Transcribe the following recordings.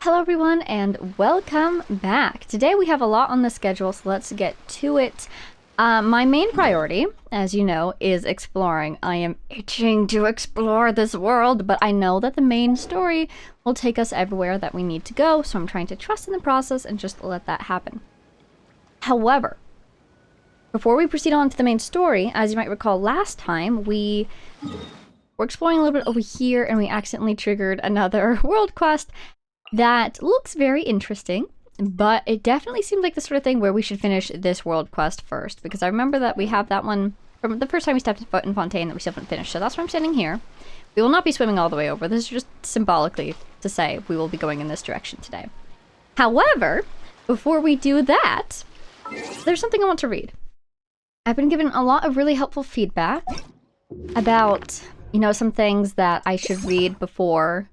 Hello everyone and welcome back. Today we have a lot on the schedule, so let's get to it. My main priority, as you know, is exploring. I am itching to explore this world, but I know that the main story will take us everywhere that we need to go, so I'm trying to trust in the process and just let that happen. However, before we proceed on to the main story, as you might recall last time, we were exploring a little bit over here and we accidentally triggered another world quest that looks very interesting, but it definitely seems like the sort of thing where we should finish this world quest first, because I remember that we have that one from the first time we stepped foot in Fontaine that we still haven't finished, so that's why I'm standing here. We will not be swimming all the way over. This is just symbolically to say we will be going in this direction today. However, before we do that, there's something I want to read. I've been given a lot of really helpful feedback about, some things that I should read before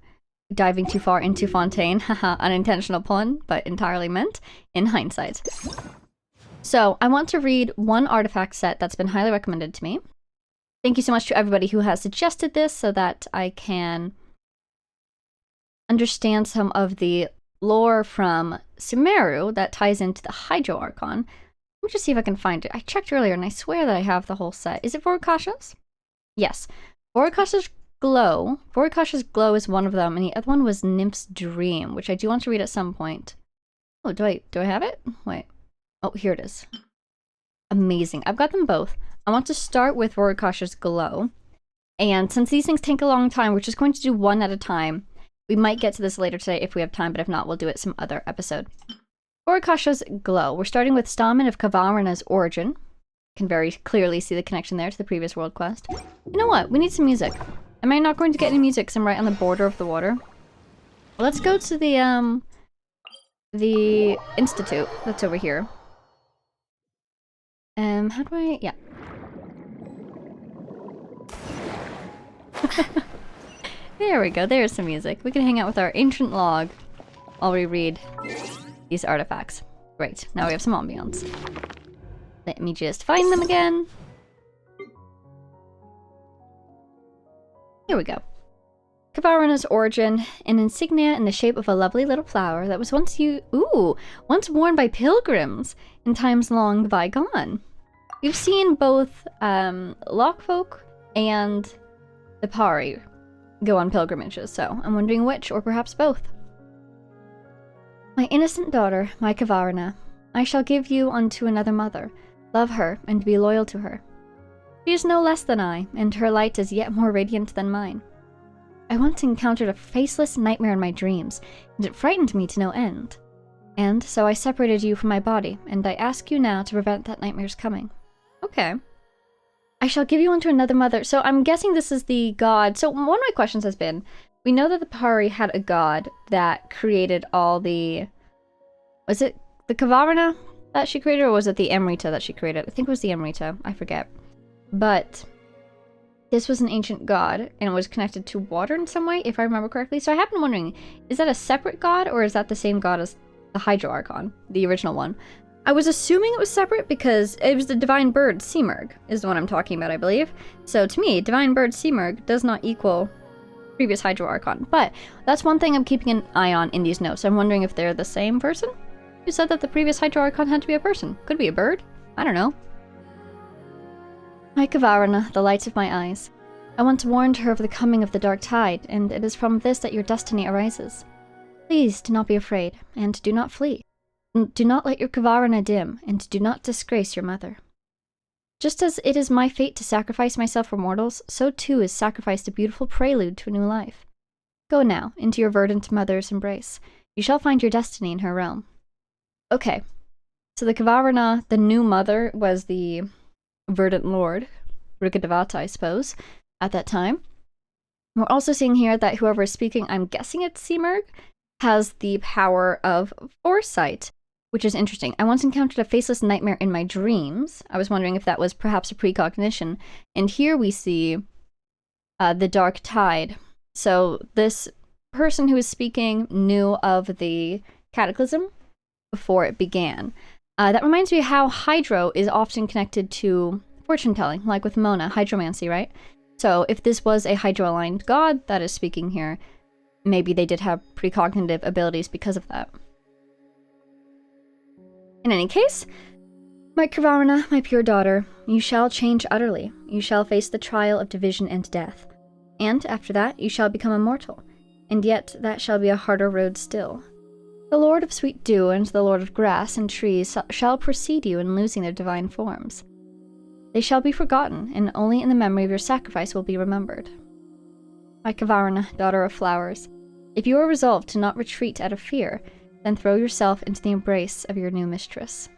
diving too far into Fontaine. Haha, unintentional pun, but entirely meant in hindsight. So I want to read one artifact set that's been highly recommended to me. Thank you so much to everybody who has suggested this so that I can understand some of the lore from Sumeru that ties into the Hydro Archon. Let me just see if I can find it. I checked earlier and I swear that I have the whole set. Is it Vorikasha's? Yes. Vorikasha's Glow. Vorikasha's Glow is one of them, and the other one was Nymph's Dream, which I do want to read at some point. Oh, do I have it? Wait. Oh, here it is. Amazing. I've got them both. I want to start with Vorikasha's Glow. And since these things take a long time, we're just going to do one at a time. We might get to this later today if we have time, but if not, we'll do it some other episode. Vorikasha's Glow. We're starting with Stamen of Kavarina's origin. Can very clearly see the connection there to the previous world quest. You know what? We need some music. Am I not going to get any music because I'm right on the border of the water? Well, let's go to the institute that's over here. How do I... yeah. There we go, there's some music. We can hang out with our ancient log while we read these artifacts. Great, now we have some ambience. Let me just find them again. Here we go. Kavarina's origin, an insignia in the shape of a lovely little flower that was once worn by pilgrims in times long bygone. We've seen both Lockfolk and the Pari go on pilgrimages, so I'm wondering which, or perhaps both. My innocent daughter, my Kavarina, I shall give you unto another mother. Love her and be loyal to her. She is no less than I, and her light is yet more radiant than mine. I once encountered a faceless nightmare in my dreams, and it frightened me to no end. And so I separated you from my body, and I ask you now to prevent that nightmare's coming. Okay. I shall give you unto another mother. So I'm guessing this is the god. So one of my questions has been, we know that the Pari had a god that created all the... Was it the Kavarina that she created, or was it the Amrita that she created? I think it was the Amrita. I forget. But this was an ancient god, and it was connected to water in some way, if I remember correctly. So I have been wondering, is that a separate god, or is that the same god as the Hydro Archon, the original one? I was assuming it was separate because it was the divine bird, Seamerg, is the one I'm talking about, I believe. So to me, divine bird Seamerg does not equal previous Hydro Archon. But that's one thing I'm keeping an eye on in these notes. I'm wondering if they're the same person? Who said that the previous Hydro Archon had to be a person? Could be a bird? I don't know. My Kavarina, the light of my eyes. I once warned her of the coming of the dark tide, and it is from this that your destiny arises. Please do not be afraid, and do not flee. Do not let your Kavarina dim, and do not disgrace your mother. Just as it is my fate to sacrifice myself for mortals, so too is sacrifice a beautiful prelude to a new life. Go now, into your verdant mother's embrace. You shall find your destiny in her realm. Okay, so the Kavarina, the new mother, was the Verdant Lord, Rukadevata, I suppose, at that time. We're also seeing here that whoever is speaking, I'm guessing it's Seamerg, has the power of foresight, which is interesting. I once encountered a faceless nightmare in my dreams. I was wondering if that was perhaps a precognition. And here we see the dark tide. So this person who is speaking knew of the cataclysm before it began. That reminds me of how Hydro is often connected to fortune-telling, like with Mona, hydromancy, right? So if this was a Hydro-aligned god that is speaking here, maybe they did have precognitive abilities because of that. In any case, my Kvarna, my pure daughter, you shall change utterly. You shall face the trial of division and death. And after that, you shall become immortal. And yet that shall be a harder road still. The Lord of Sweet Dew and the Lord of Grass and Trees shall precede you in losing their divine forms. They shall be forgotten, and only in the memory of your sacrifice will be remembered. My Kvarna, daughter of flowers, if you are resolved to not retreat out of fear, then throw yourself into the embrace of your new mistress.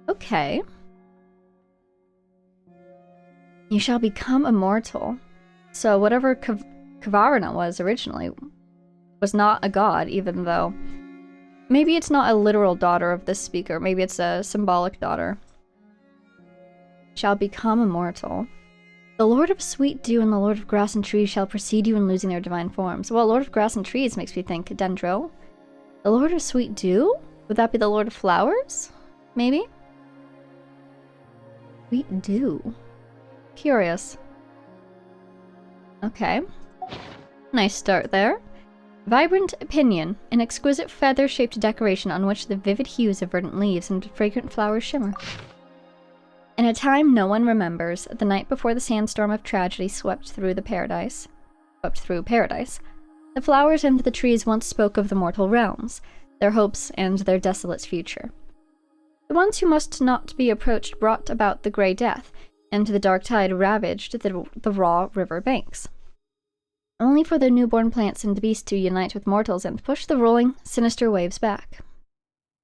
Okay. You shall become immortal. So whatever Kvarna was originally was not a god, even though maybe it's not a literal daughter of this speaker. Maybe it's a symbolic daughter. Shall become immortal. The Lord of Sweet Dew and the Lord of Grass and Trees shall precede you in losing their divine forms. Well, Lord of Grass and Trees makes me think Dendro. The Lord of Sweet Dew? Would that be the Lord of Flowers? Maybe? Sweet Dew. Curious. Okay. Nice start there. Vibrant pinion, an exquisite feather-shaped decoration on which the vivid hues of verdant leaves and fragrant flowers shimmer. In a time no one remembers, the night before the sandstorm of tragedy swept through paradise, the flowers and the trees once spoke of the mortal realms, their hopes and their desolate future. The ones who must not be approached brought about the grey death, and the dark tide ravaged the raw river banks. Only for the newborn plants and beasts to unite with mortals and push the rolling, sinister waves back.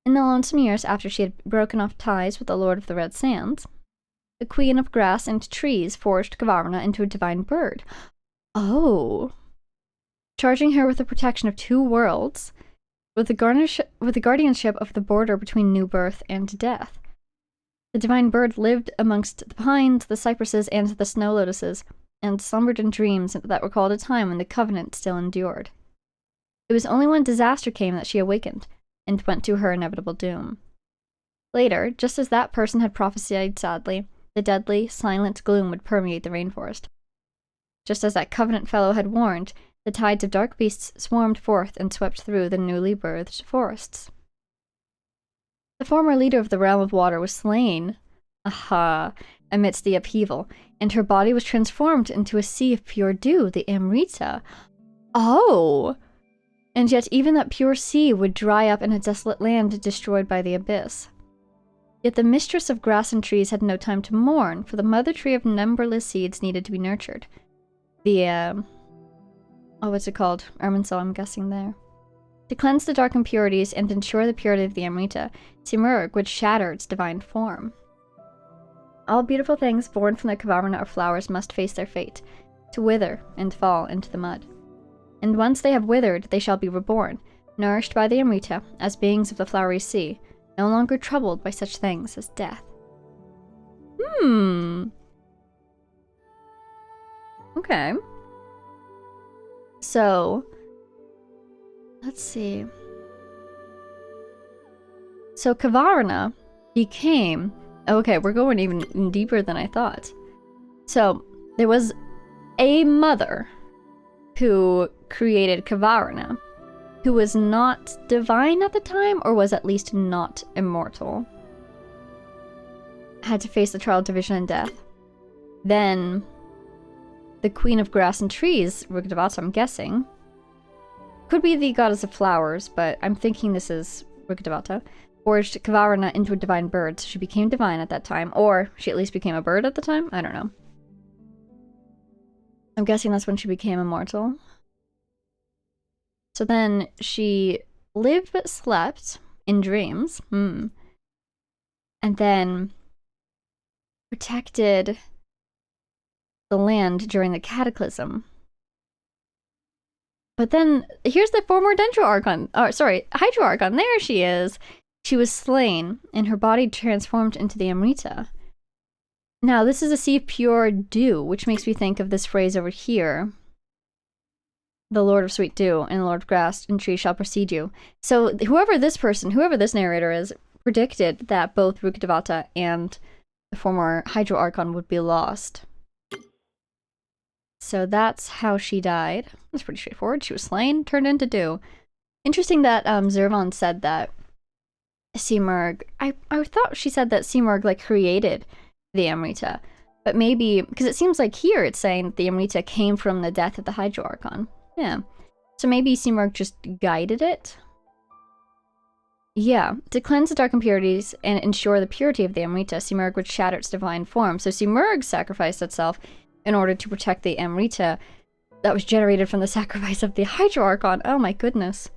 In the lonesome years after she had broken off ties with the Lord of the Red Sands, the Queen of Grass and Trees forged Kvarna into a divine bird. Oh. Charging her with the protection of two worlds, with the guardianship of the border between new birth and death. The divine bird lived amongst the pines, the cypresses, and the snow lotuses, and slumbered in dreams that recalled a time when the covenant still endured. It was only when disaster came that she awakened, and went to her inevitable doom. Later, just as that person had prophesied sadly, the deadly, silent gloom would permeate the rainforest. Just as that covenant fellow had warned, the tides of dark beasts swarmed forth and swept through the newly birthed forests. The former leader of the realm of water was slain, amidst the upheaval, and her body was transformed into a sea of pure dew, the Amrita. Oh! And yet even that pure sea would dry up in a desolate land destroyed by the abyss. Yet the mistress of grass and trees had no time to mourn, for the mother tree of numberless seeds needed to be nurtured. What's it called? Irminsul, I'm guessing there. To cleanse the dark impurities and ensure the purity of the Amrita, Simurgh would shatter its divine form. All beautiful things born from the Kvarna or flowers must face their fate, to wither and fall into the mud. And once they have withered, they shall be reborn, nourished by the Amrita, as beings of the flowery sea, no longer troubled by such things as death. Okay. So, let's see. So Kvarna became... Okay, we're going even deeper than I thought. So, there was a mother who created Kvarna, who was not divine at the time, or was at least not immortal. Had to face the trial of division and death. Then, the Queen of Grass and Trees, Rukkhadevata, I'm guessing. Could be the goddess of flowers, but I'm thinking this is Rukkhadevata. Forged Kvarna into a divine bird, so she became divine at that time. Or she at least became a bird at the time? I don't know. I'm guessing that's when she became immortal. So then she lived but slept in dreams. And then protected the land during the cataclysm. But then, here's the former Hydro Archon. There she is. She was slain, and her body transformed into the Amrita. Now, this is a sea of pure dew, which makes me think of this phrase over here. The Lord of Sweet Dew and the Lord of Grass and Trees shall precede you. So, whoever this narrator is, predicted that both Rukkhadevata and the former Hydro Archon would be lost. So that's how she died. That's pretty straightforward. She was slain, turned into dew. Interesting that Zervan said that Simurgh... I thought she said that Simurgh, like, created the Amrita. But maybe... Because it seems like here it's saying that the Amrita came from the death of the Hydro Archon. Yeah. So maybe Simurgh just guided it? Yeah. To cleanse the dark impurities and ensure the purity of the Amrita, Simurgh would shatter its divine form. So Simurgh sacrificed itself in order to protect the Amrita that was generated from the sacrifice of the Hydro Archon. Oh my goodness.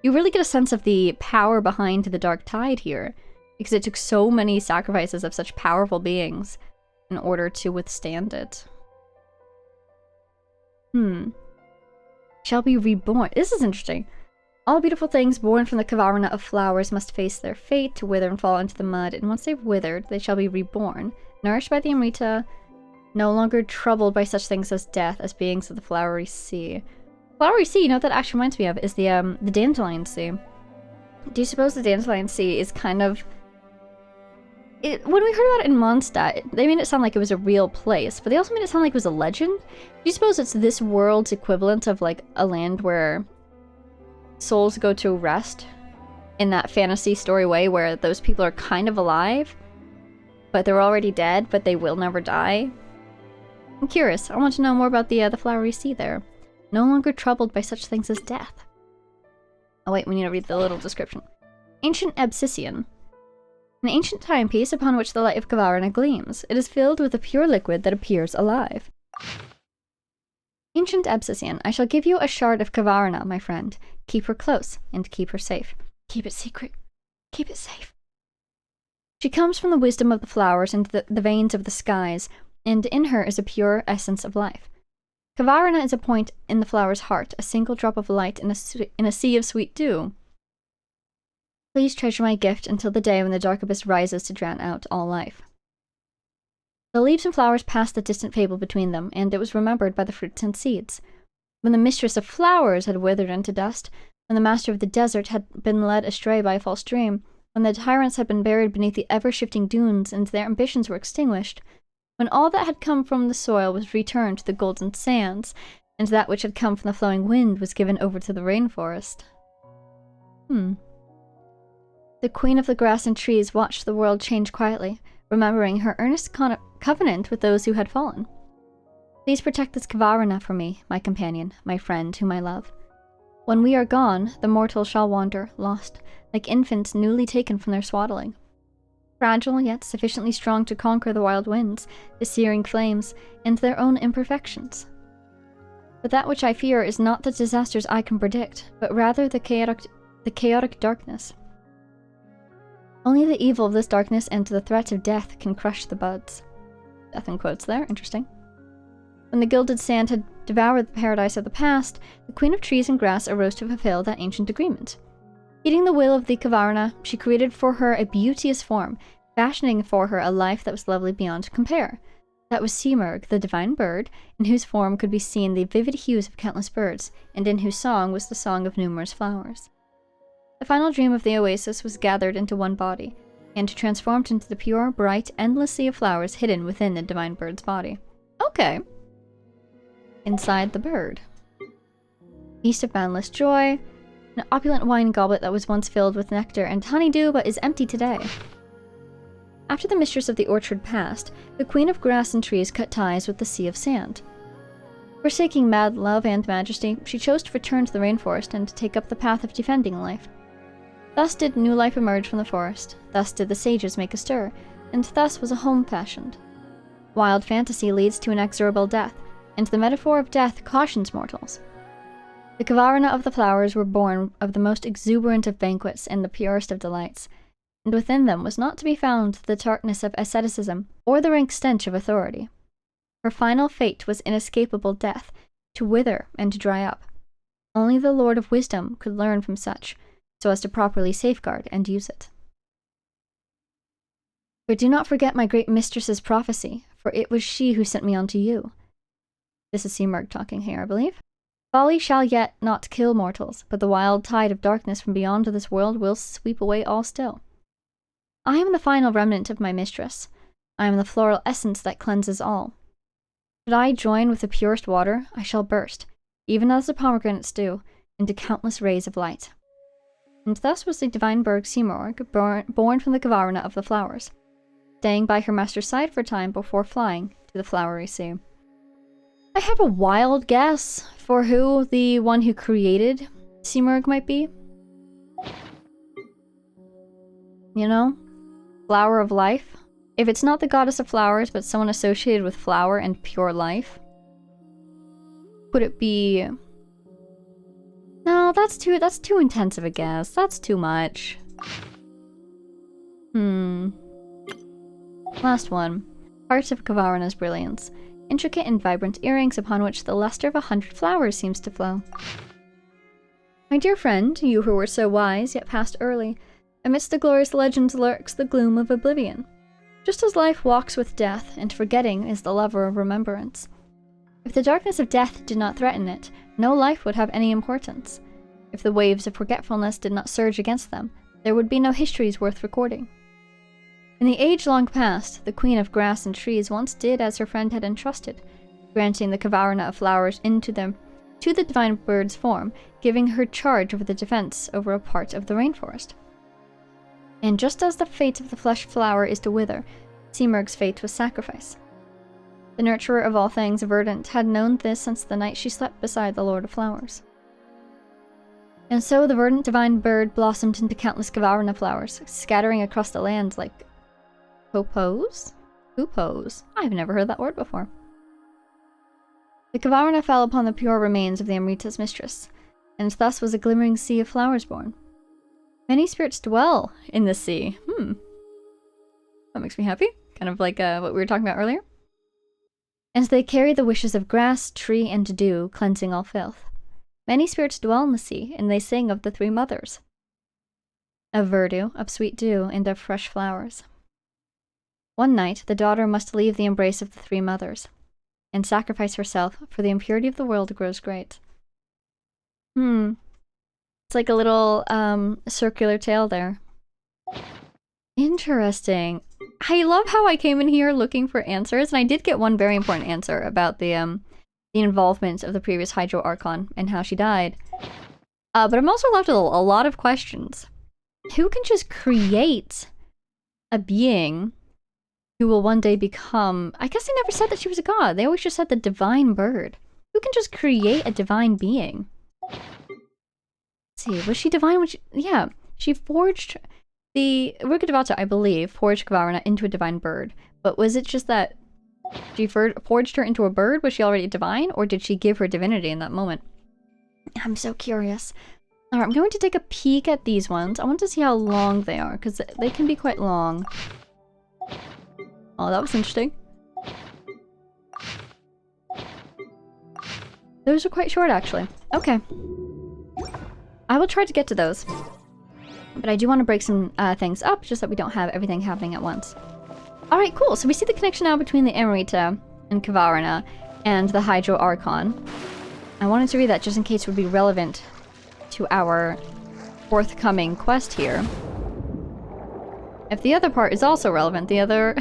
You really get a sense of the power behind the Dark Tide here, because it took so many sacrifices of such powerful beings in order to withstand it. Shall be reborn. This is interesting. All beautiful things born from the Kavarna of flowers must face their fate, to wither and fall into the mud, and once they've withered, they shall be reborn, nourished by the Amrita, no longer troubled by such things as death, as beings of the flowery sea. Flowery sea, you know what that actually reminds me of, is the Dandelion Sea. Do you suppose the Dandelion Sea is kind of... When we heard about it in Mondstadt, they made it sound like it was a real place, but they also made it sound like it was a legend. Do you suppose it's this world's equivalent of, like, a land where souls go to rest in that fantasy story way where those people are kind of alive, but they're already dead, but they will never die? I'm curious. I want to know more about the flowery sea there. No longer troubled by such things as death. Oh wait, we need to read the little description. Ancient Abscisian. An ancient timepiece upon which the light of Kavarna gleams. It is filled with a pure liquid that appears alive. Ancient Abscisian, I shall give you a shard of Kavarna, my friend. Keep her close, and keep her safe. Keep it secret. Keep it safe. She comes from the wisdom of the flowers and the veins of the skies, and in her is a pure essence of life. Kavarna is a point in the flower's heart, a single drop of light in a sea of sweet dew. Please treasure my gift until the day when the dark abyss rises to drown out all life. The leaves and flowers passed the distant fable between them, and it was remembered by the fruits and seeds. When the mistress of flowers had withered into dust, when the master of the desert had been led astray by a false dream, when the tyrants had been buried beneath the ever-shifting dunes and their ambitions were extinguished, when all that had come from the soil was returned to the golden sands, and that which had come from the flowing wind was given over to the rainforest. The queen of the grass and trees watched the world change quietly, remembering her earnest covenant with those who had fallen. Please protect this Kavarna for me, my companion, my friend, whom I love. When we are gone, the mortals shall wander, lost, like infants newly taken from their swaddling. Fragile, yet sufficiently strong to conquer the wild winds, the searing flames, and their own imperfections. But that which I fear is not the disasters I can predict, but rather the chaotic darkness. Only the evil of this darkness and the threat of death can crush the buds. Death in quotes there, interesting. When the gilded sand had devoured the paradise of the past, the queen of trees and grass arose to fulfill that ancient agreement. Heeding the will of the Kavarna, she created for her a beauteous form, fashioning for her a life that was lovely beyond compare. That was Simurgh, the divine bird, in whose form could be seen the vivid hues of countless birds, and in whose song was the song of numerous flowers. The final dream of the oasis was gathered into one body, and transformed into the pure, bright, endless sea of flowers hidden within the divine bird's body. Okay. Inside the bird. Feast of boundless joy, an opulent wine goblet that was once filled with nectar and honeydew but is empty today. After the mistress of the orchard passed, the queen of grass and trees cut ties with the sea of sand. Forsaking mad love and majesty, she chose to return to the rainforest and to take up the path of defending life. Thus did new life emerge from the forest, thus did the sages make a stir, and thus was a home fashioned. Wild fantasy leads to inexorable death, and the metaphor of death cautions mortals. The Kavarna of the flowers were born of the most exuberant of banquets and the purest of delights, and within them was not to be found the tartness of asceticism or the rank stench of authority. Her final fate was inescapable death, to wither and to dry up. Only the Lord of Wisdom could learn from such, so as to properly safeguard and use it. But do not forget my great mistress's prophecy, for it was she who sent me on to you. This is Simurgh talking here, I believe. Folly shall yet not kill mortals, but the wild tide of darkness from beyond this world will sweep away all still. I am the final remnant of my mistress. I am the floral essence that cleanses all. Should I join with the purest water, I shall burst, even as the pomegranates do, into countless rays of light. And thus was the divine bird Simorg born from the Kavarna of the flowers, staying by her master's side for a time before flying to the flowery sea. I have a wild guess for who the one who created Simorg might be. You know? Flower of life. If it's not the goddess of flowers, but someone associated with flower and pure life. Could it be... No, that's too intense of a guess. That's too much. Last one. Parts of Kavarna's brilliance. Intricate and vibrant earrings upon which the luster of 100 flowers seems to flow. My dear friend, you who were so wise, yet passed early, amidst the glorious legends lurks the gloom of oblivion. Just as life walks with death, and forgetting is the lover of remembrance. If the darkness of death did not threaten it, no life would have any importance. If the waves of forgetfulness did not surge against them, there would be no histories worth recording. In the age long past, the queen of grass and trees once did as her friend had entrusted, granting the Kavarna of flowers to the divine bird's form, giving her charge over the defense over a part of the rainforest. And just as the fate of the flesh flower is to wither, Simurg's fate was sacrifice. The nurturer of all things verdant had known this since the night she slept beside the Lord of Flowers. And so the verdant divine bird blossomed into countless Kavarna flowers, scattering across the land like popos? Pupos. I've never heard that word before. The Kavarna fell upon the pure remains of the Amrita's mistress, and thus was a glimmering sea of flowers born. Many spirits dwell in the sea. That makes me happy. Kind of like what we were talking about earlier. And they carry the wishes of grass, tree, and dew, cleansing all filth. Many spirits dwell in the sea, and they sing of the three mothers. Of verdure, of sweet dew, and of fresh flowers. One night, the daughter must leave the embrace of the three mothers, and sacrifice herself, for the impurity of the world grows great. It's like a little, circular tale there. Interesting. I love how I came in here looking for answers, and I did get one very important answer about the involvement of the previous Hydro Archon and how she died. But I'm also left with a lot of questions. Who can just create a being who will one day become... I guess they never said that she was a god. They always just said the divine bird. Who can just create a divine being? Let's see, was she divine when she... Yeah, she forged... The Rukadevata, I believe, forged Kavarna into a divine bird. But was it just that she forged her into a bird? Was she already divine? Or did she give her divinity in that moment? I'm so curious. Alright, I'm going to take a peek at these ones. I want to see how long they are, because they can be quite long. Oh, that was interesting. Those are quite short, actually. Okay. I will try to get to those. But I do want to break some things up, just that we don't have everything happening at once. Alright, cool. So we see the connection now between the Amrita and Kavarna and the Hydro Archon. I wanted to read that just in case it would be relevant to our forthcoming quest here. If the other part is also relevant, the other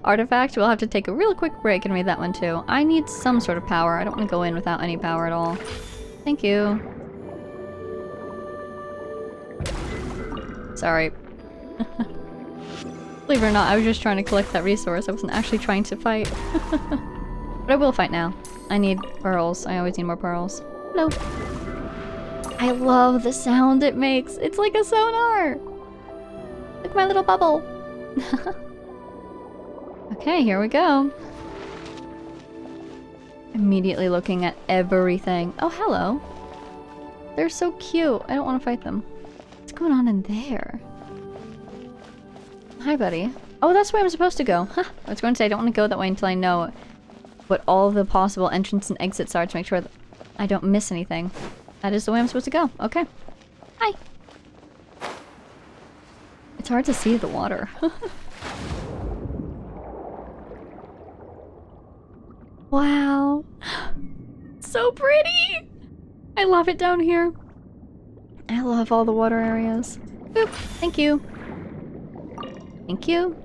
artifact, we'll have to take a real quick break and read that one too. I need some sort of power. I don't want to go in without any power at all. Thank you. Sorry. Believe it or not, I was just trying to collect that resource. I wasn't actually trying to fight. But I will fight now. I need pearls. I always need more pearls. Hello. I love the sound it makes. It's like a sonar. Look, my little bubble. Okay, here we go. Immediately looking at everything. Oh, hello. They're so cute. I don't want to fight them. What's going on in there? Hi, buddy. Oh, that's where I'm supposed to go. Huh. I was going to say I don't want to go that way until I know what all the possible entrances and exits are to make sure that I don't miss anything. That is the way I'm supposed to go. Okay. Hi. It's hard to see the water. Wow. So pretty! I love it down here. I love all the water areas. Boop. Thank you. Thank you.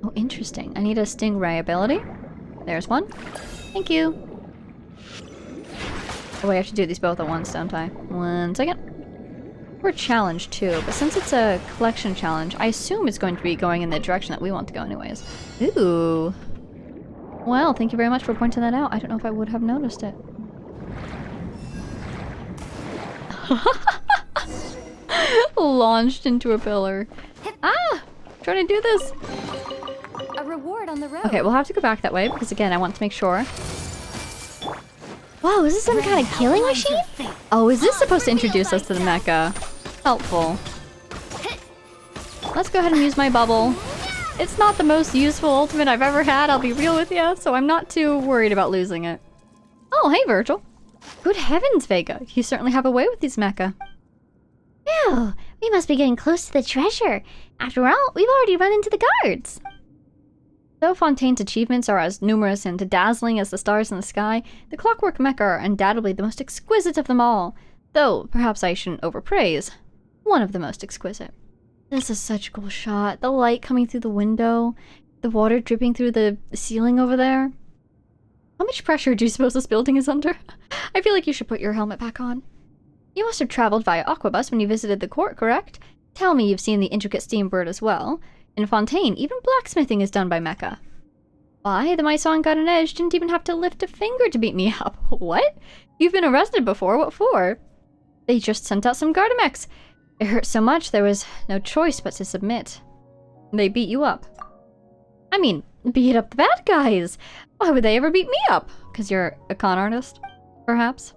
Oh, interesting. I need a stingray ability. There's one. Thank you. Oh, wait, I have to do these both at once, don't I? 1 second. We're challenged too, but since it's a collection challenge, I assume it's going to be going in the direction that we want to go anyways. Ooh. Well, thank you very much for pointing that out. I don't know if I would have noticed it. Launched into a pillar. Ah! Trying to do this. A reward on the road. Okay, we'll have to go back that way because again, I want to make sure. Whoa, is this some kind of killing machine? Oh, is this supposed to introduce us to the mecha? Helpful. Let's go ahead and use my bubble. It's not the most useful ultimate I've ever had, I'll be real with you, so I'm not too worried about losing it. Oh, hey Virgil. Good heavens, Vega. You certainly have a way with these mecha. Phew, we must be getting close to the treasure. After all, we've already run into the guards. Though Fontaine's achievements are as numerous and dazzling as the stars in the sky, the clockwork mecha are undoubtedly the most exquisite of them all. Though, perhaps I shouldn't overpraise. One of the most exquisite. This is such a cool shot. The light coming through the window, the water dripping through the ceiling over there. How much pressure do you suppose this building is under? I feel like you should put your helmet back on. You must have traveled via Aquabus when you visited the court, correct? Tell me you've seen the intricate steam bird as well. In Fontaine, even blacksmithing is done by mecha. Why, the mice on Got an Edge didn't even have to lift a finger to beat me up. What? You've been arrested before, what for? They just sent out some Gardamex. It hurt so much there was no choice but to submit. They beat you up. I mean, beat up the bad guys. Why would they ever beat me up? Because you're a con artist, perhaps?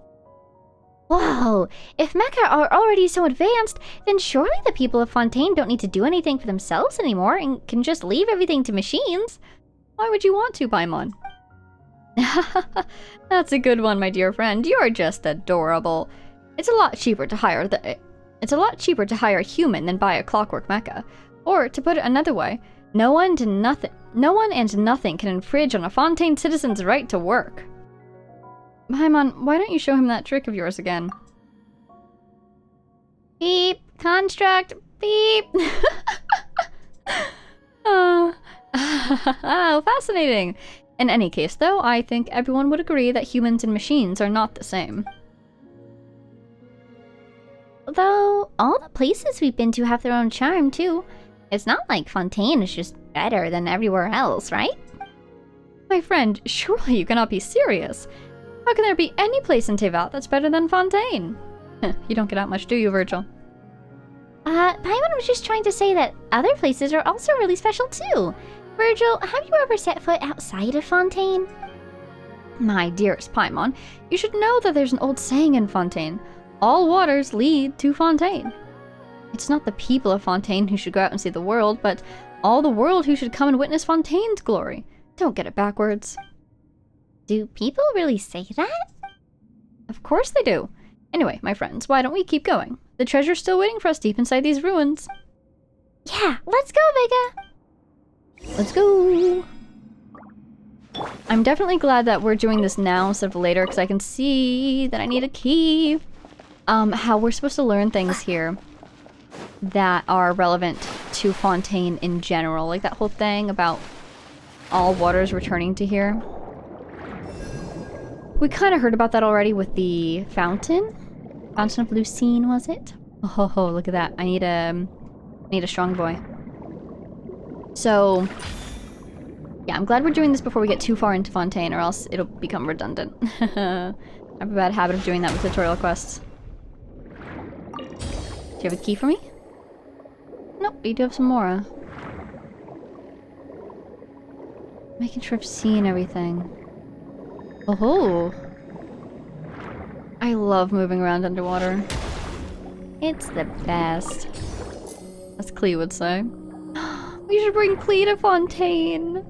Whoa, if mecha are already so advanced, then surely the people of Fontaine don't need to do anything for themselves anymore and can just leave everything to machines. Why would you want to, Paimon? That's a good one, my dear friend. You're just adorable. It's a lot cheaper to hire a human than buy a clockwork mecha. Or, to put it another way, no one and nothing can infringe on a Fontaine citizen's right to work. Paimon, why don't you show him that trick of yours again? Beep, construct, beep. Oh, fascinating. In any case, though, I think everyone would agree that humans and machines are not the same. Though, all the places we've been to have their own charm, too. It's not like Fontaine is just better than everywhere else, right? My friend, surely you cannot be serious. How can there be any place in Tevat that's better than Fontaine? You don't get out much, do you, Virgil? Paimon was just trying to say that other places are also really special, too. Virgil, have you ever set foot outside of Fontaine? My dearest Paimon, you should know that there's an old saying in Fontaine. All waters lead to Fontaine. It's not the people of Fontaine who should go out and see the world, but all the world who should come and witness Fontaine's glory. Don't get it backwards. Do people really say that? Of course they do. Anyway, my friends, why don't we keep going? The treasure's still waiting for us deep inside these ruins. Yeah, let's go, Vega! Let's go! I'm definitely glad that we're doing this now instead of later, because I can see that I need a key. How we're supposed to learn things here that are relevant to Fontaine in general. Like that whole thing about all waters returning to here. We kind of heard about that already with the fountain. Fountain of Lucine, was it? Oh, look at that. I need a strong boy. So, yeah, I'm glad we're doing this before we get too far into Fontaine, or else it'll become redundant. I have a bad habit of doing that with tutorial quests. Do you have a key for me? Nope, you do have some more. Making sure I've seen everything. Oh, I love moving around underwater. It's the best. As Clee would say. We should bring Clee to Fontaine.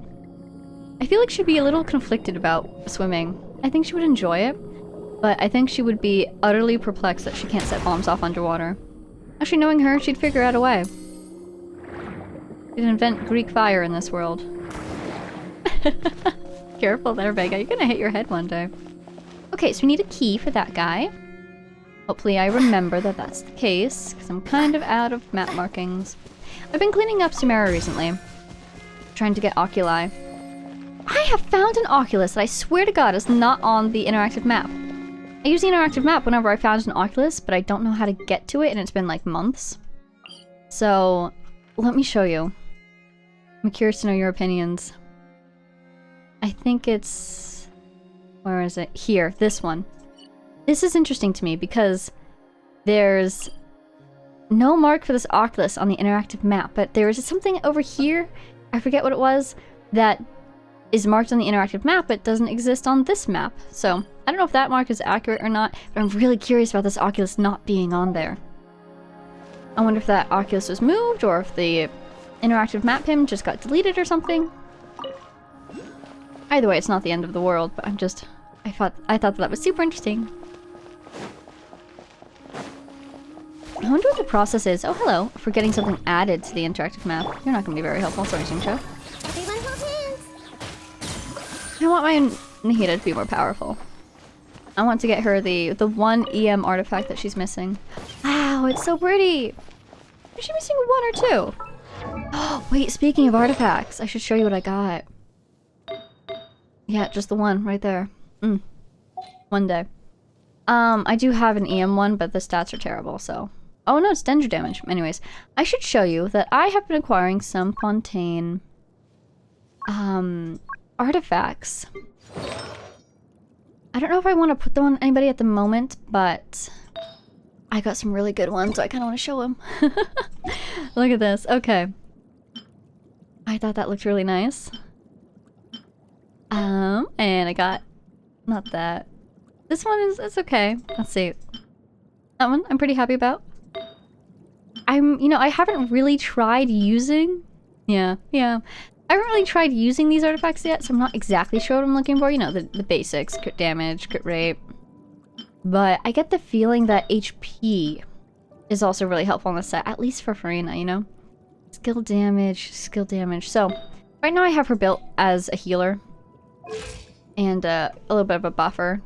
I feel like she'd be a little conflicted about swimming. I think she would enjoy it, but I think she would be utterly perplexed that she can't set bombs off underwater. Actually, knowing her, she'd figure out a way. She'd invent Greek fire in this world. Careful there, Vega. You're gonna hit your head one day. Okay, so we need a key for that guy. Hopefully I remember that that's the case, because I'm kind of out of map markings. I've been cleaning up Samara recently. Trying to get oculi. I have found an Oculus that I swear to God is not on the interactive map. I use the interactive map whenever I found an Oculus, but I don't know how to get to it, and it's been like months. So, let me show you. I'm curious to know your opinions. I think it's... Where is it? Here, this one. This is interesting to me because there's no mark for this Oculus on the interactive map, but there is something over here, I forget what it was, that is marked on the interactive map but doesn't exist on this map. So, I don't know if that mark is accurate or not, but I'm really curious about this Oculus not being on there. I wonder if that Oculus was moved or if the interactive map him just got deleted or something. Either way, it's not the end of the world, but I thought that was super interesting. I wonder what the process is. Oh, hello. For getting something added to the interactive map. You're not going to be very helpful. Sorry, Xingqiu. Everyone hold hands. I want my Nahida to be more powerful. I want to get her the one EM artifact that she's missing. Wow, it's so pretty! Is she missing one or two? Oh, wait, speaking of artifacts, I should show you what I got. Yeah, just the one right there. One day. I do have an EM one, but the stats are terrible, so... Oh no, it's danger damage. Anyways, I should show you that I have been acquiring some Fontaine... artifacts. I don't know if I want to put them on anybody at the moment, but... I got some really good ones, so I kind of want to show them. Look at this. Okay. I thought that looked really nice. And I got... Not that. This one is... It's okay. Let's see. That one I'm pretty happy about. You know, I haven't really tried using... Yeah. I haven't really tried using these artifacts yet, so I'm not exactly sure what I'm looking for. You know, the basics. Crit damage, crit rate. But I get the feeling that HP is also really helpful in this set, at least for Farina, you know? Skill damage. So, right now I have her built as a healer. And a little bit of a buffer.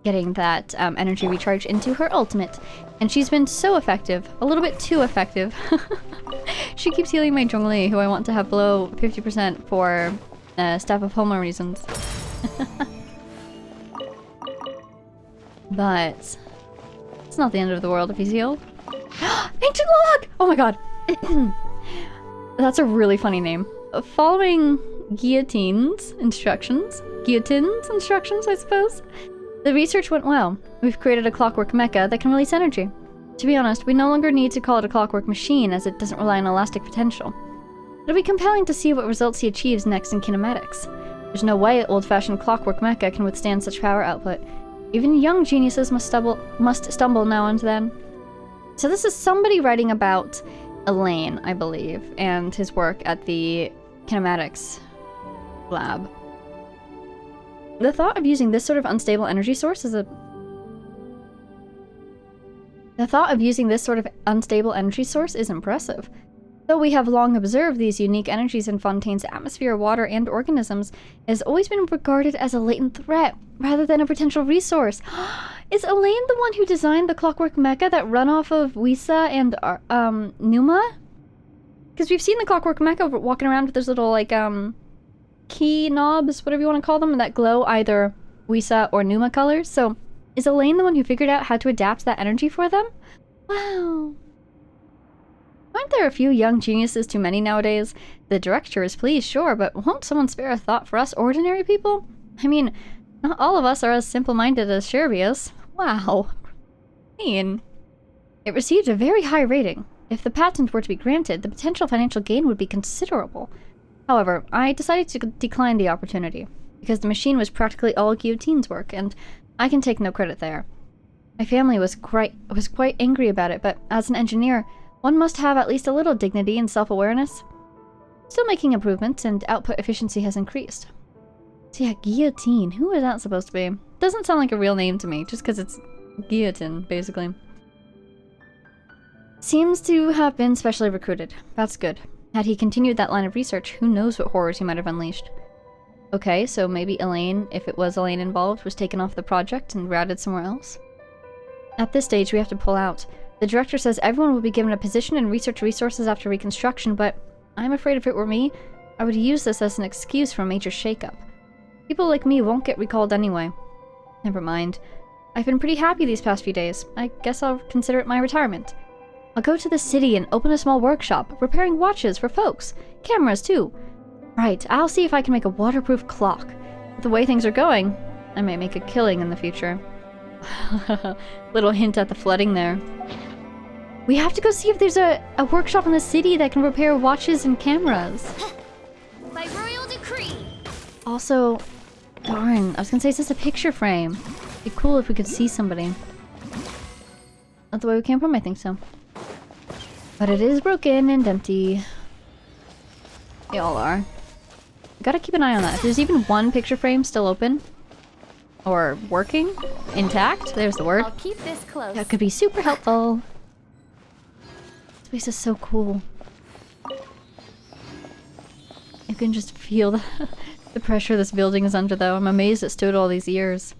Getting that energy recharge into her ultimate. And she's been so effective. A little bit too effective. She keeps healing my Zhongli, who I want to have below 50% for Staff of Homer reasons. But it's not the end of the world if he's healed. Ancient Log! Oh my god. That's a really funny name. Following Guillotine's instructions, I suppose, the research went well. We've created a clockwork mecha that can release energy. To be honest, we no longer need to call it a clockwork machine as it doesn't rely on elastic potential. It'll be compelling to see what results he achieves next in kinematics. There's no way old-fashioned clockwork mecha can withstand such power output. Even young geniuses must stumble now and then. So this is somebody writing about Elaine, I believe, and his work at the kinematics lab. The thought of using this sort of unstable energy source is impressive. Though we have long observed these unique energies in Fontaine's atmosphere, water, and organisms, it has always been regarded as a latent threat, rather than a potential resource. Is Elaine the one who designed the clockwork mecha that run off of Wisa and, Numa? Because we've seen the clockwork mecha walking around with those little, like, key knobs, whatever you want to call them, that glow either Wisa or Numa colors. So, is Elaine the one who figured out how to adapt that energy for them? Wow. Aren't there a few young geniuses too many nowadays? The director is pleased, sure, but won't someone spare a thought for us ordinary people? I mean, not all of us are as simple-minded as Sherbius. Wow. It received a very high rating. If the patent were to be granted, the potential financial gain would be considerable. However, I decided to decline the opportunity, because the machine was practically all Guillotine's work, and I can take no credit there. My family was quite angry about it, but as an engineer, one must have at least a little dignity and self-awareness. Still making improvements, and output efficiency has increased. So yeah, Guillotine. Who is that supposed to be? Doesn't sound like a real name to me, just because it's Guillotine, basically. Seems to have been specially recruited. That's good. Had he continued that line of research, who knows what horrors he might have unleashed. Okay, so maybe Elaine, if it was Elaine involved, was taken off the project and routed somewhere else? At this stage, we have to pull out. The director says everyone will be given a position and research resources after reconstruction, but I'm afraid if it were me, I would use this as an excuse for a major shakeup. People like me won't get recalled anyway. Never mind. I've been pretty happy these past few days. I guess I'll consider it my retirement. I'll go to the city and open a small workshop, repairing watches for folks. Cameras, too. Right, I'll see if I can make a waterproof clock. With the way things are going, I might make a killing in the future. Little hint at the flooding there. We have to go see if there's a workshop in the city that can repair watches and cameras. By royal decree. Also, darn, I was gonna say, is this a picture frame? It'd be cool if we could see somebody. Not the way we came from? I think so. But it is broken and empty. They all are. Gotta keep an eye on that. If there's even one picture frame still open, or working, intact, there's the word. I'll keep this close. That could be super helpful. This place is so cool. You can just feel the pressure this building is under, though. I'm amazed it stood all these years.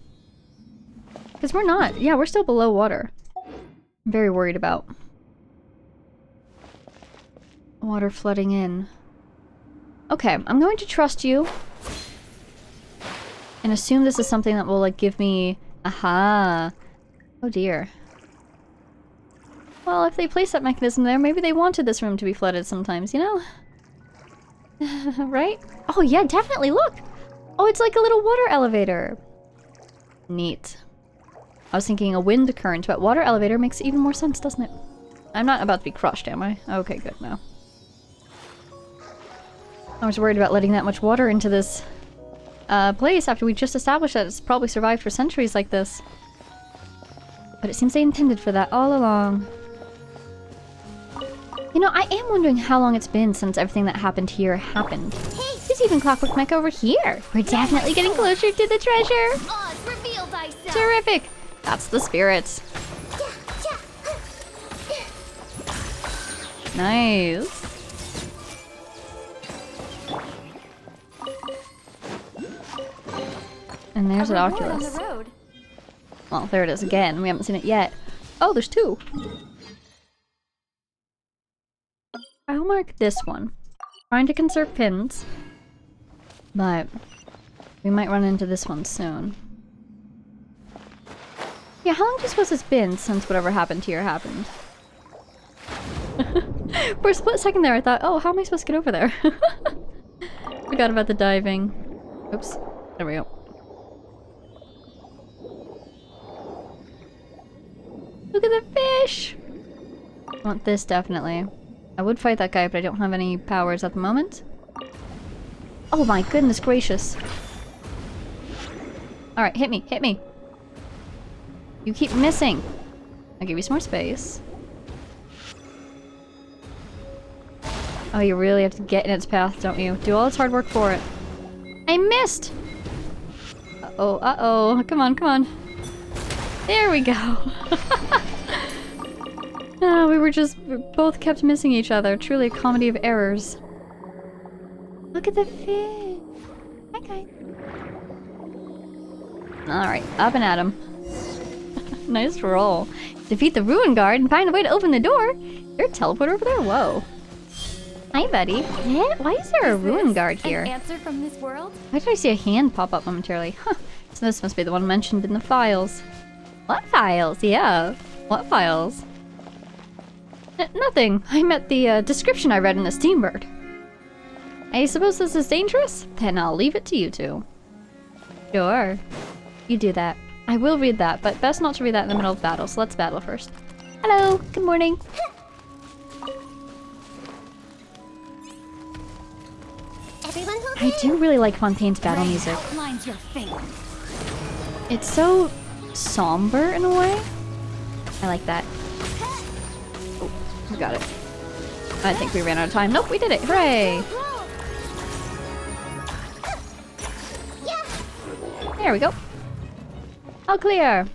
Because we're not. Yeah, we're still below water. I'm very worried about water flooding in. Okay, I'm going to trust you. And assume this is something that will, like, give me... Aha! Oh dear. Well, if they place that mechanism there, maybe they wanted this room to be flooded sometimes, you know? Right? Oh yeah, definitely, look! Oh, it's like a little water elevator. Neat. I was thinking a wind current, but water elevator makes even more sense, doesn't it? I'm not about to be crushed, am I? Okay, good, no. I was worried about letting that much water into this place after we just established that it's probably survived for centuries like this. But it seems they intended for that all along. You know, I am wondering how long it's been since everything that happened here happened. Hey, there's even Clockwork Mecha over here. We're definitely getting closer to the treasure. Oz, reveal thyself. Terrific. That's the spirit. Nice. And there's an Reward on Oculus. the road. Well, there it is again. We haven't seen it yet. Oh, there's two. I'll mark this one. Trying to conserve pins. But we might run into this one soon. Yeah, how long do you suppose it's been since whatever happened here happened? For a split second there I thought, oh, how am I supposed to get over there? Forgot about the diving. Oops. There we go. Look at the fish! I want this, definitely. I would fight that guy, but I don't have any powers at the moment. Oh my goodness gracious. Alright, hit me, hit me. You keep missing. I'll give you some more space. Oh, you really have to get in its path, don't you? Do all its hard work for it. I missed! Uh-oh, uh-oh. Come on, come on. There we go. Oh, we both kept missing each other. Truly a comedy of errors. Look at the fish. Hi, guys. Alright, up and at him. Nice roll. Defeat the ruin guard and find a way to open the door. You're a teleporter over there? Whoa. Hi, buddy. Why is there a ruin guard here? An answer from this world? Why did I see a hand pop up momentarily? Huh. So this must be the one mentioned in the files. What files? Yeah. What files? Nothing. I meant the description I read in the Steambird. I suppose this is dangerous? Then I'll leave it to you two. Sure. You do that. I will read that, but best not to read that in the middle of battle, so let's battle first. Hello. Good morning. Everyone I do really like Fontaine's battle music. outlines your fate. It's so somber in a way. I like that. Oh, we got it. I think we ran out of time. Nope, we did it. Hooray! There we go. All clear.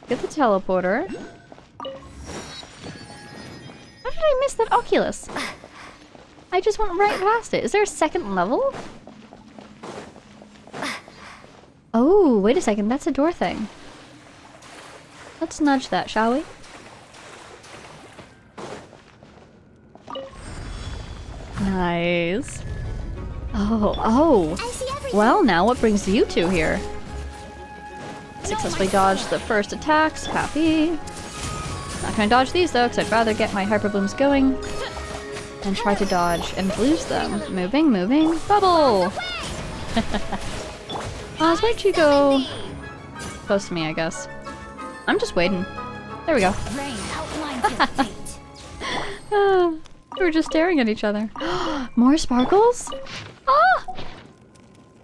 Get the teleporter. How did I miss that Oculus? I just went right past it. Is there a second level? Oh, wait a second. That's a door thing. Let's nudge that, shall we? Nice. Oh. I see everything. Well, now what brings you two here? Successfully dodged the first attacks. Happy. Not gonna dodge these though, because I'd rather get my hyper blooms going and try to dodge and lose them. Moving. Bubble! Oz, where'd you go? Close to me, I guess. I'm just waiting. There we go. Rain outlines your fate. We were just staring at each other. More sparkles? Ah!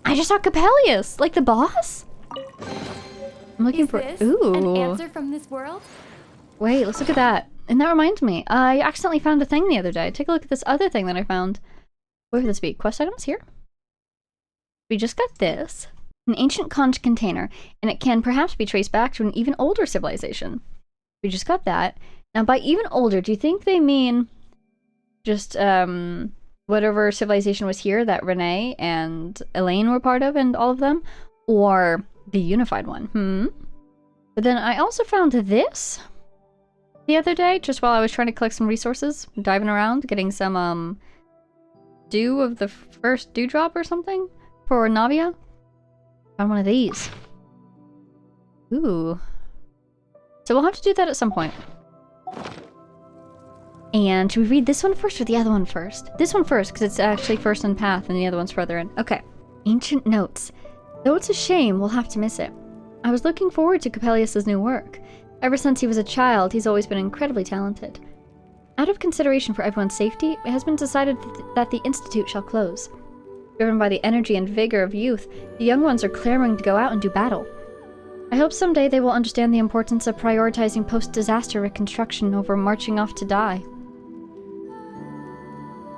I just saw Capellius, like the boss? I'm looking Is for... this Ooh. an answer from this world? Wait, let's look at that. And that reminds me, I accidentally found a thing the other day. Take a look at this other thing that I found. Where would this be? Quest items here? We just got this. An ancient conch container, and it can perhaps be traced back to an even older civilization. We just got that. Now, by even older, do you think they mean just, whatever civilization was here that Renee and Elaine were part of and all of them? Or the unified one? But then I also found this the other day, just while I was trying to collect some resources, diving around, getting some, dew of the first dewdrop or something for Navia. Found one of these. Ooh. So we'll have to do that at some point. And should we read this one first or the other one first? This one first, because it's actually first in path and the other one's further in. Okay. Ancient notes. Though it's a shame, we'll have to miss it. I was looking forward to Capellius' new work. Ever since he was a child, he's always been incredibly talented. Out of consideration for everyone's safety, it has been decided that the Institute shall close. Driven by the energy and vigor of youth, the young ones are clamoring to go out and do battle. I hope someday they will understand the importance of prioritizing post-disaster reconstruction over marching off to die.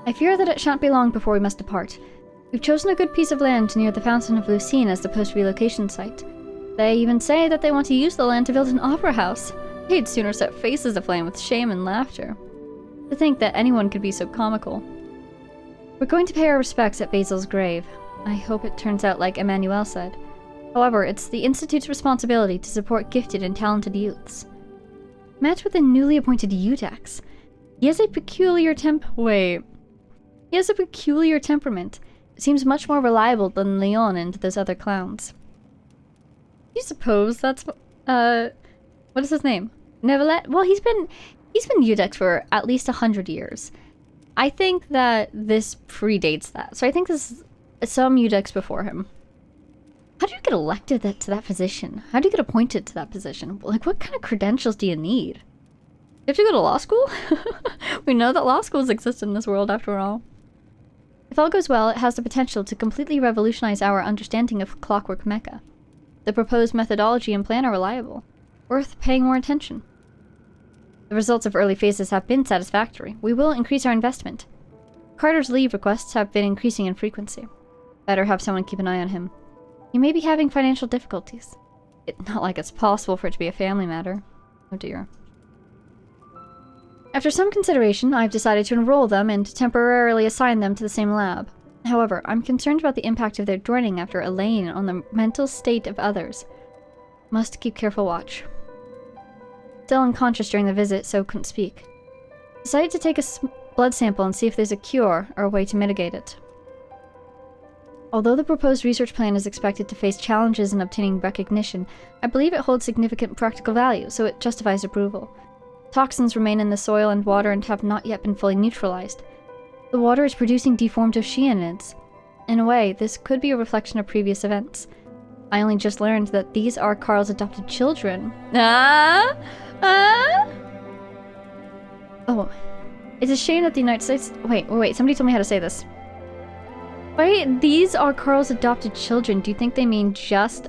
I fear that it shan't be long before we must depart. We've chosen a good piece of land near the Fountain of Lucine as the post-relocation site. They even say that they want to use the land to build an opera house. They'd sooner set faces aflame with shame and laughter. To think that anyone could be so comical. We're going to pay our respects at Basil's grave. I hope it turns out like Emmanuel said. However, it's the Institute's responsibility to support gifted and talented youths. Met with a newly appointed Udex. He has a peculiar He has a peculiar temperament. It seems much more reliable than Leon and those other clowns. Do you suppose that's what is his name? Neuvillette? Well, he's been Udex for at least 100 years. I think that this predates that. So I think this is some Udex before him. How do you get elected to that position? How do you get appointed to that position? Like, what kind of credentials do you need? You have to go to law school? We know that law schools exist in this world after all. If all goes well, it has the potential to completely revolutionize our understanding of Clockwork Mecha. The proposed methodology and plan are reliable, worth paying more attention. The results of early phases have been satisfactory. We will increase our investment. Carter's leave requests have been increasing in frequency. Better have someone keep an eye on him. He may be having financial difficulties. It's not like it's possible for it to be a family matter. Oh dear. After some consideration, I've decided to enroll them and temporarily assign them to the same lab. However, I'm concerned about the impact of their joining after Elaine on the mental state of others. Must keep careful watch. Still unconscious during the visit, so couldn't speak. Decided to take a blood sample and see if there's a cure or a way to mitigate it. Although the proposed research plan is expected to face challenges in obtaining recognition, I believe it holds significant practical value, so it justifies approval. Toxins remain in the soil and water and have not yet been fully neutralized. The water is producing deformed oceanids. In a way, this could be a reflection of previous events. I only just learned that these are Carl's adopted children. Oh. It's a shame that the United States... Wait, somebody told me how to say this. Wait, these are Carl's adopted children. Do you think they mean just,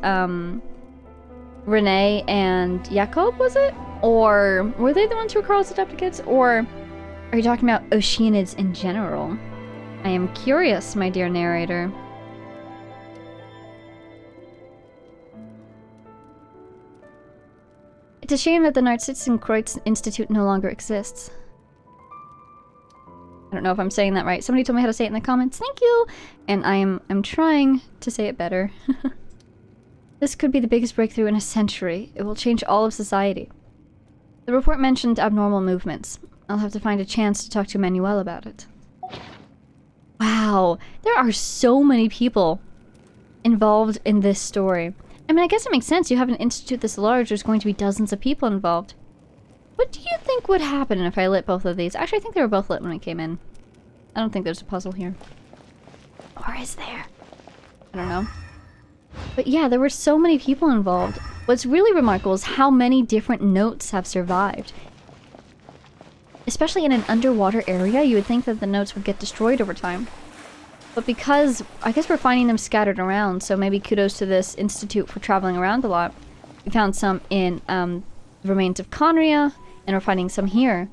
Renee and Jakob, was it? Or were they the ones who were Carl's adopted kids? Or are you talking about oceanids in general? I am curious, my dear narrator. It's a shame that the Narcissenkreuz Institute no longer exists. I don't know if I'm saying that right. Somebody told me how to say it in the comments. Thank you! And I'm trying to say it better. This could be the biggest breakthrough in a century. It will change all of society. The report mentioned abnormal movements. I'll have to find a chance to talk to Manuel about it. Wow, there are so many people involved in this story. I mean, I guess it makes sense. You have an institute this large, there's going to be dozens of people involved. What do you think would happen if I lit both of these? Actually, I think they were both lit when I came in. I don't think there's a puzzle here. Or is there? I don't know. But yeah, there were so many people involved. What's really remarkable is how many different notes have survived. Especially in an underwater area, you would think that the notes would get destroyed over time. But because, I guess we're finding them scattered around, so maybe kudos to this institute for traveling around a lot. We found some in the remains of Conria, and we're finding some here.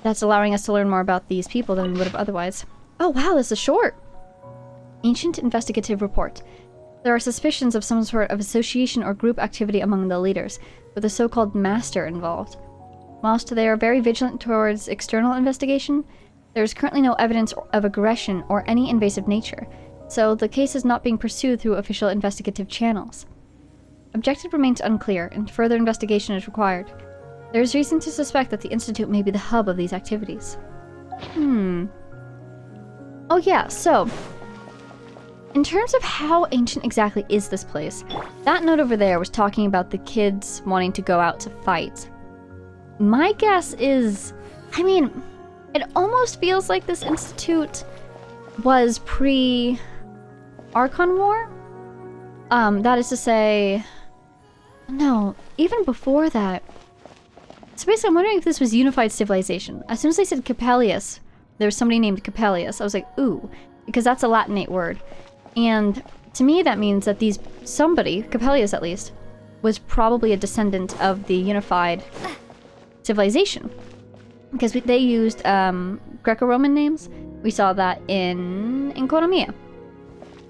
That's allowing us to learn more about these people than we would have otherwise. Oh wow, this is short! Ancient investigative report. There are suspicions of some sort of association or group activity among the leaders, with a so-called master involved. Whilst they are very vigilant towards external investigation, there is currently no evidence of aggression or any invasive nature, so the case is not being pursued through official investigative channels. Objective remains unclear, and further investigation is required. There is reason to suspect that the Institute may be the hub of these activities. Oh yeah, so... in terms of how ancient exactly is this place, that note over there was talking about the kids wanting to go out to fight. My guess is... I mean, it almost feels like this institute was pre-Archon War? That is to say... no, even before that. So basically, I'm wondering if this was unified civilization. As soon as they said Capellius, there was somebody named Capellius, I was like, ooh, because that's a Latinate word. And to me, that means that somebody, Capellius at least, was probably a descendant of the unified civilization. Because they used Greco-Roman names. We saw that in Economia.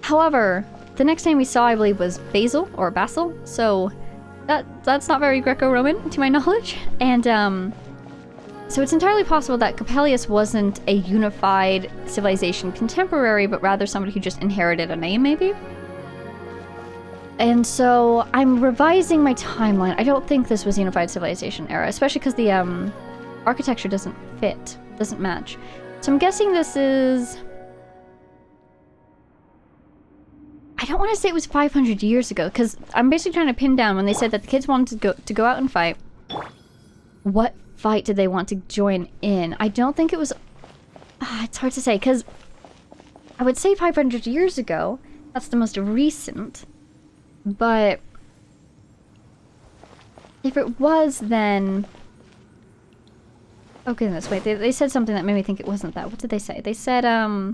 However, the next name we saw, I believe, was Basil, or Basil, so that's not very Greco-Roman, to my knowledge. And, so it's entirely possible that Capellius wasn't a unified civilization contemporary, but rather somebody who just inherited a name, maybe? And so I'm revising my timeline. I don't think this was unified civilization era, especially because the architecture doesn't fit, doesn't match. So I'm guessing this is... I don't want to say it was 500 years ago, because I'm basically trying to pin down when they said that the kids wanted to go out and fight. What fight did they want to join in? I don't think it was... it's hard to say, because I would say 500 years ago. That's the most recent. But if it was, then... oh goodness, wait, they said something that made me think it wasn't that. What did they say? They said, I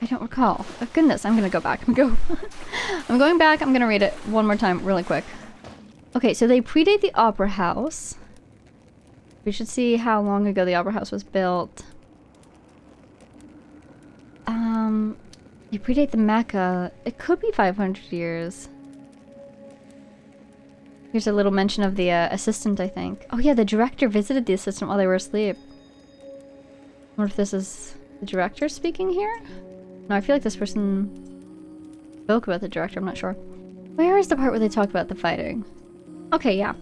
don't recall. Oh goodness, I'm gonna go back. I'm going back, I'm gonna read it one more time really quick. Okay, so they predate the Opera House. We should see how long ago the Opera House was built. They predate the Mecca. It could be 500 years. Here's a little mention of the assistant, I think. Oh yeah, the director visited the assistant while they were asleep. I wonder if this is the director speaking here? No, I feel like this person spoke about the director, I'm not sure. Where is the part where they talk about the fighting? Okay, yeah.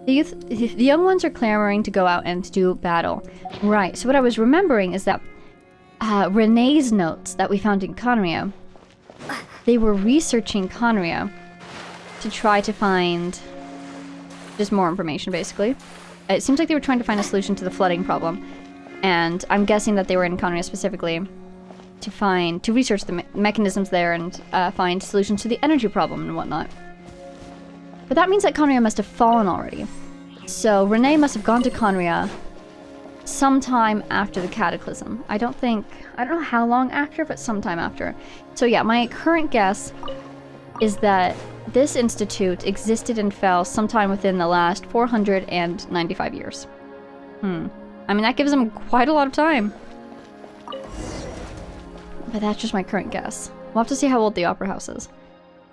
The young ones are clamoring to go out and to do battle. Right, so what I was remembering is that Renee's notes that we found in Conria, they were researching Conria to try to find just more information, basically. It seems like they were trying to find a solution to the flooding problem, and I'm guessing that they were in Conria specifically to research the mechanisms there and find solutions to the energy problem and whatnot. But that means that Conria must have fallen already. So Renee must have gone to Conria sometime after the Cataclysm. I don't know how long after, but sometime after. So yeah, my current guess is that this institute existed and fell sometime within the last 495 years. I mean, that gives them quite a lot of time. But that's just my current guess. We'll have to see how old the Opera House is.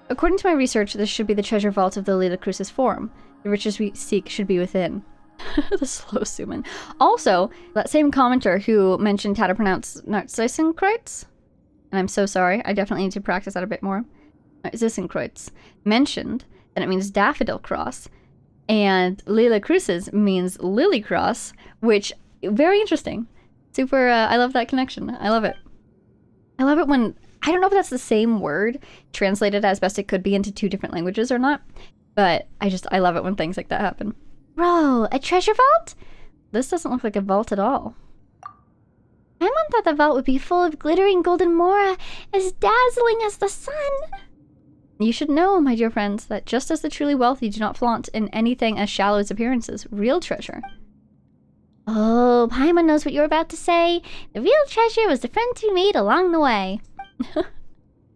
According to my research, this should be the treasure vault of the Lila Crucis Forum. The riches we seek should be within. The slow zoom in. Also, that same commenter who mentioned how to pronounce Narzisenkreuz, and I'm so sorry, I definitely need to practice that a bit more. Narzisenkreuz mentioned that it means daffodil cross, and Lila Crucis means lily cross, which, very interesting. Super, I love that connection. I love it. I love it when, I don't know if that's the same word translated as best it could be into two different languages or not, but I love it when things like that happen. Bro, a treasure vault? This doesn't look like a vault at all. Paimon thought the vault would be full of glittering golden mora, as dazzling as the sun. You should know, my dear friends, that just as the truly wealthy do not flaunt in anything as shallow as appearances, real treasure. Oh, Paimon knows what you're about to say. The real treasure was the friends we made along the way.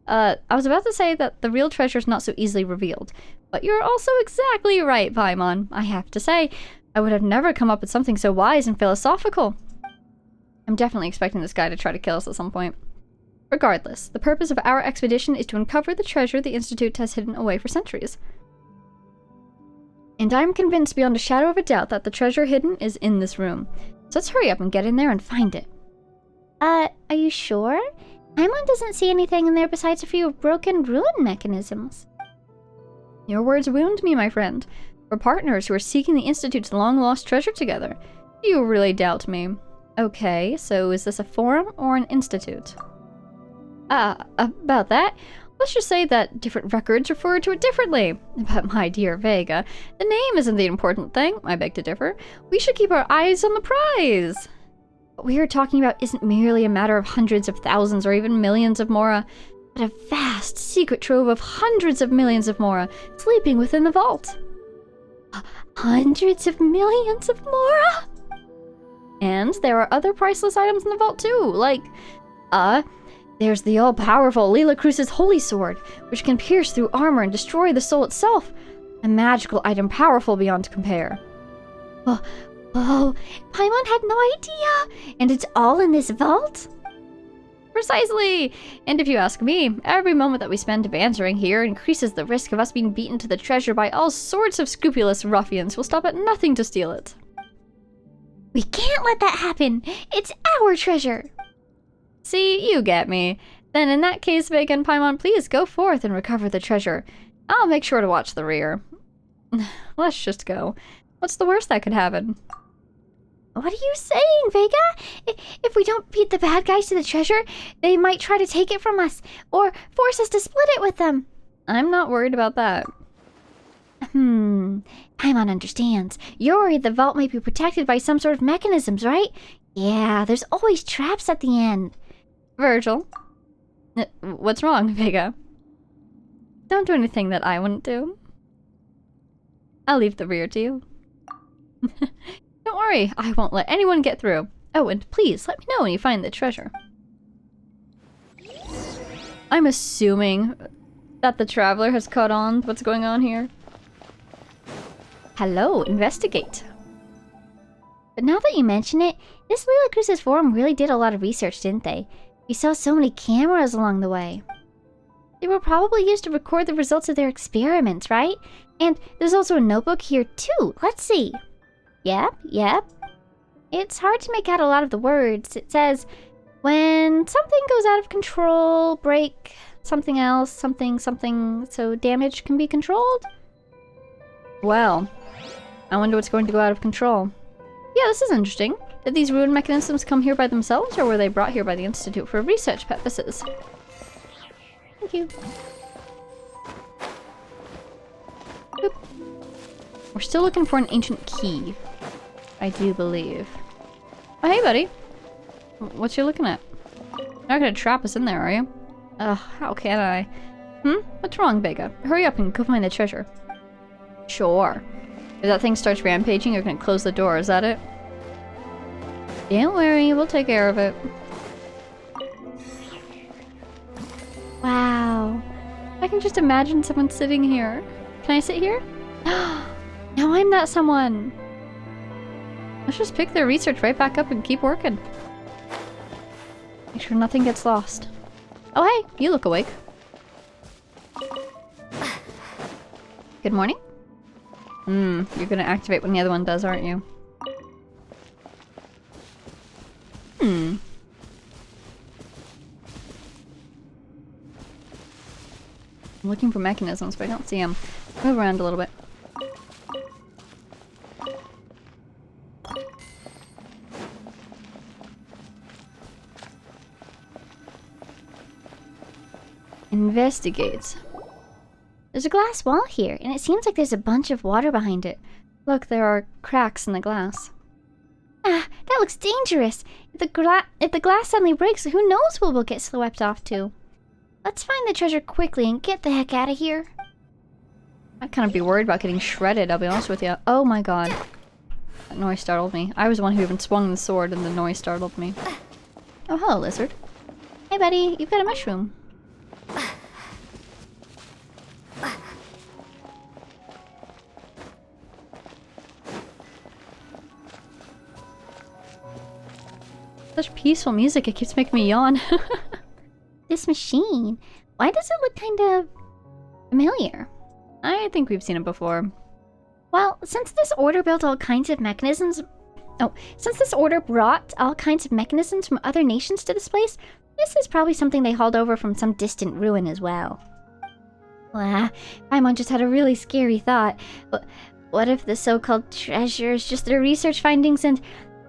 I was about to say that the real treasure is not so easily revealed, but you're also exactly right, Paimon. I have to say, I would have never come up with something so wise and philosophical. I'm definitely expecting this guy to try to kill us at some point. Regardless, the purpose of our expedition is to uncover the treasure the Institute has hidden away for centuries. And I'm convinced beyond a shadow of a doubt that the treasure hidden is in this room. So let's hurry up and get in there and find it. Are you sure? Paimon doesn't see anything in there besides a few broken ruin mechanisms. Your words wound me, my friend. We're partners who are seeking the Institute's long-lost treasure together. You really doubt me. Okay, so is this a forum or an institute? About that, let's just say that different records refer to it differently. But my dear Vega, the name isn't the important thing, I beg to differ. We should keep our eyes on the prize. What we are talking about isn't merely a matter of hundreds of thousands or even millions of mora, but a vast secret trove of hundreds of millions of mora sleeping within the vault. Hundreds of millions of mora? And there are other priceless items in the vault too, like, there's the all-powerful Lila Cruz's Holy Sword, which can pierce through armor and destroy the soul itself. A magical item powerful beyond compare. Oh, Paimon had no idea! And it's all in this vault? Precisely! And if you ask me, every moment that we spend bantering here increases the risk of us being beaten to the treasure by all sorts of scrupulous ruffians who will stop at nothing to steal it. We can't let that happen! It's our treasure! See, you get me. Then in that case, Vega and Paimon, please go forth and recover the treasure. I'll make sure to watch the rear. Let's just go. What's the worst that could happen? What are you saying, Vega? If we don't beat the bad guys to the treasure, they might try to take it from us, or force us to split it with them. I'm not worried about that. Paimon understands. You're worried the vault might be protected by some sort of mechanisms, right? Yeah, there's always traps at the end. Virgil? What's wrong, Vega? Don't do anything that I wouldn't do. I'll leave the rear to you. Don't worry, I won't let anyone get through. Oh, and please, let me know when you find the treasure. I'm assuming that the traveler has caught on to what's going on here. Hello, investigate. But now that you mention it, this Lila Cruz's forum really did a lot of research, didn't they? We saw so many cameras along the way. They were probably used to record the results of their experiments, right? And there's also a notebook here too. Let's see. Yep. It's hard to make out a lot of the words. It says, when something goes out of control, break something else, something, so damage can be controlled? Well, I wonder what's going to go out of control. Yeah, this is interesting. Did these ruin mechanisms come here by themselves, or were they brought here by the Institute for research purposes? Thank you. Boop. We're still looking for an ancient key, I do believe. Oh, hey, buddy. What you looking at? You're not gonna trap us in there, are you? Ugh, how can I? What's wrong, Vega? Hurry up and go find the treasure. Sure. If that thing starts rampaging, you're gonna close the door, is that it? Don't worry, we'll take care of it. Wow. I can just imagine someone sitting here. Can I sit here? Now I'm that someone. Let's just pick their research right back up and keep working. Make sure nothing gets lost. Oh hey, you look awake. Good morning. You're gonna activate when the other one does, aren't you? I'm looking for mechanisms, but I don't see them. Move around a little bit. Investigate. There's a glass wall here, and it seems like there's a bunch of water behind it. Look, there are cracks in the glass. Ah, that looks dangerous. If the glass suddenly breaks, who knows where we'll get swept off to. Let's find the treasure quickly and get the heck out of here. I'd kind of be worried about getting shredded, I'll be honest with you. Oh my god. That noise startled me. I was the one who even swung the sword and the noise startled me. Oh, hello, lizard. Hey buddy, you've got a mushroom. Such peaceful music, it keeps making me yawn. This machine, why does it look kind of familiar? I think we've seen it before. Well, since this order brought all kinds of mechanisms from other nations to this place, this is probably something they hauled over from some distant ruin as well. Paimon just had a really scary thought. What if the so-called treasure is just their research findings and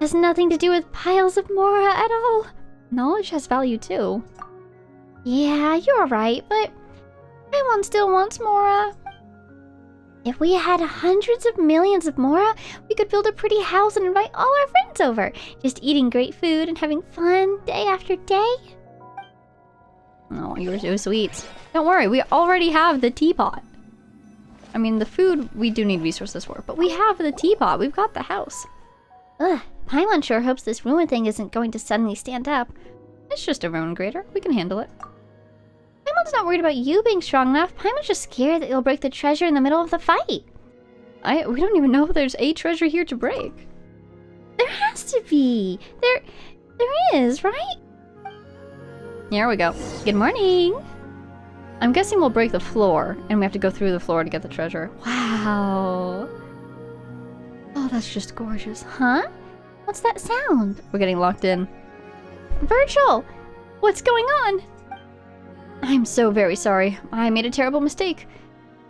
has nothing to do with piles of Mora at all? Knowledge has value too. Yeah, you're right, but Paimon still wants Mora. If we had hundreds of millions of Mora, we could build a pretty house and invite all our friends over. Just eating great food and having fun day after day. Oh, you were so sweet. Don't worry, we already have the teapot. I mean, the food we do need resources for, but we have the teapot. We've got the house. Ugh, Paimon sure hopes this ruin thing isn't going to suddenly stand up. It's just a ruin grater. We can handle it. Paimon's not worried about you being strong enough. Paimon's just scared that you'll break the treasure in the middle of the fight. We don't even know if there's a treasure here to break. There has to be. There is, right? Here we go. Good morning. I'm guessing we'll break the floor, and we have to go through the floor to get the treasure. Wow. Oh, that's just gorgeous. Huh? What's that sound? We're getting locked in. Virgil! What's going on? I'm so very sorry. I made a terrible mistake.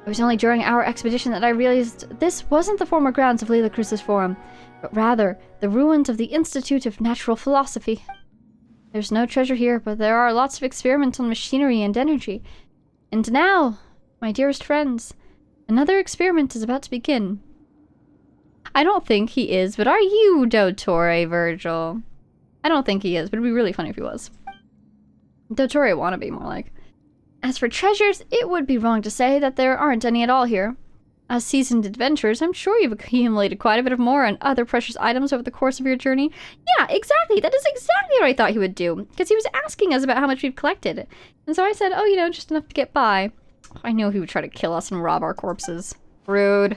It was only during our expedition that I realized this wasn't the former grounds of Lila Cruz's forum, but rather the ruins of the Institute of Natural Philosophy. There's no treasure here, but there are lots of experiments on machinery and energy. And now, my dearest friends, another experiment is about to begin. I don't think he is, but are you, Dottore Virgil? I don't think he is, but it'd be really funny if he was. Dottore wannabe, more like. As for treasures, it would be wrong to say that there aren't any at all here. As seasoned adventurers, I'm sure you've accumulated quite a bit of more and other precious items over the course of your journey. Yeah, exactly. That is exactly what I thought he would do. Because he was asking us about how much we've collected. And so I said, oh, you know, just enough to get by. I knew he would try to kill us and rob our corpses. Rude.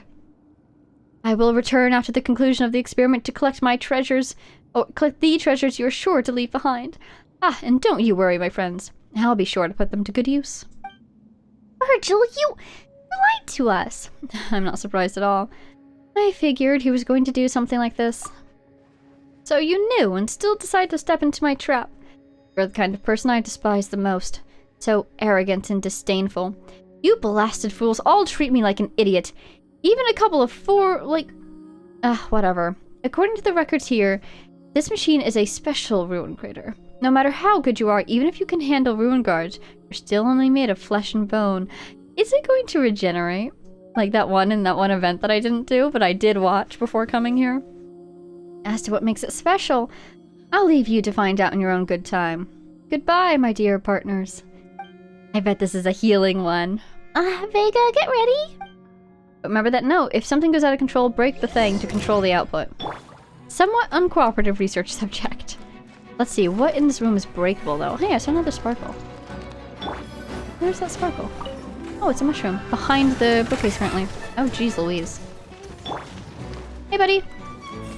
I will return after the conclusion of the experiment to collect my treasures. Oh, collect the treasures you're sure to leave behind. Ah, and don't you worry, my friends. I'll be sure to put them to good use. Virgil, you lied to us. I'm not surprised at all. I figured he was going to do something like this. So you knew and still decided to step into my trap. You're the kind of person I despise the most. So arrogant and disdainful. You blasted fools all treat me like an idiot. Even a couple of whatever. According to the records here, this machine is a special ruin crater. No matter how good you are, even if you can handle ruin guards, you're still only made of flesh and bone. Is it going to regenerate? Like that one in that one event that I didn't do, but I did watch before coming here? As to what makes it special, I'll leave you to find out in your own good time. Goodbye, my dear partners. I bet this is a healing one. Vega, get ready! But remember that note, if something goes out of control, break the thing to control the output. Somewhat uncooperative research subject. Let's see, what in this room is breakable though? Hey, I saw another sparkle. Where's that sparkle? Oh, it's a mushroom. Behind the bookcase currently. Oh, geez Louise. Hey, buddy.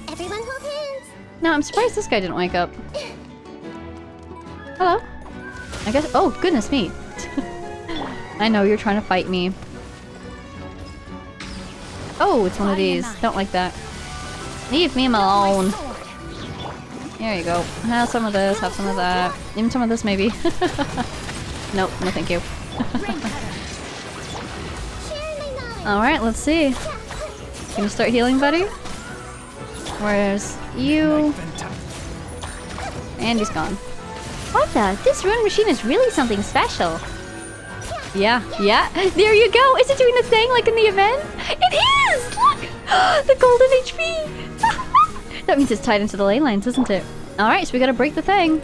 Everyone hold hands. No, I'm surprised this guy didn't wake up. Hello? I guess- oh, goodness me. I know, you're trying to fight me. Oh, it's one of these. Don't like that. Leave me alone. There you go. Have some of this, have some of that. Even some of this, maybe. Nope, no thank you. Alright, let's see. Gonna start healing, buddy? Where's you? And he's gone. What the? This ruin machine is really something special. Yeah, yeah. There you go. Is it doing the thing like in the event? It is! Look! The golden HP! That means it's tied into the ley lines, isn't it? Alright, so we gotta break the thing.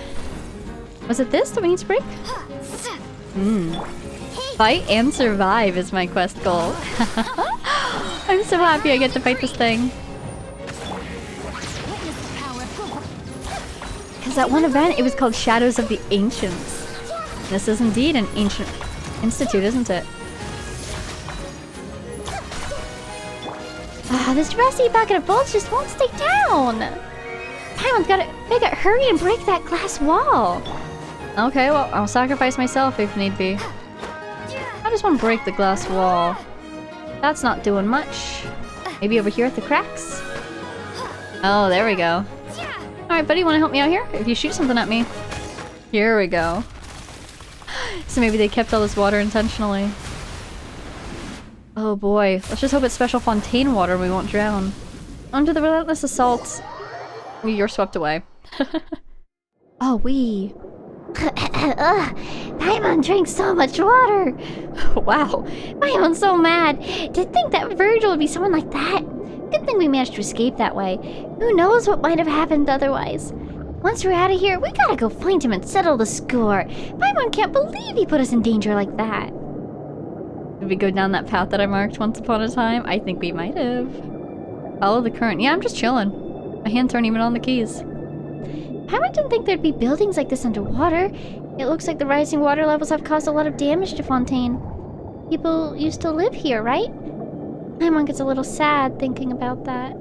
Was it this that we need to break? Fight and survive is my quest goal. I'm so happy I get to fight this thing. Because that one event, it was called Shadows of the Ancients. This is indeed an ancient institute, isn't it? Ah, this dressy bucket of bolts just won't stay down. Paimon's gotta hurry and break that glass wall. Okay, well, I'll sacrifice myself if need be. I just want to break the glass wall. That's not doing much. Maybe over here at the cracks? Oh, there we go. Alright, buddy, wanna help me out here? If you shoot something at me. Here we go. So maybe they kept all this water intentionally. Oh boy, let's just hope it's special Fontaine water and we won't drown. Under the relentless assault. You're swept away. Oh, wee. Paimon drank so much water. Wow. Paimon's so mad. To think that Virgil would be someone like that. Good thing we managed to escape that way. Who knows what might have happened otherwise. Once we're out of here, we gotta go find him and settle the score. Paimon can't believe he put us in danger like that. Did we go down that path that I marked once upon a time? I think we might have. Follow the current. Yeah, I'm just chilling. My hands aren't even on the keys. Paimon didn't think there'd be buildings like this underwater. It looks like the rising water levels have caused a lot of damage to Fontaine. People used to live here, right? Paimon gets a little sad thinking about that.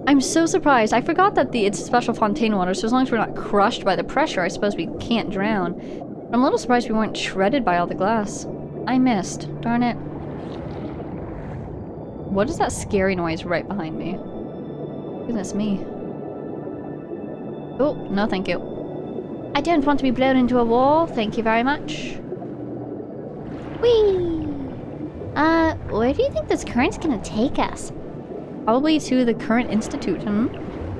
I'm so surprised. I forgot that it's special Fontaine water, so as long as we're not crushed by the pressure, I suppose we can't drown. But I'm a little surprised we weren't shredded by all the glass. I missed. Darn it. What is that scary noise right behind me? Goodness me. Oh, no thank you. I don't want to be blown into a wall, thank you very much. Whee! Where do you think this current's gonna take us? Probably to the current institute,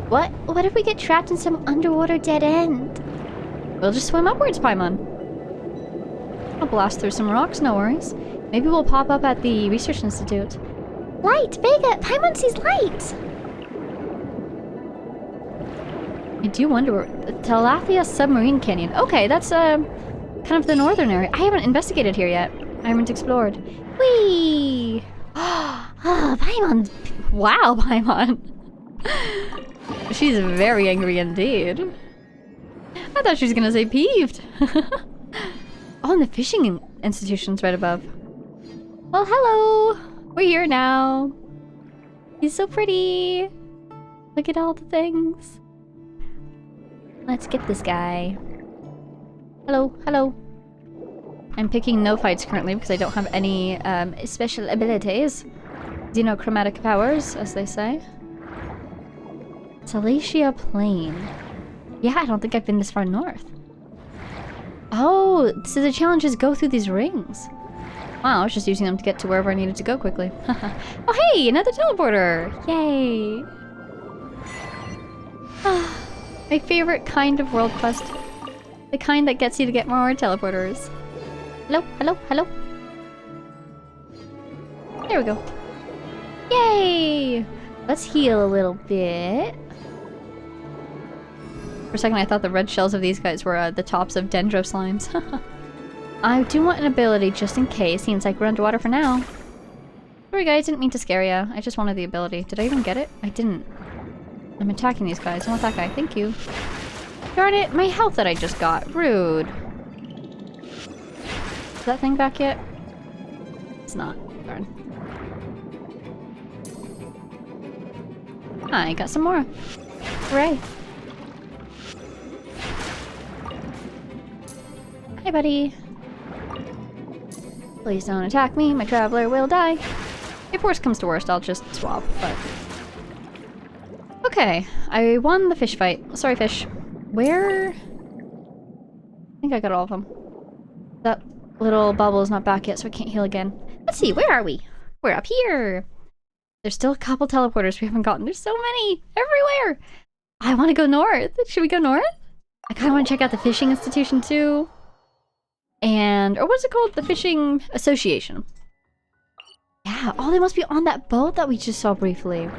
What if we get trapped in some underwater dead end? We'll just swim upwards, Paimon. I'll blast through some rocks, no worries. Maybe we'll pop up at the research institute. Light! Vega! Paimon sees light! I do wonder the Talathia submarine canyon. Okay, that's kind of the northern area. I haven't investigated here yet. I haven't explored. Whee! Oh, Paimon. Wow, Paimon. She's very angry indeed. I thought she was gonna say peeved. Oh, and the fishing institution's right above. Well, hello. We're here now. He's so pretty. Look at all the things. Let's get this guy. Hello, hello. I'm picking no fights currently because I don't have any special abilities. Xenochromatic powers, as they say. Salacia Plain. Yeah, I don't think I've been this far north. Oh, so the challenge is go through these rings. Wow, I was just using them to get to wherever I needed to go quickly. Oh hey, another teleporter! Yay! My favorite kind of world quest. The kind that gets you to get more teleporters. Hello, hello, hello. There we go. Yay! Let's heal a little bit. For a second I thought the red shells of these guys were the tops of dendro slimes. I do want an ability just in case. Seems like we're underwater for now. Sorry guys, didn't mean to scare ya. I just wanted the ability. Did I even get it? I didn't. I'm attacking these guys. I want that guy. Thank you. Darn it, my health that I just got. Rude. Is that thing back yet? It's not. Darn. I got some more. Hooray. Hi, buddy. Please don't attack me. My traveler will die. If worst comes to worst, I'll just swap, but... Okay, I won the fish fight. Sorry, fish. Where? I think I got all of them. That little bubble is not back yet, so I can't heal again. Let's see, where are we? We're up here. There's still a couple teleporters we haven't gotten. There's so many everywhere. I want to go north. Should we go north? I kind of want to check out the fishing institution too. And, or what's it called? The Fishing Association. Yeah, oh, they must be on that boat that we just saw briefly.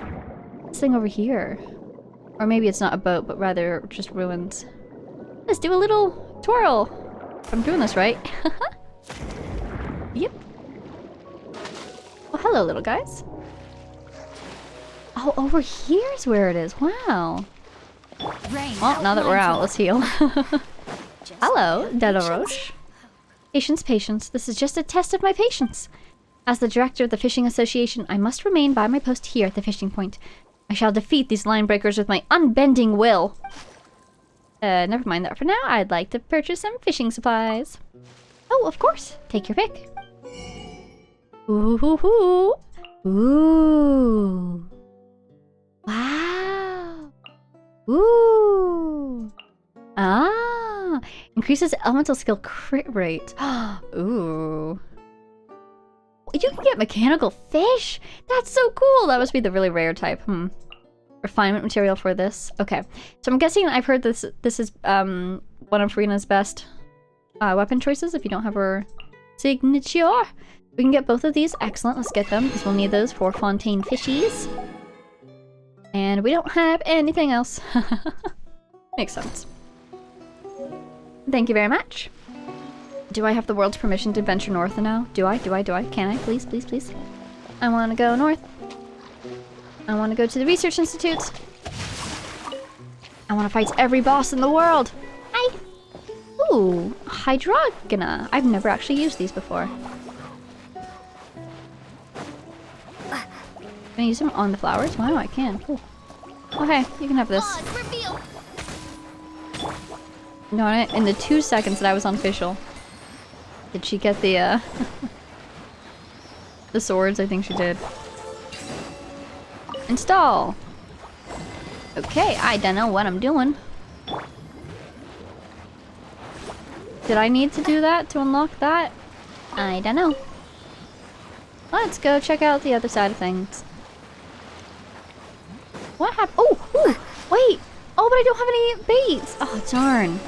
This thing over here. Or maybe it's not a boat, but rather just ruins. Let's do a little twirl. I'm doing this right. Yep. Oh, hello, little guys. Oh, over here's where it is. Wow. Well, now that we're out, let's heal. Hello, Delaroche. Patience, patience. This is just a test of my patience. As the director of the Fishing Association, I must remain by my post here at the fishing point. I shall defeat these line breakers with my unbending will. Never mind that for now. I'd like to purchase some fishing supplies. Oh, of course. Take your pick. Ooh, hoo, hoo. Ooh. Wow. Ooh. Ah. Increases elemental skill crit rate. Ooh. You can get mechanical fish? That's so cool! That must be the really rare type. Refinement material for this. Okay. So I'm guessing I've heard this is one of Rena's best weapon choices if you don't have her signature. We can get both of these. Excellent. Let's get them because we'll need those for Fontaine fishies. And we don't have anything else. Makes sense. Thank you very much. Do I have the world's permission to venture north now? Do I? Can I? Please, please, please. I want to go north. I want to go to the research institute. I want to fight every boss in the world. Hi. Ooh, Hydrogena. I've never actually used these before. Can I use them on the flowers? Wow, I can. Cool. Okay, you can have this. No, in the 2 seconds that I was unofficial. Did she get the, the swords? I think she did. Install! Okay, I don't know what I'm doing. Did I need to do that to unlock that? I don't know. Let's go check out the other side of things. What happened? Oh! Ooh! Wait! Oh, but I don't have any baits! Oh, darn.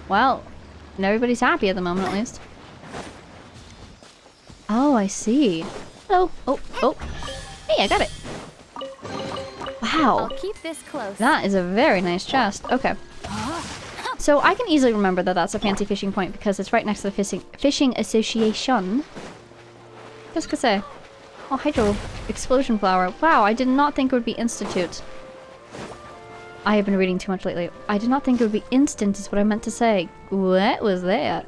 Well, everybody's happy at the moment, at least. Oh, I see. Oh, oh. Hey, I got it. Wow. I'll keep this close. That is a very nice chest. Okay. So I can easily remember that that's a fancy fishing point because it's right next to the fishing association. Just gonna say. Oh, hydro explosion flower. Wow, I did not think it would be institute. I have been reading too much lately. I did not think it would be instant is what I meant to say. What was that?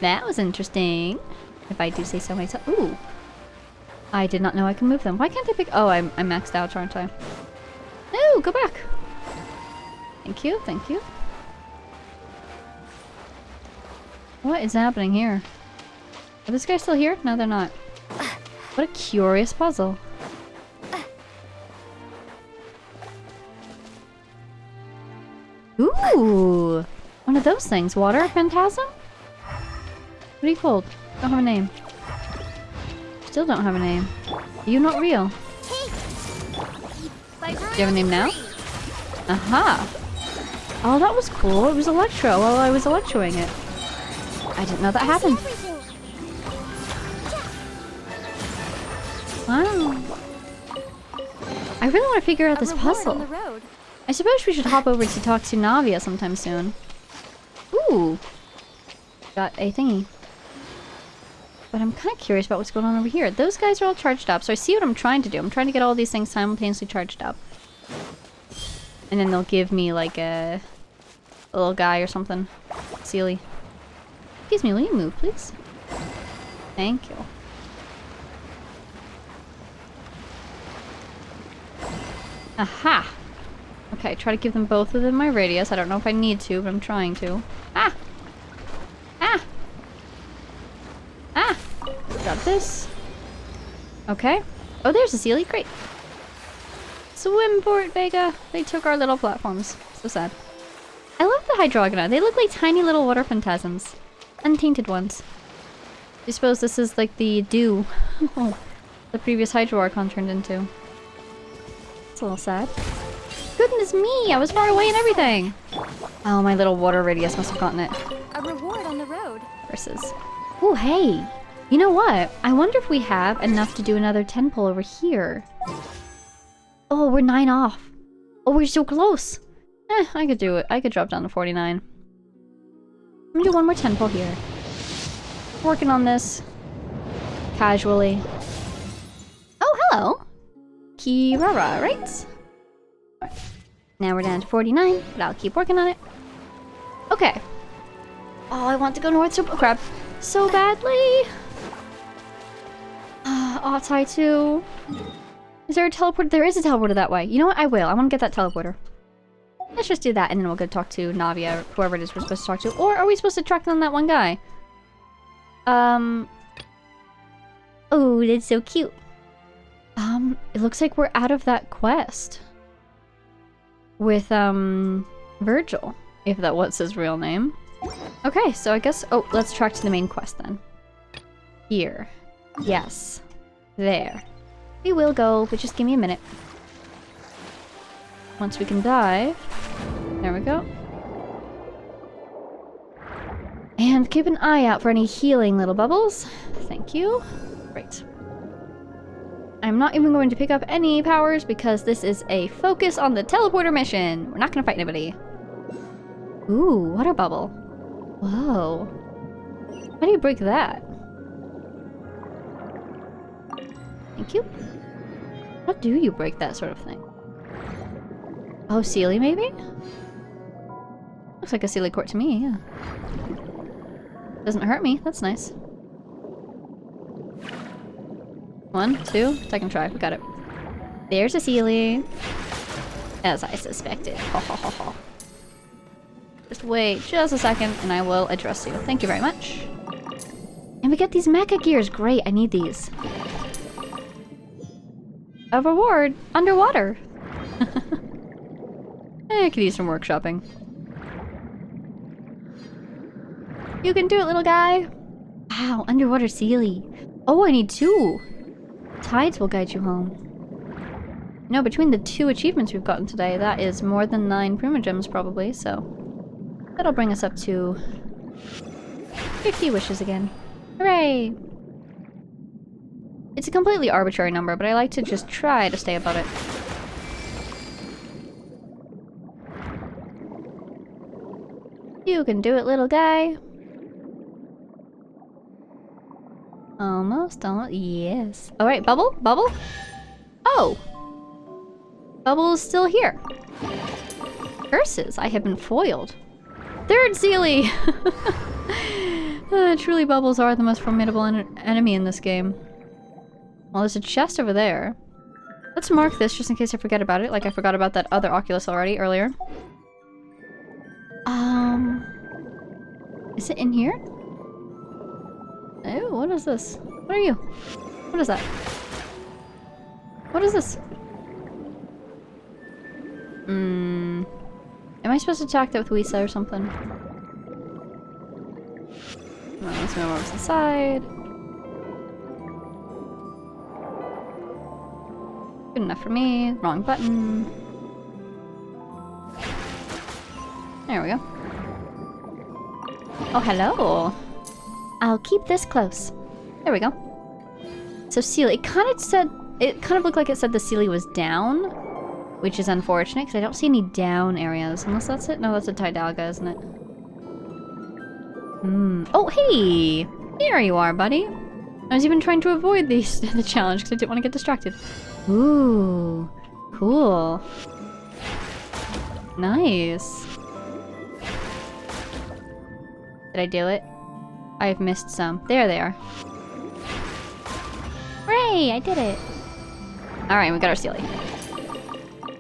That was interesting. If I do say so myself. Ooh. I did not know I can move them. Why can't I pick... Oh, I'm maxed out, aren't I? No, go back. Thank you, thank you. What is happening here? Are this guy still here? No, they're not. What a curious puzzle. Ooh! One of those things. Water phantasm? What are you called? Don't have a name. Still don't have a name. Are you not real? Do you have a name now? Aha! Oh, that was cool. It was Electro while I was electroing it. I didn't know that happened. Wow. I really want to figure out this puzzle. I suppose we should hop over to talk to Navia sometime soon. Ooh. Got a thingy. But I'm kind of curious about what's going on over here. Those guys are all charged up, so I see what I'm trying to do. I'm trying to get all these things simultaneously charged up. And then they'll give me, like, a little guy or something. Sealy. Excuse me, will you move, please? Thank you. Aha! Okay, try to give them both within my radius. I don't know if I need to, but I'm trying to. Ah! Ah! Ah! Got this. Okay. Oh, there's a Sealy. Great. Swim for it, Vega. They took our little platforms. So sad. I love the Hydrogena. They look like tiny little water phantasms. Untainted ones. I suppose this is like the dew the previous Hydro Archon turned into. It's a little sad. goodness me! I was far away and everything! Oh, my little water radius must have gotten it. A reward on the road. Versus. Ooh, hey! You know what? I wonder if we have enough to do another 10 pull over here. Oh, we're 9 off. Oh, we're so close! I could do it. I could drop down to 49. Let me do one more 10 pull here. Working on this. Casually. Oh, hello! Kirara, right? Now we're down to 49, but I'll keep working on it. Okay. Oh, I want to go north so crap. So badly. Autai too. Is there a teleporter? There is a teleporter that way. You know what? I will. I want to get that teleporter. Let's just do that and then we'll go talk to Navia or whoever it is we're supposed to talk to. Or are we supposed to track down that one guy? Oh, that's so cute. It looks like we're out of that quest. With, Virgil. If that was his real name. Okay, so I guess... Oh, let's track to the main quest then. Here. Yes. There. We will go, but just give me a minute. Once we can dive. There we go. And keep an eye out for any healing little bubbles. Thank you. Great. I'm not even going to pick up any powers because this is a focus on the teleporter mission. We're not going to fight anybody. Ooh, water bubble. Whoa. How do you break that? Thank you. How do you break that sort of thing? Oh, Sealy maybe? Looks like a Sealy Court to me, yeah. Doesn't hurt me, that's nice. 1, 2, second try, we got it. There's a Sealy. As I suspected. Ho ho ho ho. Just wait just a second and I will address you. Thank you very much. And we get these mecha gears. Great, I need these. A reward underwater. I could use some workshopping. You can do it, little guy. Wow, underwater Sealy. Oh, I need 2. Tides will guide you home. No, between the 2 achievements we've gotten today, that is more than 9 Primogems probably, so... That'll bring us up to... 50 wishes again. Hooray! It's a completely arbitrary number, but I like to just try to stay above it. You can do it, little guy. Almost, almost. Yes. Alright, Bubble? Bubble? Oh! Bubble is still here. Curses, I have been foiled. Third Sealy! Truly, Bubbles are the most formidable enemy in this game. Well, there's a chest over there. Let's mark this just in case I forget about it, like I forgot about that other Oculus already earlier. Is it in here? Oh, what is this? What are you? What is that? What is this? Am I supposed to attack that with Wisa or something? Come on, let's move over to the side. Good enough for me. Wrong button. There we go. Oh, hello. I'll keep this close. There we go. So Sealy, it kind of looked like it said the Sealy was down, which is unfortunate because I don't see any down areas. Unless that's it? No, that's a Tidalga, isn't it? Oh, hey! There you are, buddy. I was even trying to avoid the challenge because I didn't want to get distracted. Ooh, cool. Nice. Did I do it? I've missed some. There they are. Hooray! I did it! Alright, we got our Sealy.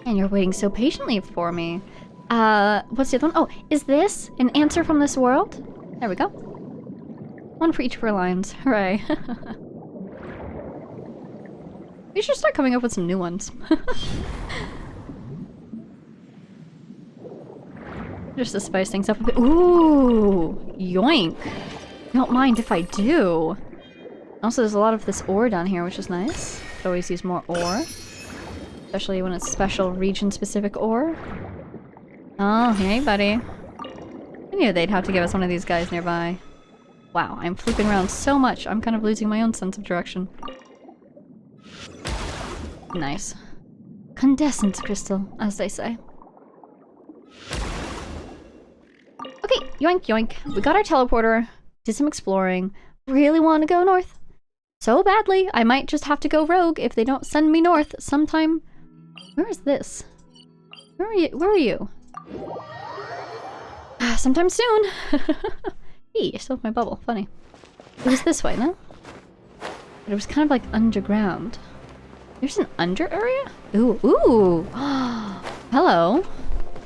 And you're waiting so patiently for me. What's the other one? Oh, is this an answer from this world? There we go. One for each of our lines. Hooray. We should start coming up with some new ones. Just to spice things up a bit. Ooh! Yoink! Don't mind if I do. Also, there's a lot of this ore down here, which is nice. Could always use more ore. Especially when it's special region-specific ore. Oh, hey, buddy. I knew they'd have to give us one of these guys nearby. Wow, I'm flipping around so much, I'm kind of losing my own sense of direction. Nice. Condescent crystal, as they say. Okay, yoink yoink. We got our teleporter, did some exploring. Really want to go north. So badly, I might just have to go rogue if they don't send me north sometime. Where is this? Where are you? Where are you? Sometime soon. Hey, I still have my bubble. Funny. It was this way, no? But it was kind of like underground. There's an under area? Ooh, ooh. Hello.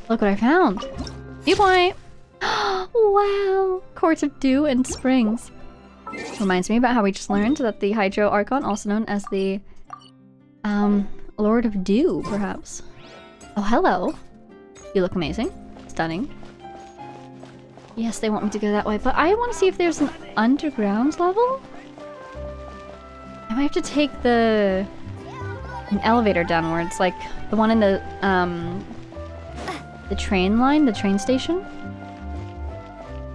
Look what I found. Viewpoint. Wow. Courts of Dew and Springs. Reminds me about how we just learned that the Hydro Archon, also known as the Lord of Dew, perhaps. Oh, hello. You look amazing. Stunning. Yes, they want me to go that way, but I want to see if there's an underground level. I might have to take an elevator downwards, like the one in the train line, the train station.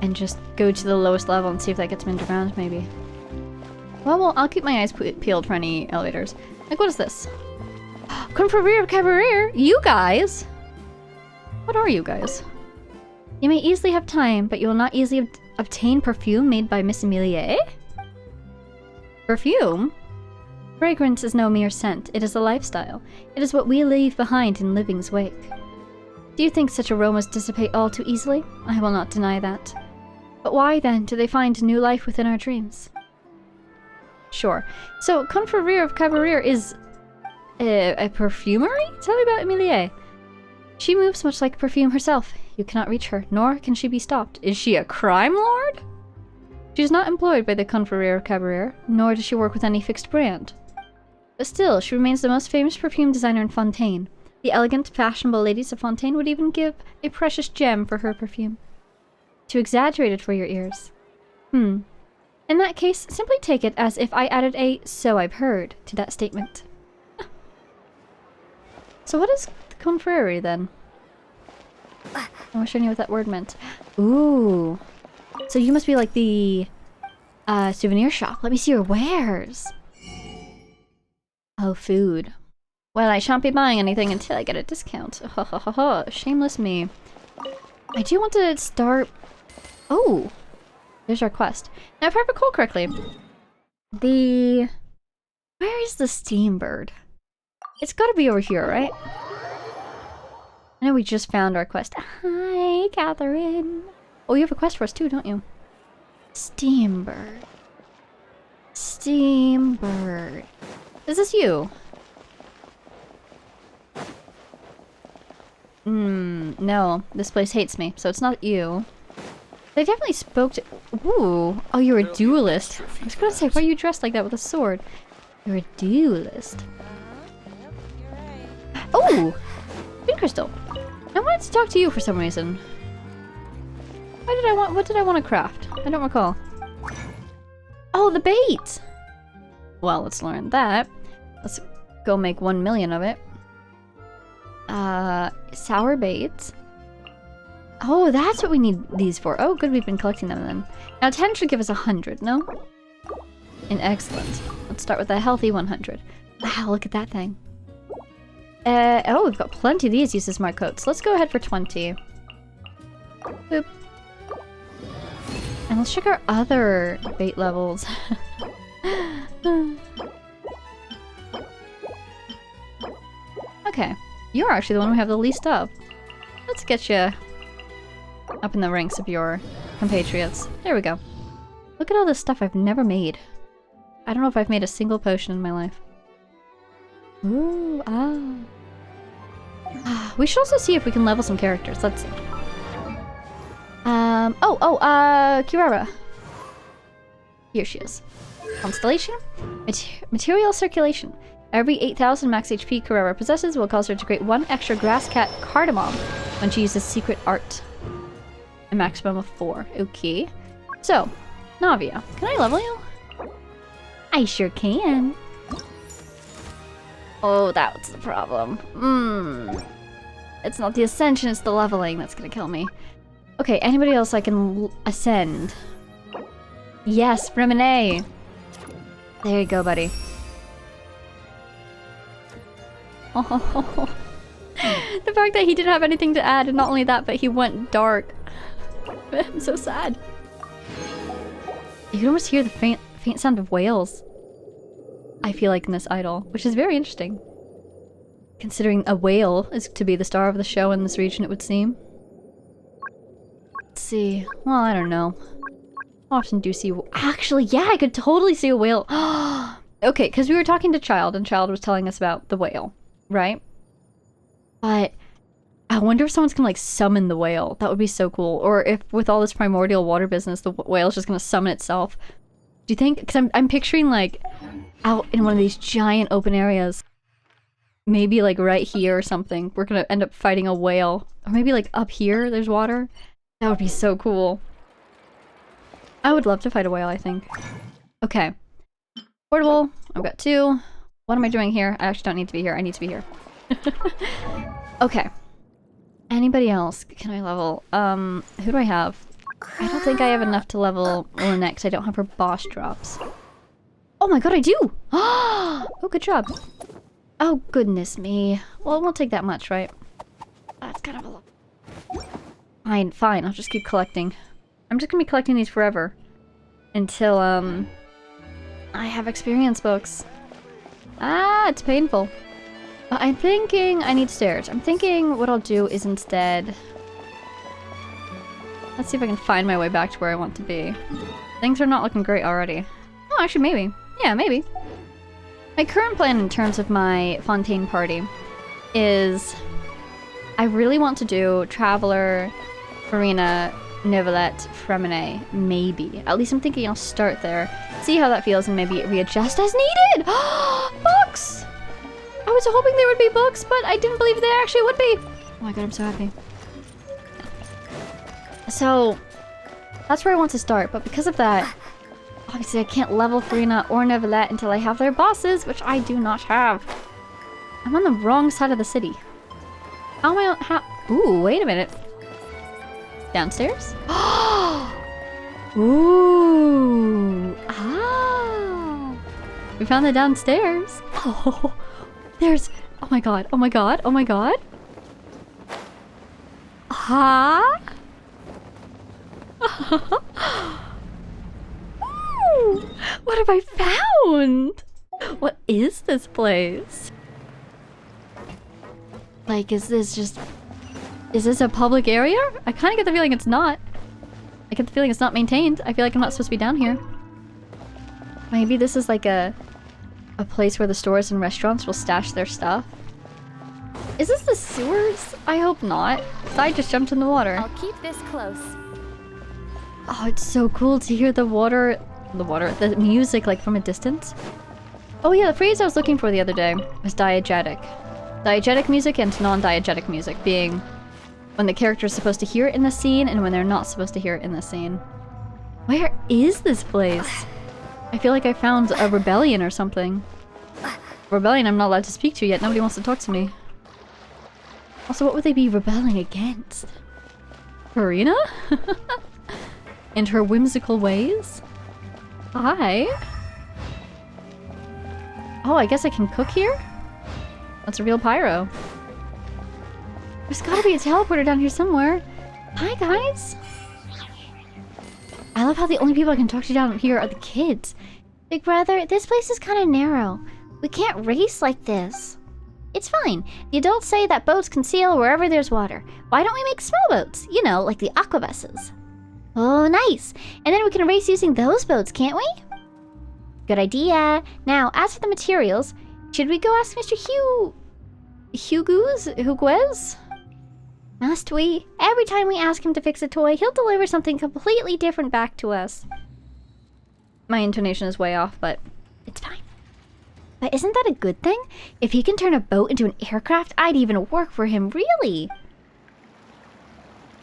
And just go to the lowest level and see if that gets me underground, maybe. Well, I'll keep my eyes peeled for any elevators. Like, what is this? Confronts, you guys! What are you guys? You may easily have time, but you will not easily obtain perfume made by Miss Neuvillette? Perfume? Fragrance is no mere scent, it is a lifestyle. It is what we leave behind in living's wake. Do you think such aromas dissipate all too easily? I will not deny that. But why, then, do they find new life within our dreams? Sure. So, Confronts is a perfumery? Tell me about Neuvillette. She moves much like perfume herself. You cannot reach her, nor can she be stopped. Is she a crime lord? She is not employed by the Confronts, nor does she work with any fixed brand. But still, she remains the most famous perfume designer in Fontaine. The elegant, fashionable ladies of Fontaine would even give a precious gem for her perfume. Too exaggerated for your ears. In that case, simply take it as if I added a "so I've heard" to that statement. So what is Confrérie then? I wish I knew what that word meant. Ooh. So you must be like the souvenir shop. Let me see your wares. Oh, food. Well, I shan't be buying anything until I get a discount. Ha ha ha ha. Shameless me. I do want to start... Oh! There's our quest. Now, if I recall correctly, where is the steam bird? It's gotta be over here, right? I know we just found our quest. Hi, Catherine. Oh, you have a quest for us too, don't you? Steam bird. Steam bird. Is this you? No. This place hates me, so it's not you. They definitely spoke to... Ooh. Oh, you're a duelist. I was gonna say, why are you dressed like that with a sword? You're a duelist. Oh! Green crystal. I wanted to talk to you for some reason. What did I want to craft? I don't recall. Oh, the bait! Well, let's learn that. Let's go make 1 million of it. Sour bait. Oh, that's what we need these for. Oh, good, we've been collecting them then. Now 10 should give us 100, no? And excellent. Let's start with a healthy 100. Wow, look at that thing. Oh, we've got plenty of these use smart coats. Let's go ahead for 20. Boop. And let's check our other bait levels. Okay. You're actually the one we have the least of. Let's get you up in the ranks of your compatriots. There we go. Look at all this stuff I've never made. I don't know if I've made a single potion in my life. Ooh, we should also see if we can level some characters. Let's see. Kirara. Here she is. Constellation. Material circulation. Every 8,000 max HP Kirara possesses will cause her to create 1 extra grass cat cardamom when she uses secret art. A maximum of 4. Okay. So, Navia, can I level you? I sure can. Oh, that's the problem. It's not the ascension, it's the leveling that's gonna kill me. Okay, anybody else I can ascend? Yes, Remine! There you go, buddy. Oh, the fact that he didn't have anything to add, and not only that, but he went dark. I'm so sad. You can almost hear the faint sound of whales. I feel like in this idol, which is very interesting. Considering a whale is to be the star of the show in this region, it would seem. Let's see. Well, I don't know. How often do you see... Actually, yeah, I could totally see a whale. Okay, because we were talking to Child, and Child was telling us about the whale, right? But I wonder if someone's gonna, like, summon the whale. That would be so cool. Or if, with all this primordial water business, the whale's just gonna summon itself. Do you think? Because I'm picturing, like, out in one of these giant open areas. Maybe, like, right here or something. We're gonna end up fighting a whale. Or maybe, like, up here there's water. That would be so cool. I would love to fight a whale, I think. Okay. Portable. I've got 2. What am I doing here? I actually don't need to be here. I need to be here. Okay. Anybody else? Can I level? Who do I have? I don't think I have enough to level Lynette because I don't have her boss drops. Oh my god, I do! Oh, good job. Oh, goodness me. Well, it won't take that much, right? That's kind of a lot. Fine, fine. I'll just keep collecting. I'm just gonna be collecting these forever. Until, I have experience books. Ah, it's painful. I'm thinking I need stairs. I'm thinking what I'll do is instead... Let's see if I can find my way back to where I want to be. Things are not looking great already. Oh, actually, maybe. Yeah, maybe. My current plan in terms of my Fontaine party is... I really want to do Traveler, Farina, Neuvillette, Fremine, maybe. At least I'm thinking I'll start there. See how that feels and maybe readjust as needed! Books! I was hoping there would be books, but I didn't believe there actually would be! Oh my god, I'm so happy. So, that's where I want to start, but because of that, obviously I can't level Farina or Neuvillette until I have their bosses, which I do not have. I'm on the wrong side of the city. How am I on... Ooh, wait a minute. Downstairs? Ooh. Ah. We found the downstairs. Oh, there's... Oh my god, oh my god, oh my god. Huh? Ooh, what have I found? What is this place? Like, is this just... Is this a public area? I kind of get the feeling it's not. I get the feeling it's not maintained. I feel like I'm not supposed to be down here. Maybe this is like a place where the stores and restaurants will stash their stuff. Is this the sewers? I hope not. 'Cause I just jumped in the water. I'll keep this close. Oh, it's so cool to hear the music like from a distance. Oh yeah, the phrase I was looking for the other day was diegetic. Diegetic music and non-diegetic music being when the character is supposed to hear it in the scene and when they're not supposed to hear it in the scene. Where is this place? I feel like I found a rebellion or something. Rebellion I'm not allowed to speak to yet. Nobody wants to talk to me. Also, what would they be rebelling against? Farina? And her whimsical ways? Hi. Oh, I guess I can cook here? That's a real pyro. There's gotta be a teleporter down here somewhere. Hi, guys. I love how the only people I can talk to down here are the kids. Big brother, this place is kind of narrow. We can't race like this. It's fine. The adults say that boats can sail wherever there's water. Why don't we make small boats? You know, like the aquabuses. Oh, nice. And then we can race using those boats, can't we? Good idea. Now, as for the materials, should we go ask Mr. Hugues? Must we? Every time we ask him to fix a toy, he'll deliver something completely different back to us. My intonation is way off, but it's fine. But isn't that a good thing? If he can turn a boat into an aircraft, I'd even work for him, really.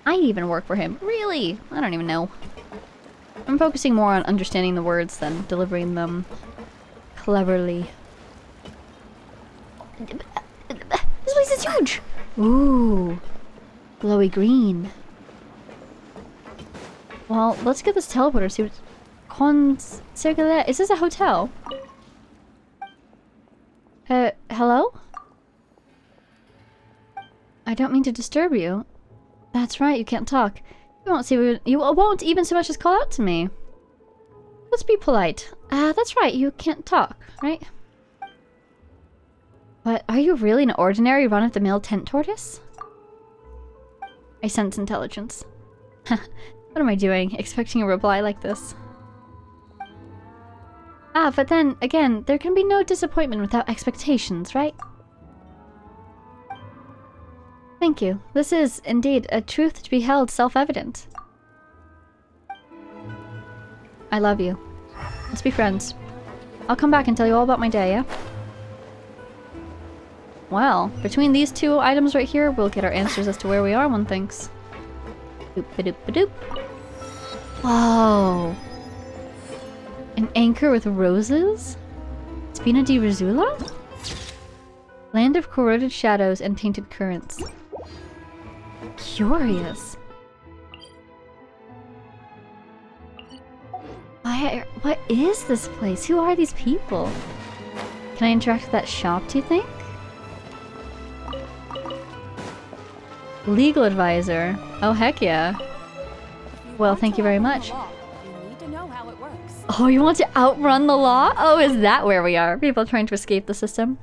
I'd even work for him, really. I don't even know. I'm focusing more on understanding the words than delivering them cleverly. This place is huge! Ooh. Glowy green. Well, let's get this teleporter, see what's... Circular. Is this a hotel? Hello? I don't mean to disturb you. That's right, you can't talk. You won't even so much as call out to me. Let's be polite. That's right, you can't talk, right? But are you really an ordinary run-of-the-mill tent tortoise? I sense intelligence. What am I doing, expecting a reply like this? But then, again, there can be no disappointment without expectations, right? Thank you. This is, indeed, a truth to be held self-evident. I love you. Let's be friends. I'll come back and tell you all about my day, yeah? Well, between these two items right here, we'll get our answers as to where we are, one thinks. Doop-a-doop-a-doop. Whoa! An anchor with roses? Spina di Rizzula? Land of corroded shadows and tainted currents. Curious. What is this place? Who are these people? Can I interact with that shop, do you think? Legal advisor. Oh, heck yeah. Well, thank you very much. Oh, you want to outrun the law? Oh, is that where we are? People trying to escape the system.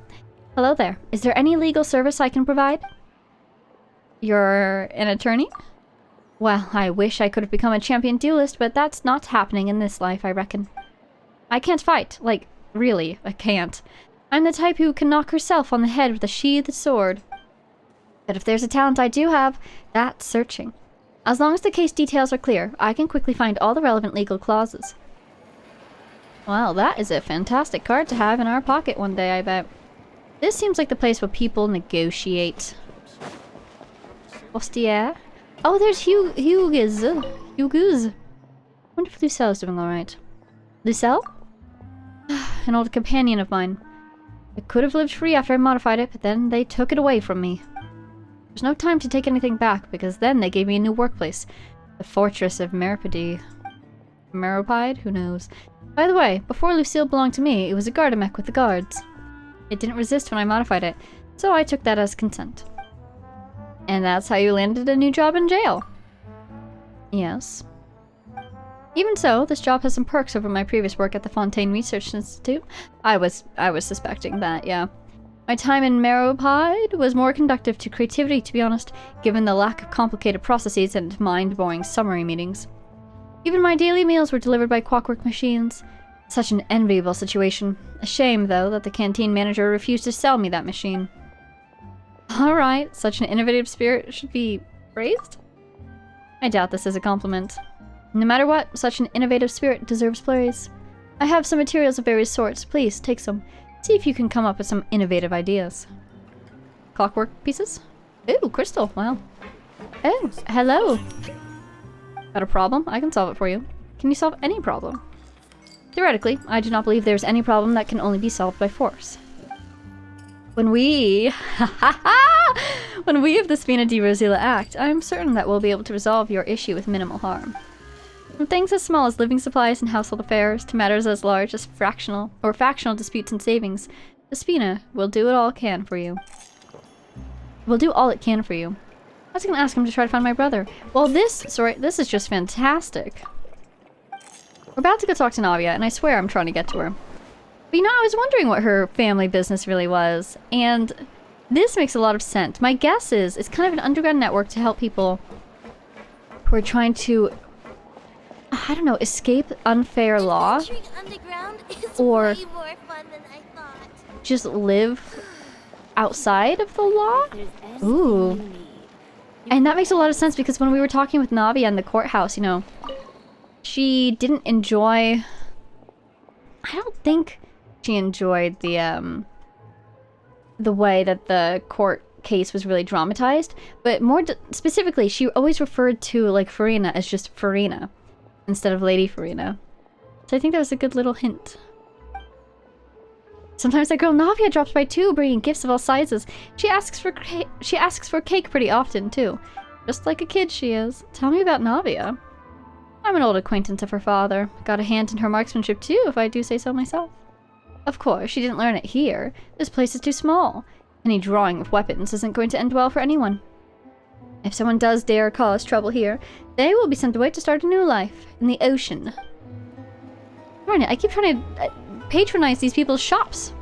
Hello there. Is there any legal service I can provide? You're an attorney? Well, I wish I could have become a champion duelist, but that's not happening in this life, I reckon. I can't fight. Like, really, I can't. I'm the type who can knock herself on the head with a sheathed sword. But if there's a talent I do have, that's searching. As long as the case details are clear, I can quickly find all the relevant legal clauses. Well, that is a fantastic card to have in our pocket one day, I bet. This seems like the place where people negotiate. Postier? Oh, there's Hugues. I wonder if Lucelle's doing alright. Lucelle? An old companion of mine. I could have lived free after I modified it, but then they took it away from me. There's no time to take anything back, because then they gave me a new workplace. The Fortress of Meripede. Meropide? Who knows? By the way, before Lucille belonged to me, it was a Gardamek with the guards. It didn't resist when I modified it, so I took that as consent. And that's how you landed a new job in jail. Yes. Even so, this job has some perks over my previous work at the Fontaine Research Institute. I was suspecting that, yeah. My time in Meropide was more conducive to creativity, to be honest, given the lack of complicated processes and mind-boring summary meetings. Even my daily meals were delivered by clockwork machines. Such an enviable situation. A shame, though, that the canteen manager refused to sell me that machine. Alright, such an innovative spirit should be praised? I doubt this is a compliment. No matter what, such an innovative spirit deserves praise. I have some materials of various sorts. Please, take some. See if you can come up with some innovative ideas. Clockwork pieces? Ooh, crystal. Wow. Oh, hello. Got a problem? I can solve it for you. Can you solve any problem? Theoretically, I do not believe there's any problem that can only be solved by force. When we... when we of the Spina di Rizzula act, I am certain that we'll be able to resolve your issue with minimal harm. From things as small as living supplies and household affairs, to matters as large as factional disputes and savings, the Spina will do all it can for you. Will do all it can for you. I was gonna ask him to try to find my brother. Well, this is just fantastic. We're about to go talk to Navia, and I swear I'm trying to get to her. But you know, I was wondering what her family business really was, and this makes a lot of sense. My guess is it's kind of an underground network to help people who are trying to, I don't know, escape unfair law, or just live outside of the law? Ooh. And that makes a lot of sense because when we were talking with Navia in the courthouse, you know, she didn't enjoy... I don't think she enjoyed the way that the court case was really dramatized, but more specifically, she always referred to, like, Farina as just Farina instead of Lady Farina. So I think that was a good little hint. Sometimes that girl Navia drops by too, bringing gifts of all sizes. She asks for cake pretty often too. Just like a kid she is. Tell me about Navia. I'm an old acquaintance of her father. Got a hand in her marksmanship too, if I do say so myself. Of course, she didn't learn it here. This place is too small. Any drawing of weapons isn't going to end well for anyone. If someone does dare cause trouble here, they will be sent away to start a new life in the ocean. Darn it, I keep trying to patronize these people's shops.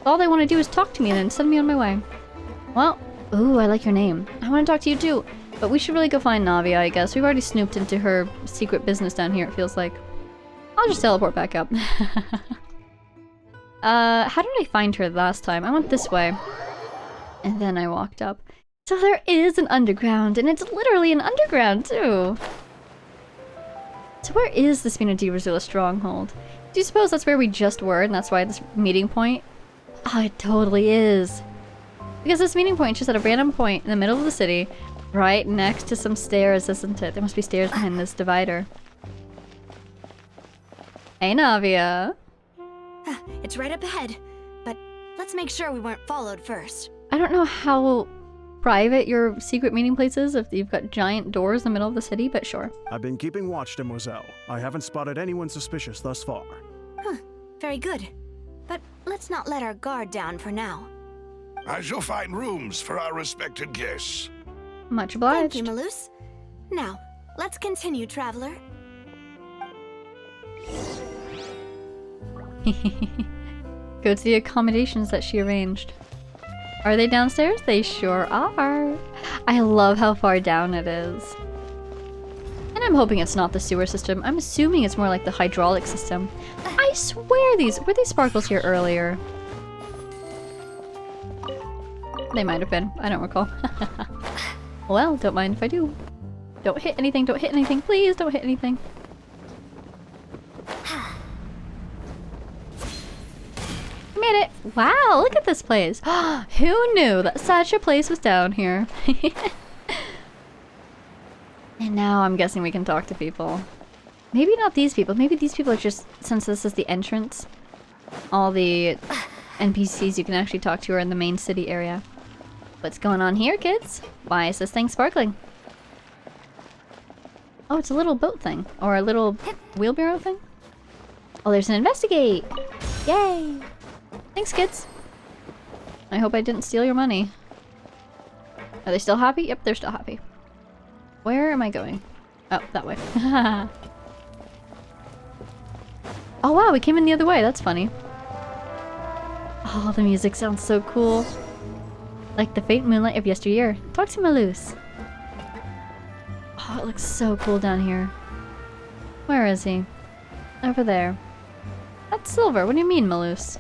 All they want to do is talk to me and then send me on my way. Well, ooh, I like your name. I want to talk to you too. But we should really go find Navia, I guess. We've already snooped into her secret business down here, it feels like. I'll just teleport back up. How did I find her last time? I went this way. And then I walked up. So there is an underground, and it's literally an underground, too. So where is the Spina di Rosula stronghold? Do you suppose that's where we just were, and that's why this meeting point? Oh, it totally is. Because this meeting point is just at a random point in the middle of the city, right next to some stairs, isn't it? There must be stairs behind this divider. Hey, Navia. It's right up ahead, but let's make sure we weren't followed first. I don't know how private your secret meeting place is if you've got giant doors in the middle of the city, but sure. I've been keeping watch, Demoiselle. I haven't spotted anyone suspicious thus far. Huh, very good. But let's not let our guard down for now. I shall find rooms for our respected guests. Much obliged. Thank you, Malus. Now, let's continue, traveler. Go to the accommodations that she arranged. Are they downstairs? They sure are. I love how far down it is. And I'm hoping it's not the sewer system. I'm assuming it's more like the hydraulic system. I swear were these sparkles here earlier? They might have been. I don't recall. Well, don't mind if I do. Don't hit anything, don't hit anything. Please don't hit anything. Made it! Wow, look at this place! Who knew that such a place was down here? And now I'm guessing we can talk to people. Maybe not these people. Maybe these people are just, since this is the entrance, all the NPCs you can actually talk to are in the main city area. What's going on here, kids? Why is this thing sparkling? Oh, it's a little boat thing. Or a little wheelbarrow thing? Oh, there's an investigate! Yay! Thanks, kids. I hope I didn't steal your money. Are they still happy? Yep, they're still happy. Where am I going? Oh, that way. Oh wow, we came in the other way. That's funny. Oh, the music sounds so cool. Like the faint moonlight of yesteryear. Talk to Malus. Oh, it looks so cool down here. Where is he? Over there. That's silver. What do you mean, Malus?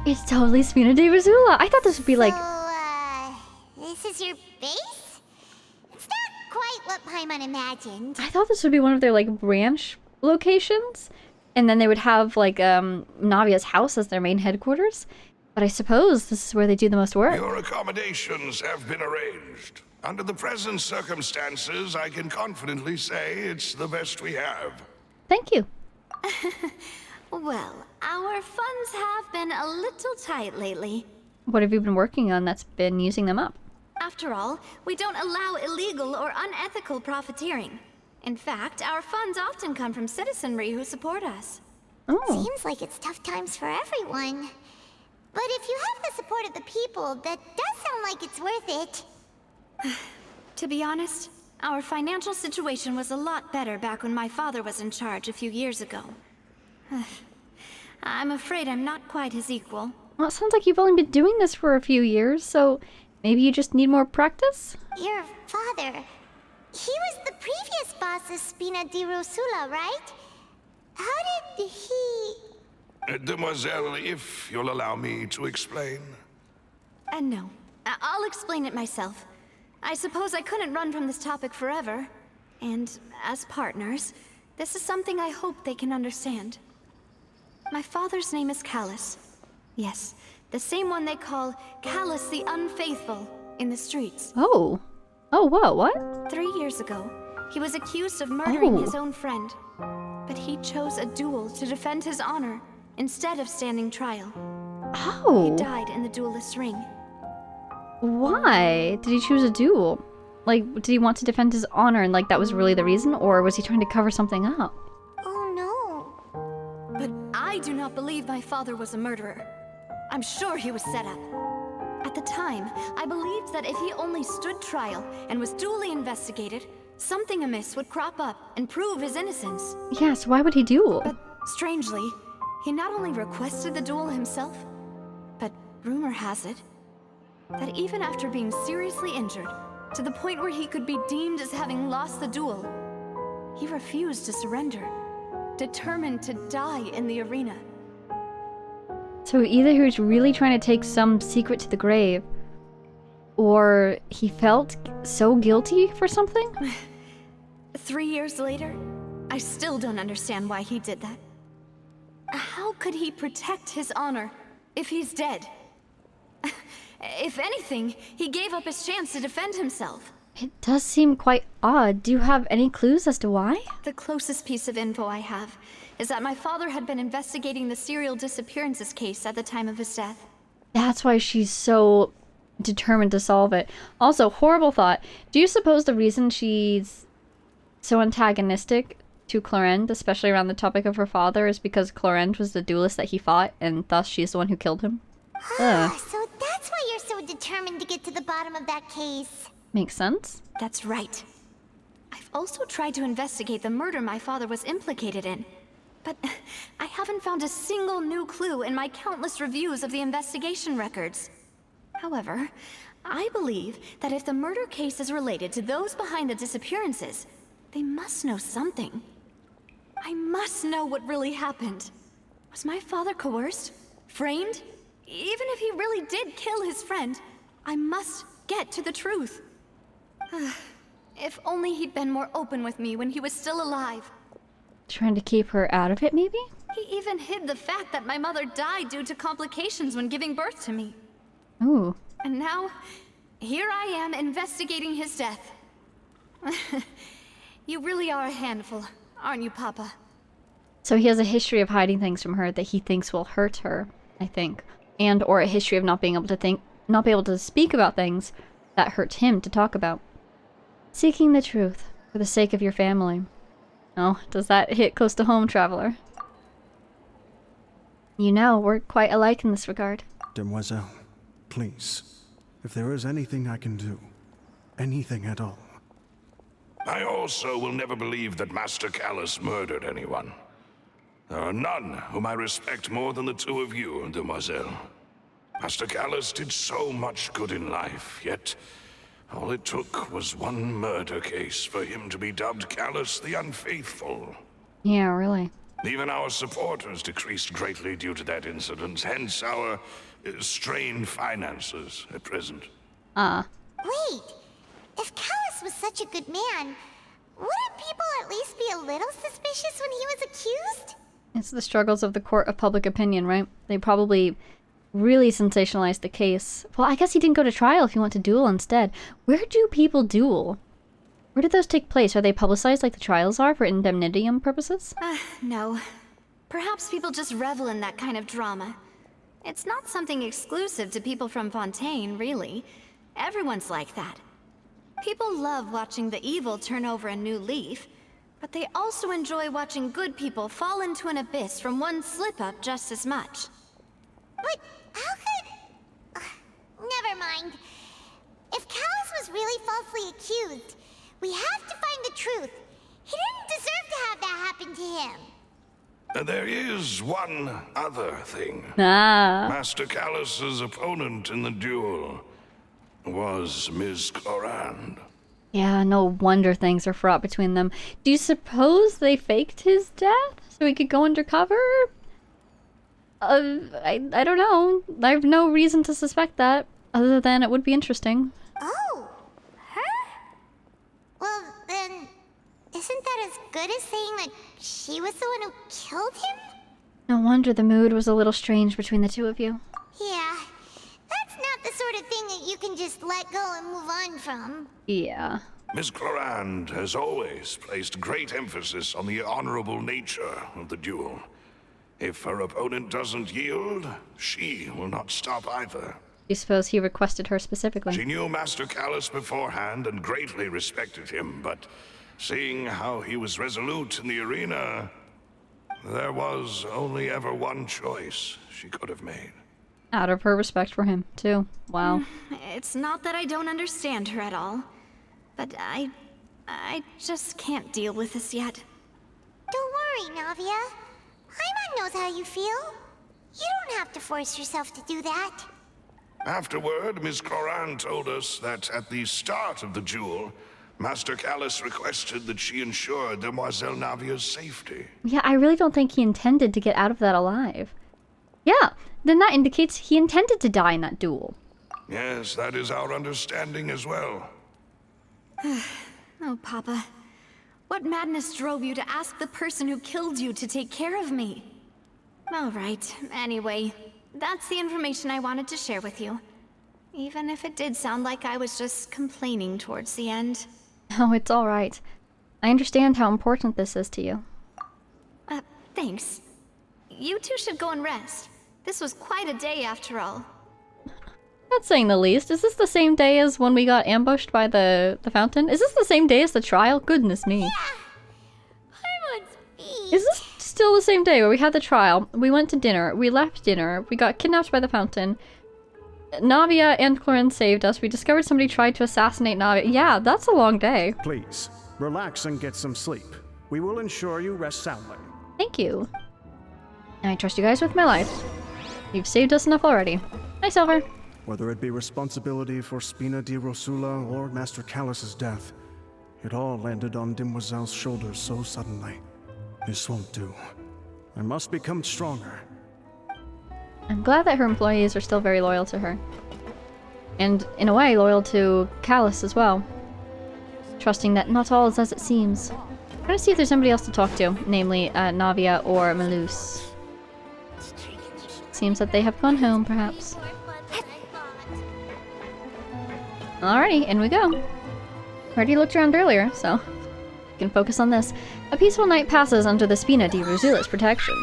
It's totally Spina di Rosula. I thought this would be like... So, this is your base? It's not quite what Paimon imagined. I thought this would be one of their, like, branch locations. And then they would have, like, Navia's house as their main headquarters. But I suppose this is where they do the most work. Your accommodations have been arranged. Under the present circumstances, I can confidently say it's the best we have. Thank you. Well, our funds have been a little tight lately. What have you been working on that's been using them up? After all, we don't allow illegal or unethical profiteering. In fact, our funds often come from citizenry who support us. Oh. Seems like it's tough times for everyone. But if you have the support of the people, that does sound like it's worth it. To be honest, our financial situation was a lot better back when my father was in charge a few years ago. I'm afraid I'm not quite his equal. Well, it sounds like you've only been doing this for a few years, so maybe you just need more practice? Your father, he was the previous boss of Spina di Rosula, right? How did he... Demoiselle, if you'll allow me to explain. No. I'll explain it myself. I suppose I couldn't run from this topic forever. And as partners, this is something I hope they can understand. My father's name is Callus. Yes, the same one they call Callus the Unfaithful in the streets. Oh. Oh, whoa, what? 3 years ago, he was accused of murdering Oh. his own friend. But he chose a duel to defend his honor. instead of standing trial. He Oh, died in the duelist's ring. why did he choose a duel? Like, did he want to defend his honor and like that was really the reason, or was he trying to cover something up? Oh no. But I do not believe my father was a murderer. I'm sure he was set up. At the time, I believed that if he only stood trial and was duly investigated, something amiss would crop up and prove his innocence. Yeah, so why would he duel? But strangely, he not only requested the duel himself, but rumor has it that even after being seriously injured, to the point where he could be deemed as having lost the duel, he refused to surrender, determined to die in the arena. So either he was really trying to take some secret to the grave, or he felt so guilty for something? 3 years later, I still don't understand why he did that. How could he protect his honor if he's dead? If anything, he gave up his chance to defend himself. It does seem quite odd. Do you have any clues as to why? The closest piece of info I have is that my father had been investigating the serial disappearances case at the time of his death. That's why she's so determined to solve it. Also, horrible thought. Do you suppose the reason she's so antagonistic to Clorinde, especially around the topic of her father, is because Clorinde was the duelist that he fought, and thus she's the one who killed him? Ugh. So that's why you're so determined to get to the bottom of that case. Makes sense. That's right. I've also tried to investigate the murder my father was implicated in, but I haven't found a single new clue in my countless reviews of the investigation records. However, I believe that if the murder case is related to those behind the disappearances, they must know something. I must know what really happened. Was my father coerced? Framed? Even if he really did kill his friend, I must get to the truth. If only he'd been more open with me when he was still alive. Trying to keep her out of it, maybe? He even hid the fact that my mother died due to complications when giving birth to me. Ooh. And now, here I am investigating his death. You really are a handful, aren't you, Papa? So he has a history of hiding things from her that he thinks will hurt her, I think. And or a history of not being able to speak about things that hurt him to talk about. Seeking the truth for the sake of your family. Oh, does that hit close to home, traveler? You know, we're quite alike in this regard. Demoiselle, please, if there is anything I can do, anything at all. I also will never believe that Master Callus murdered anyone. There are none whom I respect more than the two of you, Demoiselle. Master Callus did so much good in life, yet all it took was one murder case for him to be dubbed Callus the Unfaithful. Yeah, really. Even our supporters decreased greatly due to that incident, hence our strained finances at present. Wait, if Callus was such a good man, wouldn't people at least be a little suspicious when he was accused? It's the struggles of the court of public opinion, right? They probably really sensationalized the case. Well, I guess he didn't go to trial if he went to duel instead. Where do people duel? Where do those take place? Are they publicized like the trials are for indemnitium purposes? No. Perhaps people just revel in that kind of drama. It's not something exclusive to people from Fontaine, really. Everyone's like that. People love watching the evil turn over a new leaf, but they also enjoy watching good people fall into an abyss from one slip-up just as much. But how could... never mind. If Callus was really falsely accused, we have to find the truth. He didn't deserve to have that happen to him. There is one other thing. Ah. Master Callus's opponent in the duel was Ms. Clorinde. Yeah, no wonder things are fraught between them. Do you suppose they faked his death so he could go undercover? I don't know. I have no reason to suspect that, other than it would be interesting. Oh, her? Well, then, isn't that as good as saying that she was the one who killed him? No wonder the mood was a little strange between the two of you. Yeah, that's not the sort of thing that you can just let go and move on from. Yeah. Ms. Clorinde has always placed great emphasis on the honorable nature of the duel. If her opponent doesn't yield, she will not stop either. You suppose he requested her specifically? She knew Master Callus beforehand and greatly respected him, but seeing how he was resolute in the arena, there was only ever one choice she could have made. Out of her respect for him, too. Wow. It's not that I don't understand her at all, but I just can't deal with this yet. Don't worry, Navia. Paimon knows how you feel. You don't have to force yourself to do that. Afterward, Ms. Cloran told us that at the start of the duel, Master Callus requested that she ensure Demoiselle Navia's safety. Yeah, I really don't think he intended to get out of that alive. Yeah, then that indicates he intended to die in that duel. Yes, that is our understanding as well. Oh, Papa. What madness drove you to ask the person who killed you to take care of me? All right, anyway, that's the information I wanted to share with you. Even if it did sound like I was just complaining towards the end. Oh, it's all right. I understand how important this is to you. Thanks. You two should go and rest. This was quite a day after all. Not saying the least. Is this the same day as when we got ambushed by the fountain? Is this the same day as the trial? Goodness me. Is this still the same day where we had the trial? We went to dinner. We left dinner. We got kidnapped by the fountain. Navia and Cloran saved us. We discovered somebody tried to assassinate Navia. Yeah, that's a long day. Please, relax and get some sleep. We will ensure you rest soundly. Thank you. I trust you guys with my life. You've saved us enough already. Hi, Silver. Whether it be responsibility for Spina di Rosula or Master Callus's death, it all landed on Demoiselle's shoulders so suddenly. This won't do. I must become stronger. I'm glad that her employees are still very loyal to her. And, in a way, loyal to Callus as well. Trusting that not all is as it seems. I'm gonna see if there's somebody else to talk to, namely Navia or Melus. Seems that they have gone home, perhaps. Alrighty, in we go. Already looked around earlier, so we can focus on this. A peaceful night passes under the Spina di Rosula's protection.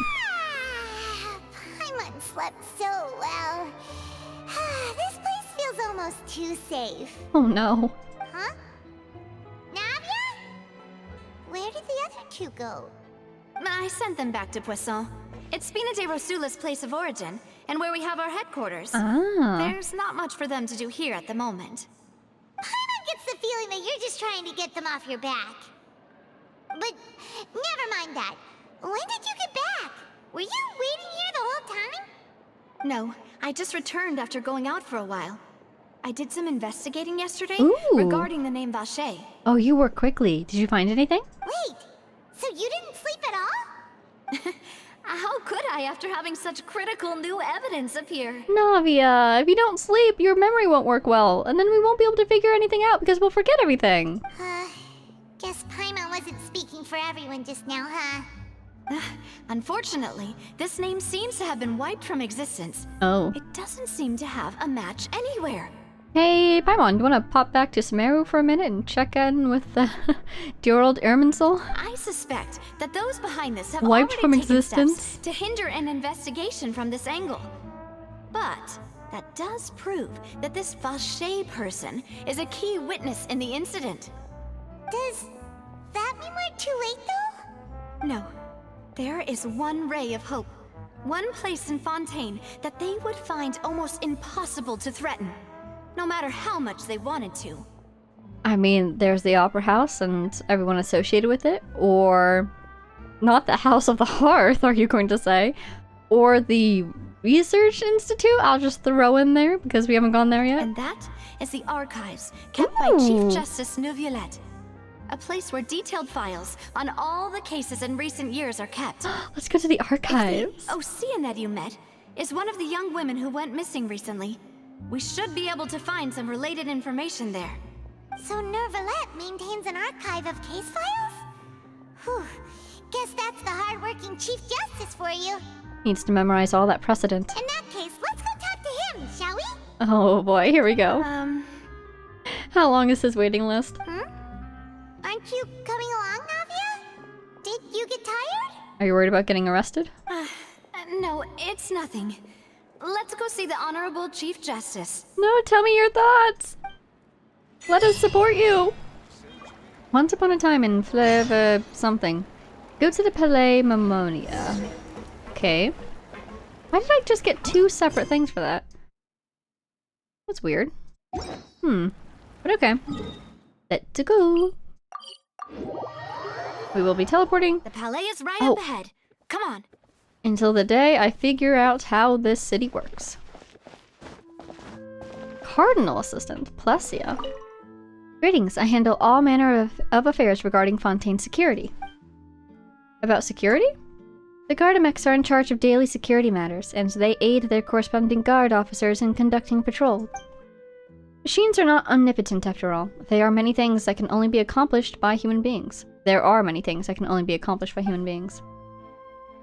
Paimon slept so well. This place feels almost too safe. Oh no. Huh? Navia? Where did the other two go? I sent them back to Poisson. It's Spina di Rosula's place of origin, and where we have our headquarters. Ah. There's not much for them to do here at the moment. Paimon gets the feeling that you're just trying to get them off your back. But never mind that. When did you get back? Were you waiting here the whole time? No, I just returned after going out for a while. I did some investigating yesterday Ooh. regarding the name Vache. Oh, you work quickly. Did you find anything? Wait, so you didn't sleep at all? How could I after having such critical new evidence appear? Navia, if you don't sleep, your memory won't work well, and then we won't be able to figure anything out because we'll forget everything. Guess Paimon wasn't speaking for everyone just now, huh? Unfortunately, this name seems to have been wiped from existence. Oh. It doesn't seem to have a match anywhere. Hey, Paimon, do you want to pop back to Sumeru for a minute and check in with dear old Irminsul? I suspect that those behind this have Wiped already from taken existence? steps to hinder an investigation from this angle. But that does prove that this Vache person is a key witness in the incident. Does that mean we're too late, though? No. There is one ray of hope. One place in Fontaine that they would find almost impossible to threaten. No matter how much they wanted to. I mean, there's the Opera House and everyone associated with it, or not the House of the Hearth, are you going to say? Or the Research Institute? I'll just throw in there because we haven't gone there yet. And that is the archives kept by Chief Justice Neuvillette. A place where detailed files on all the cases in recent years are kept. Let's go to the archives. The Ocean that you met is one of the young women who went missing recently. We should be able to find some related information there. So Neuvillette maintains an archive of case files? Whew. Guess that's the hard-working Chief Justice for you. Needs to memorize all that precedent. In that case, let's go talk to him, shall we? Oh boy, here we go. How long is his waiting list? Aren't you coming along, Navia? Did you get tired? Are you worried about getting arrested? No, it's nothing. Let's go see the Honorable Chief Justice. No, tell me your thoughts. Let us support you. Once upon a time in Flavor something. Go to the Palais Mammonia. Okay. Why did I just get 2 separate things for that? That's weird. But okay. Let's go. We will be teleporting. The Palais is right up ahead. Come on. Until the day I figure out how this city works. Cardinal Assistant, Plessia. Greetings, I handle all manner of affairs regarding Fontaine's security. About security? The Gardamex are in charge of daily security matters, and they aid their corresponding guard officers in conducting patrols. Machines are not omnipotent after all. They are many things that can only be accomplished by human beings. There are many things that can only be accomplished by human beings.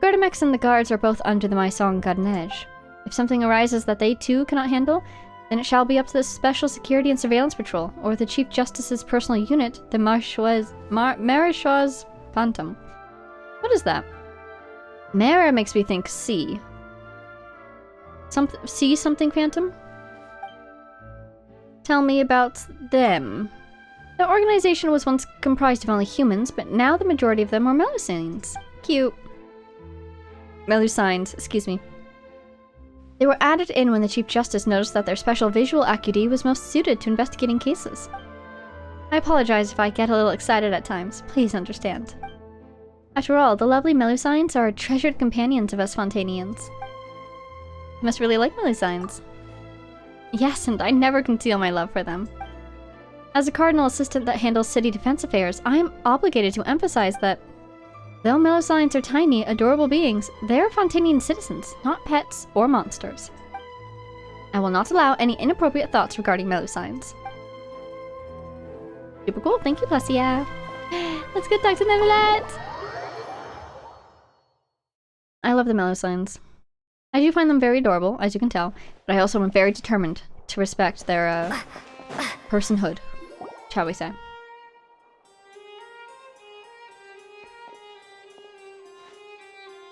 Gardamex and the guards are both under the Maison Gardenage. If something arises that they too cannot handle, then it shall be up to the Special Security and Surveillance Patrol, or the Chief Justice's personal unit, the Maréchaussée Phantom. What is that? Mara makes me think sea. See something phantom? Tell me about them. The organization was once comprised of only humans, but now the majority of them are Melusines. Cute. Melusines, excuse me. They were added in when the Chief Justice noticed that their special visual acuity was most suited to investigating cases. I apologize if I get a little excited at times. Please understand. After all, the lovely Melusines are treasured companions of us Fontainians. You must really like Melusines. Yes, and I never conceal my love for them. As a Cardinal Assistant that handles city defense affairs, I am obligated to emphasize that though Melusines are tiny, adorable beings, they are Fontainian citizens, not pets or monsters. I will not allow any inappropriate thoughts regarding Melusines. Super cool, thank you, Plessia. Let's go talk to Neuvillette! I love the Melusines. I do find them very adorable, as you can tell, but I also am very determined to respect their, personhood, shall we say.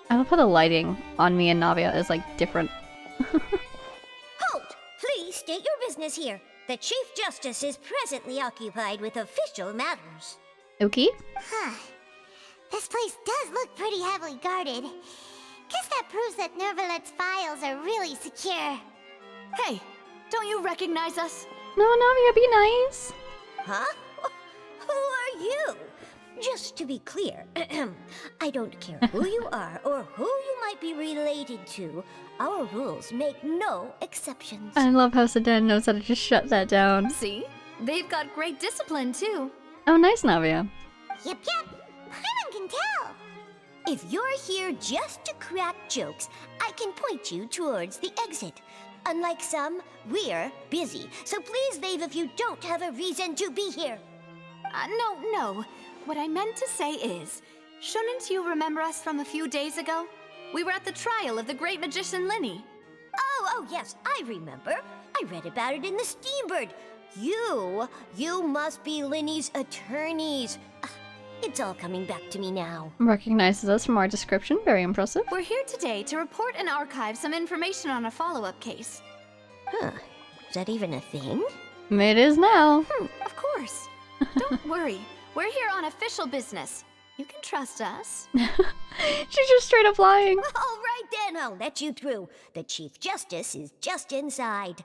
I love how the lighting on me and Navia is, like, different. Halt! Please state your business here. The Chief Justice is presently occupied with official matters. Okay. Huh. This place does look pretty heavily guarded. Guess that proves that Neuvillette's files are really secure. Hey, don't you recognize us? No, Navia, be nice. Huh? Who are you? Just to be clear, I don't care who you are or who you might be related to. Our rules make no exceptions. I love how Sedan knows how to just shut that down. See? They've got great discipline, too. Oh, nice, Navia. Yep. Paimon can tell. If you're here just to crack jokes, I can point you towards the exit. Unlike some, we're busy, so please leave if you don't have a reason to be here. No. What I meant to say is, shouldn't you remember us from a few days ago? We were at the trial of the great magician Linny. Oh, yes, I remember. I read about it in the Steambird. You must be Linny's attorneys. It's all coming back to me now. Recognizes us from our description. Very impressive. We're here today to report and archive some information on a follow-up case. Huh. Is that even a thing? It is now. Of course. Don't worry. We're here on official business. You can trust us. She's just straight up lying. All right then, I'll let you through. The Chief Justice is just inside.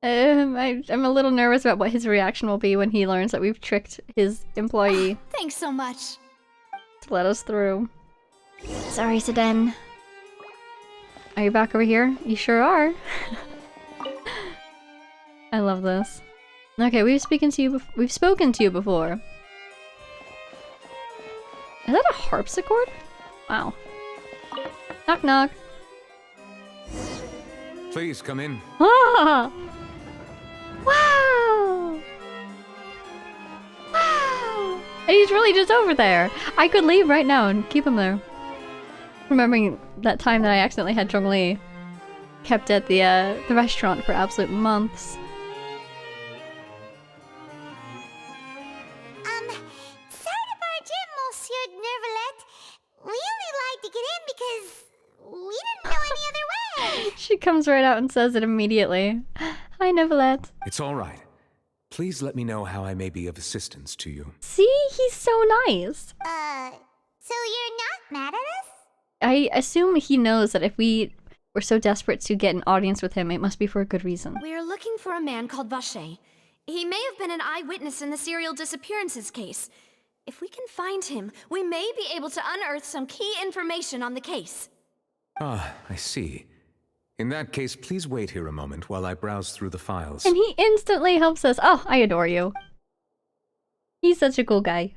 I'm a little nervous about what his reaction will be when he learns that we've tricked his employee Thanks so much. to let us through. Sorry, Sedan. Are you back over here? You sure are. I love this. Okay, we've spoken to you before. Is that a harpsichord? Wow. Knock knock. Please come in. Ah! Wow! Wow! And he's really just over there. I could leave right now and keep him there. Remembering that time that I accidentally had Zhongli kept at the restaurant for absolute months. Sorry to barge in, Monsieur Neuvillette. We only lied to get in because we didn't know comes right out and says it immediately. Hi, Neuvillette. It's all right. Please let me know how I may be of assistance to you. See? He's so nice. So you're not mad at us? I assume he knows that if we were so desperate to get an audience with him, it must be for a good reason. We're looking for a man called Virgil. He may have been an eyewitness in the serial disappearances case. If we can find him, we may be able to unearth some key information on the case. Ah, I see. In that case, please wait here a moment while I browse through the files. And he instantly helps us. Oh, I adore you. He's such a cool guy.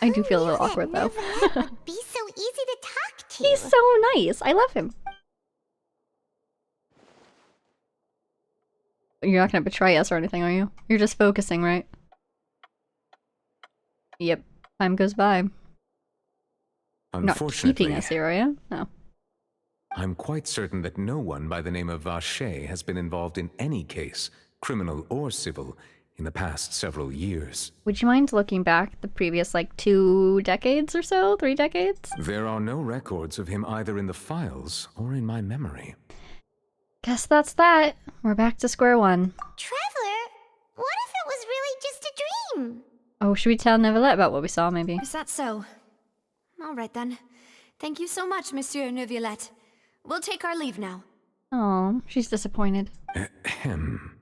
I do feel a little awkward though. would be so easy to talk to. He's so nice. I love him. You're not gonna betray us or anything, are you? You're just focusing, right? Yep. Time goes by. You're not keeping us here, are you? No. I'm quite certain that no one by the name of Virgil has been involved in any case, criminal or civil, in the past several years. Would you mind looking back the previous, like, 2 decades or so? 3 decades? There are no records of him either in the files or in my memory. Guess that's that. We're back to square one. Traveler, what if it was really just a dream? Oh, should we tell Neuvillette about what we saw, maybe? Is that so? All right then. Thank you so much, Monsieur Neuvillette. We'll take our leave now. Oh, she's disappointed. Ahem.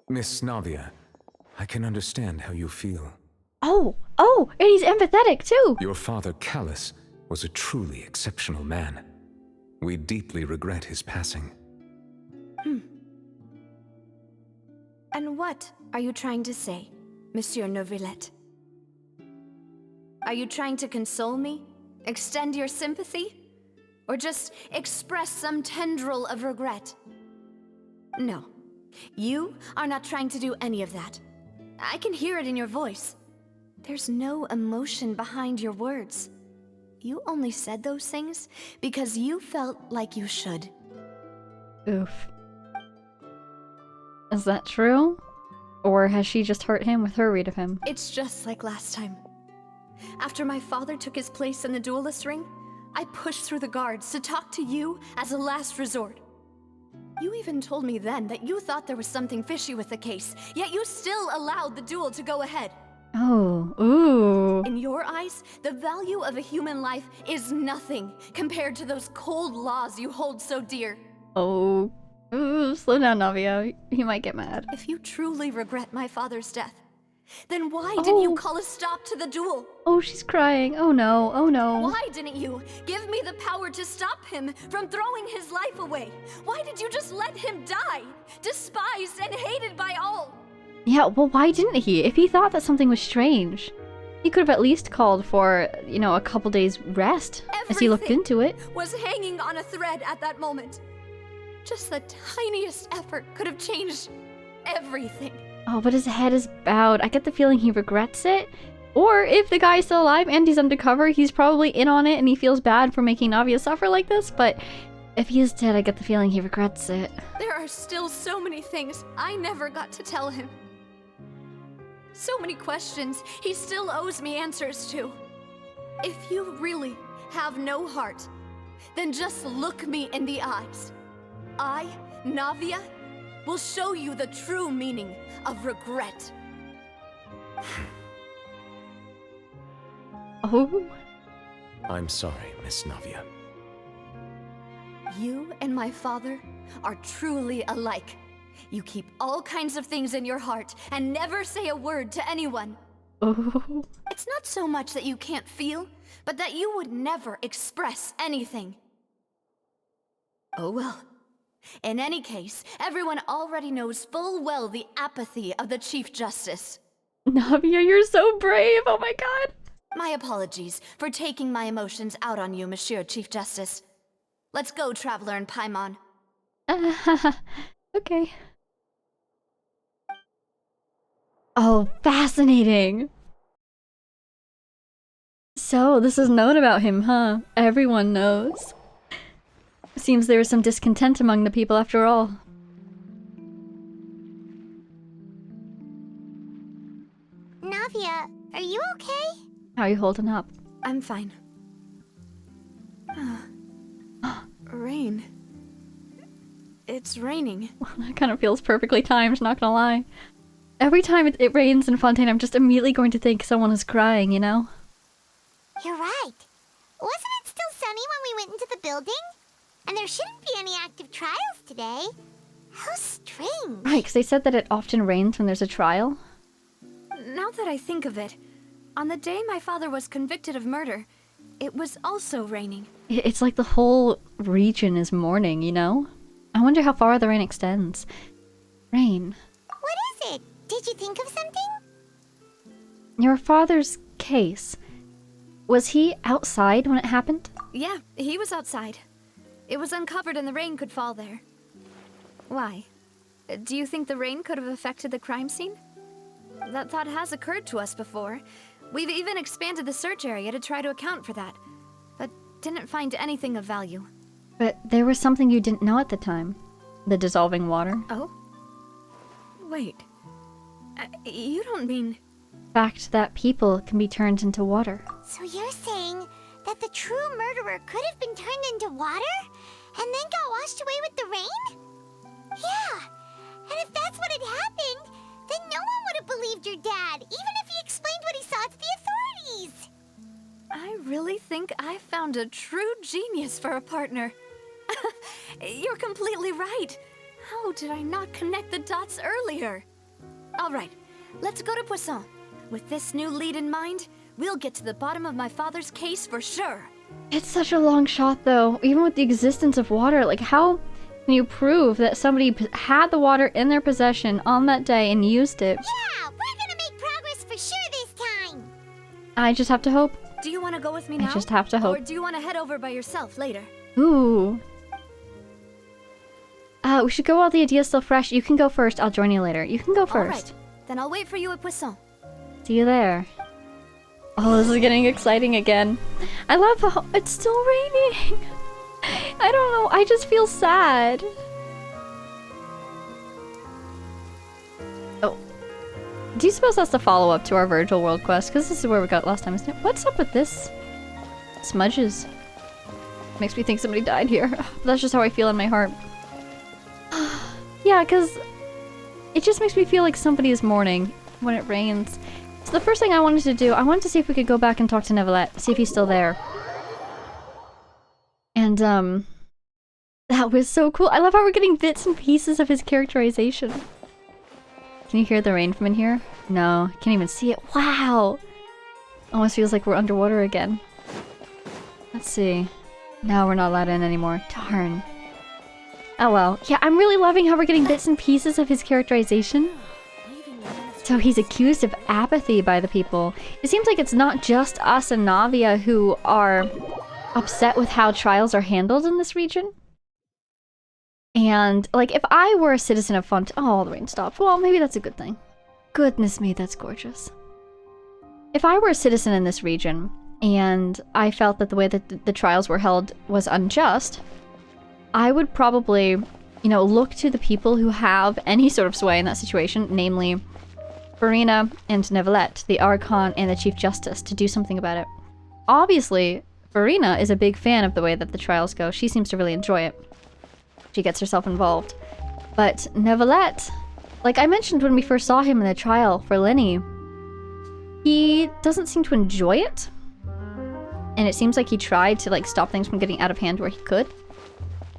Miss Navia, I can understand how you feel. Oh, and he's empathetic too. Your father, Callus, was a truly exceptional man. We deeply regret his passing. And what are you trying to say, Monsieur Neuvillette? Are you trying to console me? Extend your sympathy? Or just express some tendril of regret? No. You are not trying to do any of that. I can hear it in your voice. There's no emotion behind your words. You only said those things because you felt like you should. Oof. Is that true? Or has she just hurt him with her read of him? It's just like last time. After my father took his place in the duelist ring, I pushed through the guards to talk to you as a last resort. You even told me then that you thought there was something fishy with the case, yet you still allowed the duel to go ahead. Oh, ooh. In your eyes, the value of a human life is nothing compared to those cold laws you hold so dear. Oh. Ooh, slow down, Navia. He might get mad. If you truly regret my father's death, then why didn't you call a stop to the duel? Oh, she's crying. Oh no, oh no. Why didn't you give me the power to stop him from throwing his life away? Why did you just let him die, despised and hated by all? Yeah, well, why didn't he? If he thought that something was strange, he could have at least called for, you know, a couple days rest as he looked into it. Was hanging on a thread at that moment. Just the tiniest effort could have changed everything. Oh, but his head is bowed. I get the feeling he regrets it. Or if the guy's still alive and he's undercover, he's probably in on it and he feels bad for making Navia suffer like this. But if he is dead, I get the feeling he regrets it. There are still so many things I never got to tell him. So many questions he still owes me answers to. If you really have no heart, then just look me in the eyes. I, Navia, will show you the true meaning of regret. Oh. I'm sorry, Miss Navia. You and my father are truly alike. You keep all kinds of things in your heart and never say a word to anyone. Oh. It's not so much that you can't feel, but that you would never express anything. Oh well. In any case, everyone already knows full well the apathy of the Chief Justice. Navia, you're so brave. Oh my god. My apologies for taking my emotions out on you, Monsieur Chief Justice. Let's go, Traveler and Paimon. Okay. Oh, fascinating. So, this is known about him, huh? Everyone knows. Seems there is some discontent among the people after all. Navia, are you okay? How are you holding up? I'm fine. Rain. It's raining. That kind of feels perfectly timed, not gonna lie. Every time it rains in Fontaine, I'm just immediately going to think someone is crying, you know? You're right. Wasn't it still sunny when we went into the building? And there shouldn't be any active trials today. How strange. Right, because they said that it often rains when there's a trial. Now that I think of it, on the day my father was convicted of murder, it was also raining. It's like the whole region is mourning, you know? I wonder how far the rain extends. Rain. What is it? Did you think of something? Your father's case. Was he outside when it happened? Yeah, he was outside. It was uncovered and the rain could fall there. Why? Do you think the rain could have affected the crime scene? That thought has occurred to us before. We've even expanded the search area to try to account for that, but didn't find anything of value. But there was something you didn't know at the time. The dissolving water. Oh? Wait. You don't mean... Fact that people can be turned into water. So you're saying that the true murderer could have been turned into water? And then got washed away with the rain? Yeah. And if that's what had happened, then no one would have believed your dad, even if he explained what he saw to the authorities. I really think I found a true genius for a partner. You're completely right. How did I not connect the dots earlier? All right, let's go to Poisson. With this new lead in mind, we'll get to the bottom of my father's case for sure. It's such a long shot though, even with the existence of water. Like, how can you prove that somebody had the water in their possession on that day and used it? Yeah, we're gonna make progress for sure this time. I just have to hope. Do you want to go with me now? I just have to hope. Or do you want to head over by yourself later? Ooh. We should go while the idea's still fresh. You can go first. I'll join you later. You can go first. All right. Then I'll wait for you at Poisson. See you there. Oh, this is getting exciting again. I love how it's still raining. I don't know. I just feel sad. Oh. Do you suppose that's the follow-up to our Virgil world quest? Because this is where we got last time, isn't it? What's up with this? Smudges. Makes me think somebody died here. That's just how I feel in my heart. Yeah, because it just makes me feel like somebody is mourning when it rains. So the first thing I wanted to do, I wanted to see if we could go back and talk to Neuvillette, see if he's still there. And, that was so cool. I love how we're getting bits and pieces of his characterization. Can you hear the rain from in here? No, can't even see it. Wow! Almost feels like we're underwater again. Let's see. No, we're not allowed in anymore. Darn. Oh well. Yeah, I'm really loving how we're getting bits and pieces of his characterization. So he's accused of apathy by the people. It seems like it's not just us and Navia who are upset with how trials are handled in this region. And, like, if I were a citizen of Fontaine... Oh, the rain stopped. Well, maybe that's a good thing. Goodness me, that's gorgeous. If I were a citizen in this region, and I felt that the way that the trials were held was unjust, I would probably, you know, look to the people who have any sort of sway in that situation, namely Farina and Neuvillette, the Archon and the Chief Justice, to do something about it. Obviously, Farina is a big fan of the way that the trials go. She seems to really enjoy it. She gets herself involved. But Neuvillette, like I mentioned when we first saw him in the trial for Lenny, he doesn't seem to enjoy it. And it seems like he tried to, like, stop things from getting out of hand where he could.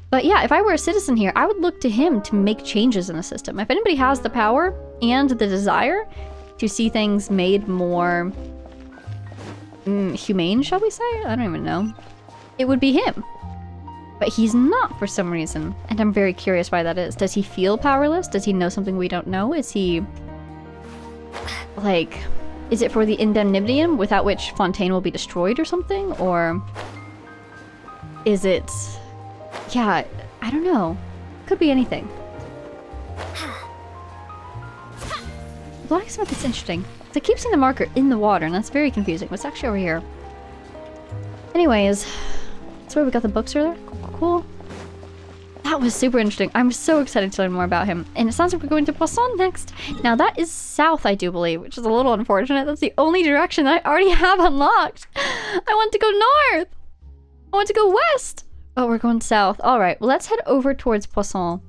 But yeah, if I were a citizen here, I would look to him to make changes in the system. If anybody has the power and the desire to see things made more humane, shall we say? I don't even know. It would be him. But he's not for some reason, and I'm very curious why that is. Does he feel powerless? Does he know something we don't know? Is he... like... is it for the indemnitium, without which Fontaine will be destroyed or something? Or... is it... yeah, I don't know. Could be anything. Blacksmith is interesting. So I keep seeing the marker in the water, and that's very confusing. What's actually over here? Anyways, that's where we got the books earlier. Cool. That was super interesting. I'm so excited to learn more about him. And it sounds like we're going to Poisson next. Now that is south, I do believe, which is a little unfortunate. That's the only direction that I already have unlocked. I want to go north. I want to go west. Oh, we're going south. All right, well, let's head over towards Poisson.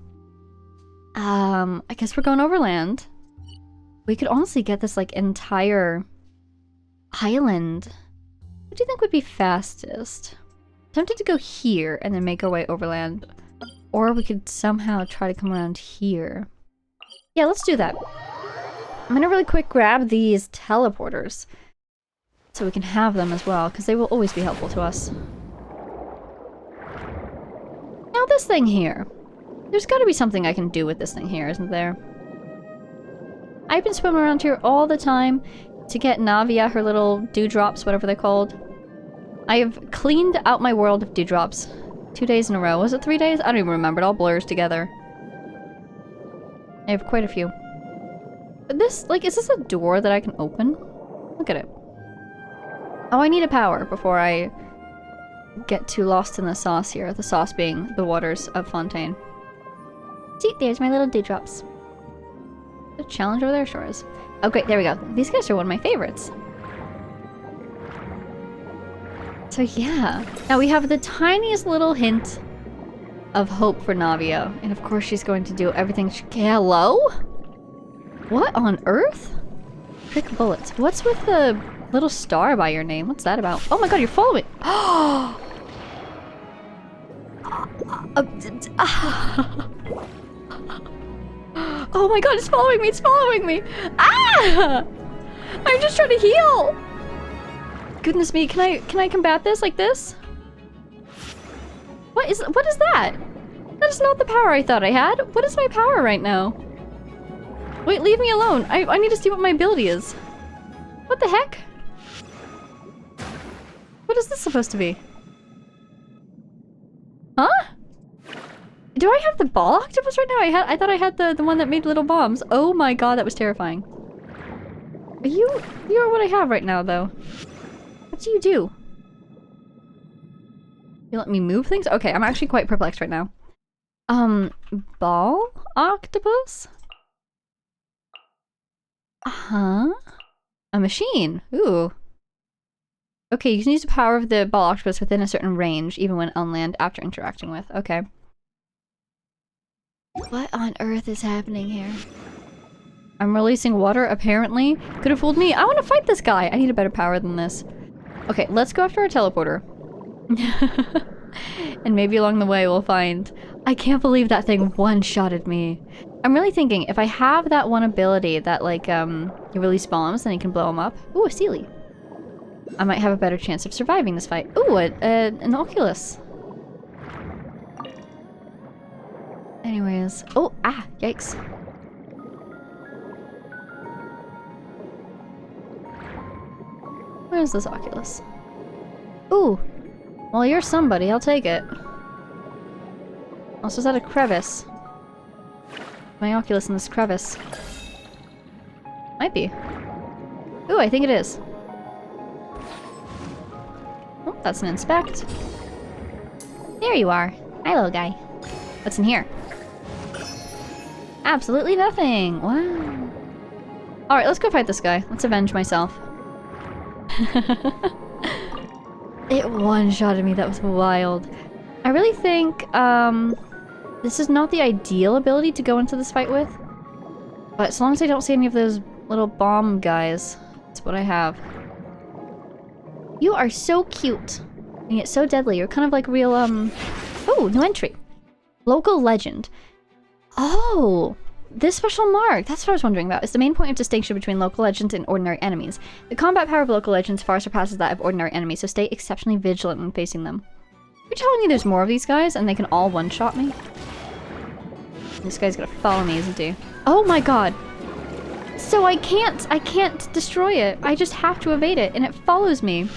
I guess we're going overland. We could honestly get this, like, entire island. What do you think would be fastest? I'm tempted to go here and then make our way overland. Or we could somehow try to come around here. Yeah, let's do that. I'm gonna really quick grab these teleporters. So we can have them as well, because they will always be helpful to us. Now this thing here. There's gotta be something I can do with this thing here, isn't there? I've been swimming around here all the time to get Navia her little dewdrops, whatever they're called. I have cleaned out my world of dewdrops 2 days in a row. Was it 3 days? I don't even remember. It all blurs together. I have quite a few. But this, like, is this a door that I can open? Look at it. Oh, I need a power before I get too lost in the sauce here. The sauce being the waters of Fontaine. See, there's my little dewdrops. The challenge over there sure is. Oh great, there we go. These guys are one of my favorites. So yeah. Now we have the tiniest little hint of hope for Navia. And of course she's going to do everything she can. Hello? What on earth? Trick bullets. What's with the little star by your name? What's that about? Oh my god, you're following. Oh my god, it's following me, it's following me! Ah! I'm just trying to heal! Goodness me, can I combat this like this? What is that? That is not the power I thought I had. What is my power right now? Wait, leave me alone. I need to see what my ability is. What the heck? What is this supposed to be? Huh? Do I have the ball octopus right now? I thought I had the one that made little bombs. Oh my god, that was terrifying. You are what I have right now, though. What do you do? You let me move things? Okay, I'm actually quite perplexed right now. Ball octopus? Uh-huh. A machine. Ooh. Okay, you can use the power of the ball octopus within a certain range, even when on land after interacting with. Okay. What on earth is happening here? I'm releasing water, apparently. Could have fooled me. I want to fight this guy. I need a better power than this. Okay, let's go after our teleporter. And maybe along the way we'll find... I can't believe that thing one-shotted me. I'm really thinking, if I have that one ability that, like, you release bombs and you can blow them up. Ooh, a Sealy. I might have a better chance of surviving this fight. Ooh, an Oculus. Anyways. Oh, ah, yikes. Where's this Oculus? Ooh. Well, you're somebody. I'll take it. Also, is that a crevice? My Oculus in this crevice. Might be. Ooh, I think it is. Oh, that's an inspect. There you are. Hi, little guy. What's in here? Absolutely nothing. Wow. Alright, let's go fight this guy. Let's avenge myself. It one-shotted me. That was wild. I really think, this is not the ideal ability to go into this fight with. But as long as I don't see any of those little bomb guys, that's what I have. You are so cute. And yet so deadly. You're kind of like real, Oh, new entry. Local legend. Oh! This special mark, that's what I was wondering about, is the main point of distinction between local legends and ordinary enemies. The combat power of local legends far surpasses that of ordinary enemies, so stay exceptionally vigilant when facing them. You're telling me there's more of these guys and they can all one-shot me? This guy's gonna follow me, isn't he? Oh my god! So I can't destroy it. I just have to evade it, and it follows me.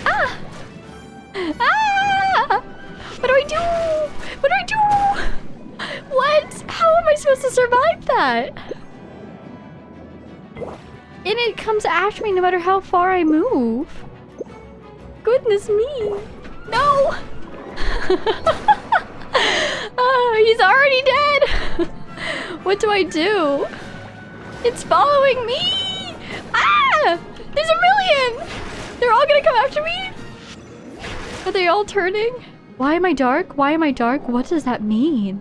Ah! Ah! What do I do? What do I do? What? How am I supposed to survive that? And it comes after me no matter how far I move. Goodness me. No! He's already dead! What do I do? It's following me! Ah! There's a million! They're all gonna come after me? Are they all turning? Why am I dark? Why am I dark? What does that mean?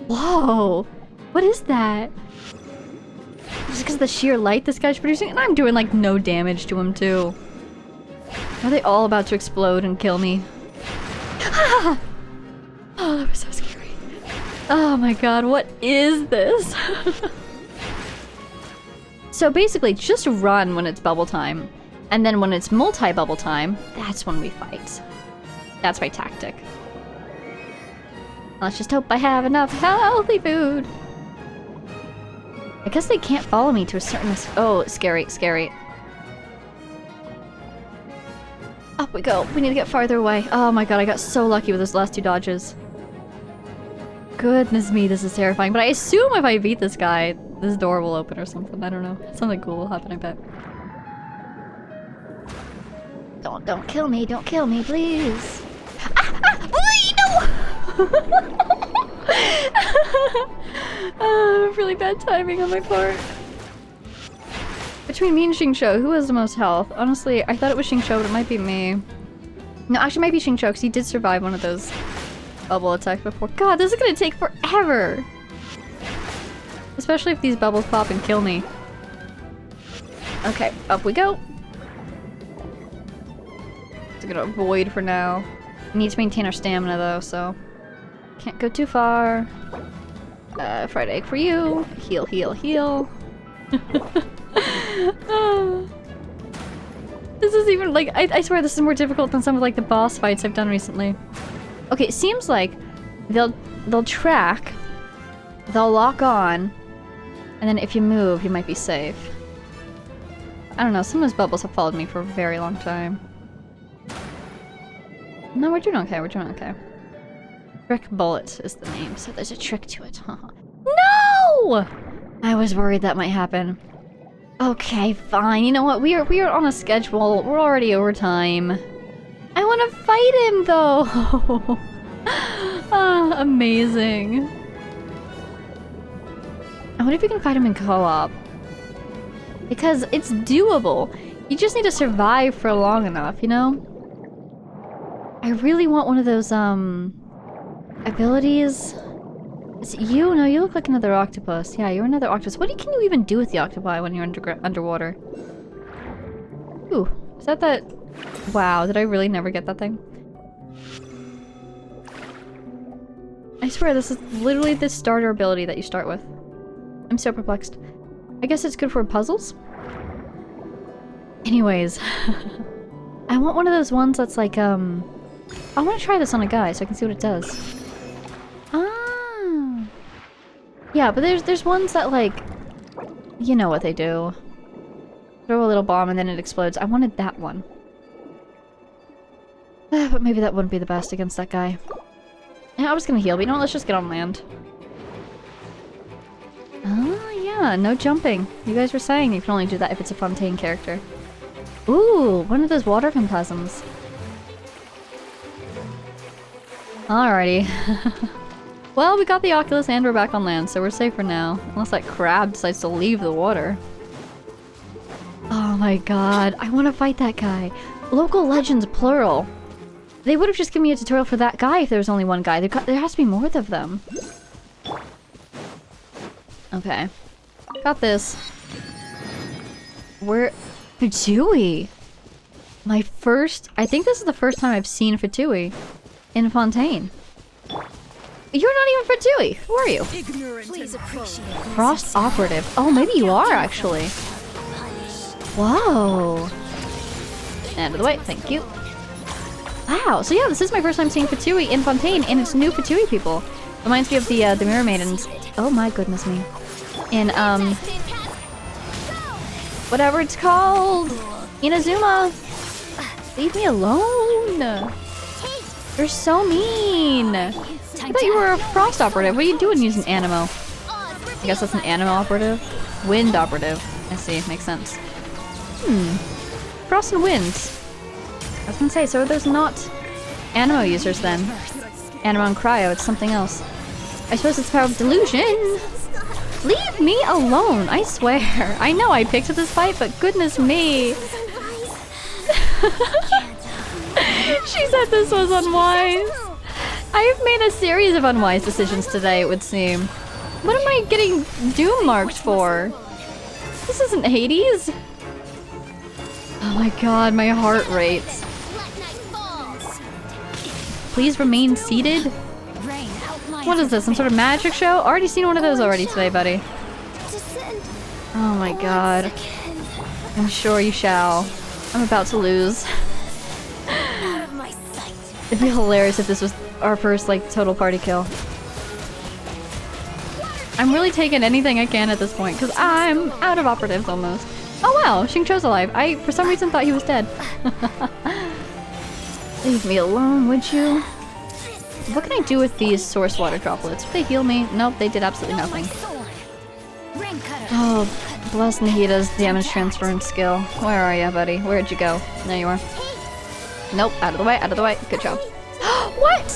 Whoa! What is that? Just because of the sheer light this guy's producing? And I'm doing like no damage to him too. Are they all about to explode and kill me? Ah! Oh, that was so scary. Oh my god, what is this? So basically, just run when it's bubble time. And then when it's multi-bubble time, that's when we fight. That's my tactic. Let's just hope I have enough healthy food. I guess they can't follow me to a certain... Oh, scary, scary. Up we go. We need to get farther away. Oh my god, I got so lucky with those last two dodges. Goodness me, this is terrifying. But I assume if I beat this guy, this door will open or something. I don't know. Something cool will happen, I bet. Don't kill me. Don't kill me, please. No! Really bad timing on my part. Between me and Xingqiu, who has the most health? Honestly, I thought it was Xingqiu, but it might be me. No, actually, it might be Xingqiu, because he did survive one of those bubble attacks before. God, this is gonna take forever! Especially if these bubbles pop and kill me. Okay, up we go. Just gonna avoid for now. We need to maintain our stamina though, so... Can't go too far. Fried egg for you. Heal, heal, heal. This is even like I swear this is more difficult than some of like the boss fights I've done recently. Okay, it seems like they'll track, they'll lock on, and then if you move, you might be safe. I don't know, some of those bubbles have followed me for a very long time. No, we're doing okay, we're doing okay. Trick Bullet is the name, so there's a trick to it. No! I was worried that might happen. Okay, fine. You know what? We are on a schedule. We're already over time. I want to fight him, though. Ah, amazing. I wonder if you can fight him in co-op. Because it's doable. You just need to survive for long enough, you know? I really want one of those, abilities. Is it you? No, you look like another octopus. Yeah, you're another octopus. What can you even do with the octopi when you're underwater? Ooh, is that that? Wow, did I really never get that thing? I swear, this is literally the starter ability that you start with. I'm so perplexed. I guess it's good for puzzles? Anyways. I want one of those ones that's like, I want to try this on a guy so I can see what it does. Ah. Yeah, but there's ones that like, you know what they do. Throw a little bomb and then it explodes. I wanted that one. But maybe that wouldn't be the best against that guy. Yeah, I was gonna heal, but you know what? Let's just get on land. Oh, yeah, no jumping. You guys were saying you can only do that if it's a Fontaine character. Ooh, one of those water phantasms. Alrighty. Well, we got the Oculus and we're back on land, so we're safe for now. Unless that crab decides to leave the water. Oh my god, I want to fight that guy. Local legends, plural. They would have just given me a tutorial for that guy if there was only one guy. There has to be more of them. Okay. Got this. Where... Fatui! My first... I think this is the first time I've seen Fatui in Fontaine. You're not even Fatui! Who are you? Please appreciate this. Frost Operative. Oh, maybe you are, actually. Whoa. Out of the way, thank you. Wow, so yeah, this is my first time seeing Fatui in Fontaine, and it's new Fatui people. Reminds me of the Mirror Maidens. Oh my goodness me. In, whatever it's called! Inazuma! Leave me alone! You're so mean! I thought you were a Frost Operative. What are you doing using Animo? I guess that's an Animo Operative? Wind Operative. I see, makes sense. Frost and Wind. I was gonna say, so are those not Animo users then? Animo and Cryo, it's something else. I suppose it's the power of delusion. Leave me alone, I swear. I know I picked this fight, but goodness me. She said this was unwise. I've made a series of unwise decisions today, it would seem. What am I getting doom marked for? This isn't Hades. Oh my god, my heart rate. Please remain seated. What is this, some sort of magic show? Already seen one of those already today, buddy. Oh my god. I'm sure you shall. I'm about to lose. It'd be hilarious if this was our first, like, total party kill. I'm really taking anything I can at this point, because I'm out of operatives almost. Oh wow, Xingqiu's alive. I, for some reason, thought he was dead. Leave me alone, would you? What can I do with these source water droplets? Did they heal me? Nope, they did absolutely nothing. Oh, bless Nahida's damage transference skill. Where are you, buddy? Where'd you go? There you are. Nope, out of the way, out of the way. Good job. What?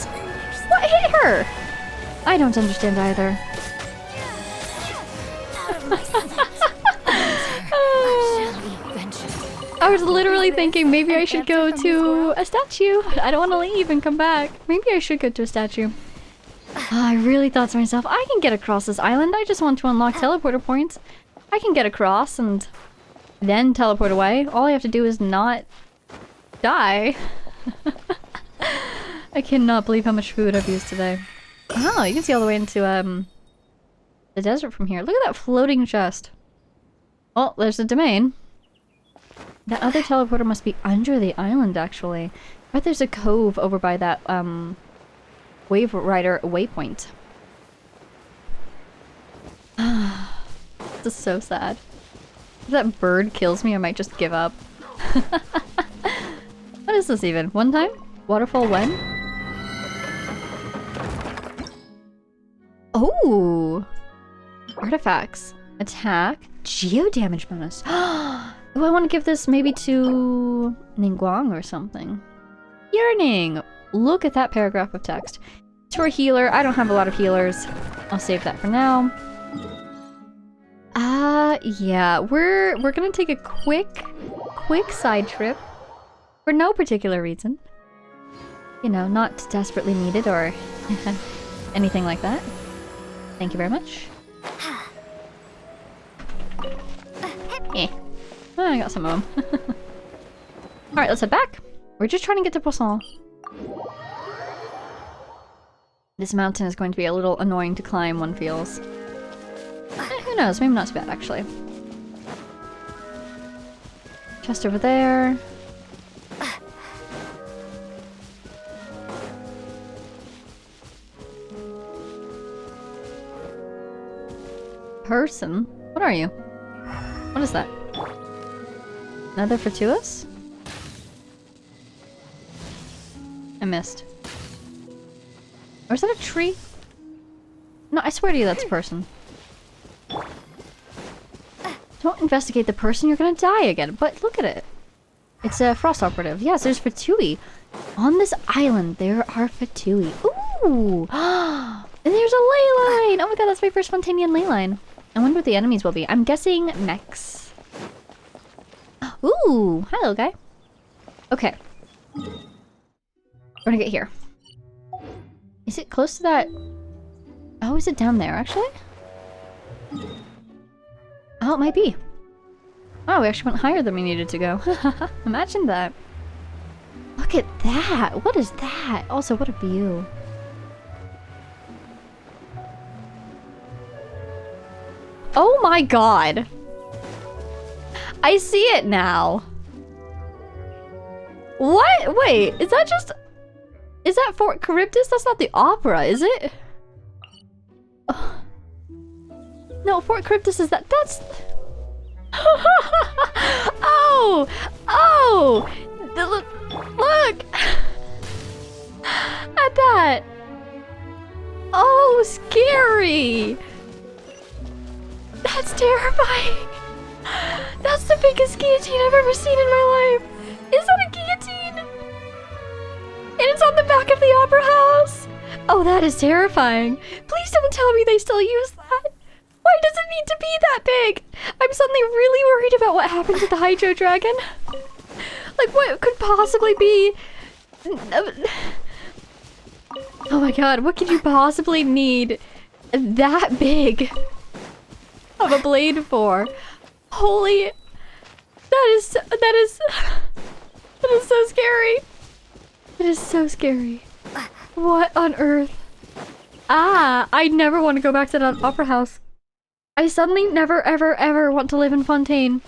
What hit her? I don't understand either. I was literally thinking maybe I should go to a statue. I don't want to leave and come back. Maybe I should go to a statue. I really thought to myself, I can get across this island. I just want to unlock teleporter points. I can get across and then teleport away. All I have to do is not die. I cannot believe how much food I've used today. Oh, you can see all the way into the desert from here. Look at that floating chest. Oh, there's the domain. That other teleporter must be under the island, actually. I bet there's a cove over by that, Wave Rider waypoint. This is so sad. If that bird kills me, I might just give up. What is this even? One time? Waterfall when? Oh! Artifacts. Attack. Geo damage bonus. Oh, I want to give this maybe to Ningguang or something. Yearning! Look at that paragraph of text. It's for a healer. I don't have a lot of healers. I'll save that for now. Yeah. We're gonna take a quick side trip. For no particular reason. You know, not desperately needed or anything like that. Thank you very much. Eh. Oh, I got some of them. Alright, let's head back. We're just trying to get to Poisson. This mountain is going to be a little annoying to climb, one feels. Who knows? Maybe not too bad, actually. Chest over there. Person? What are you? What is that? Another fortuitous? I missed. Or is that a tree? No, I swear to you that's a person. Don't investigate the person, you're gonna die again. But look at it. It's a frost operative. Yes, there's Fatui. On this island, there are Fatui. Ooh! And there's a ley line! Oh my god, that's my first Fontanian ley line. I wonder what the enemies will be. I'm guessing mechs. Ooh! Hi, little guy. Okay. We're gonna get here. Is it close to that? Oh, is it down there, actually? Oh, it might be. Oh, we actually went higher than we needed to go. Imagine that. Look at that! What is that? Also, what a view. Oh my god! I see it now! What? Wait, is that just... Is that Fort Charybdis? That's not the opera, is it? Oh. No, Fort Charybdis is that... That's... Oh! Oh! Look! At that! Oh, scary! That's terrifying! That's the biggest guillotine I've ever seen in my life! Is that a guillotine? And it's on the back of the opera house! Oh, that is terrifying. Please don't tell me they still use that. Why does it need to be that big? I'm suddenly really worried about what happened to the Hydro Dragon. Like, what could possibly be... Oh my god, what could you possibly need that big of a blade for? Holy... That is so scary. It is so scary. What on earth? Ah, I never want to go back to that opera house. I suddenly never ever ever want to live in Fontaine.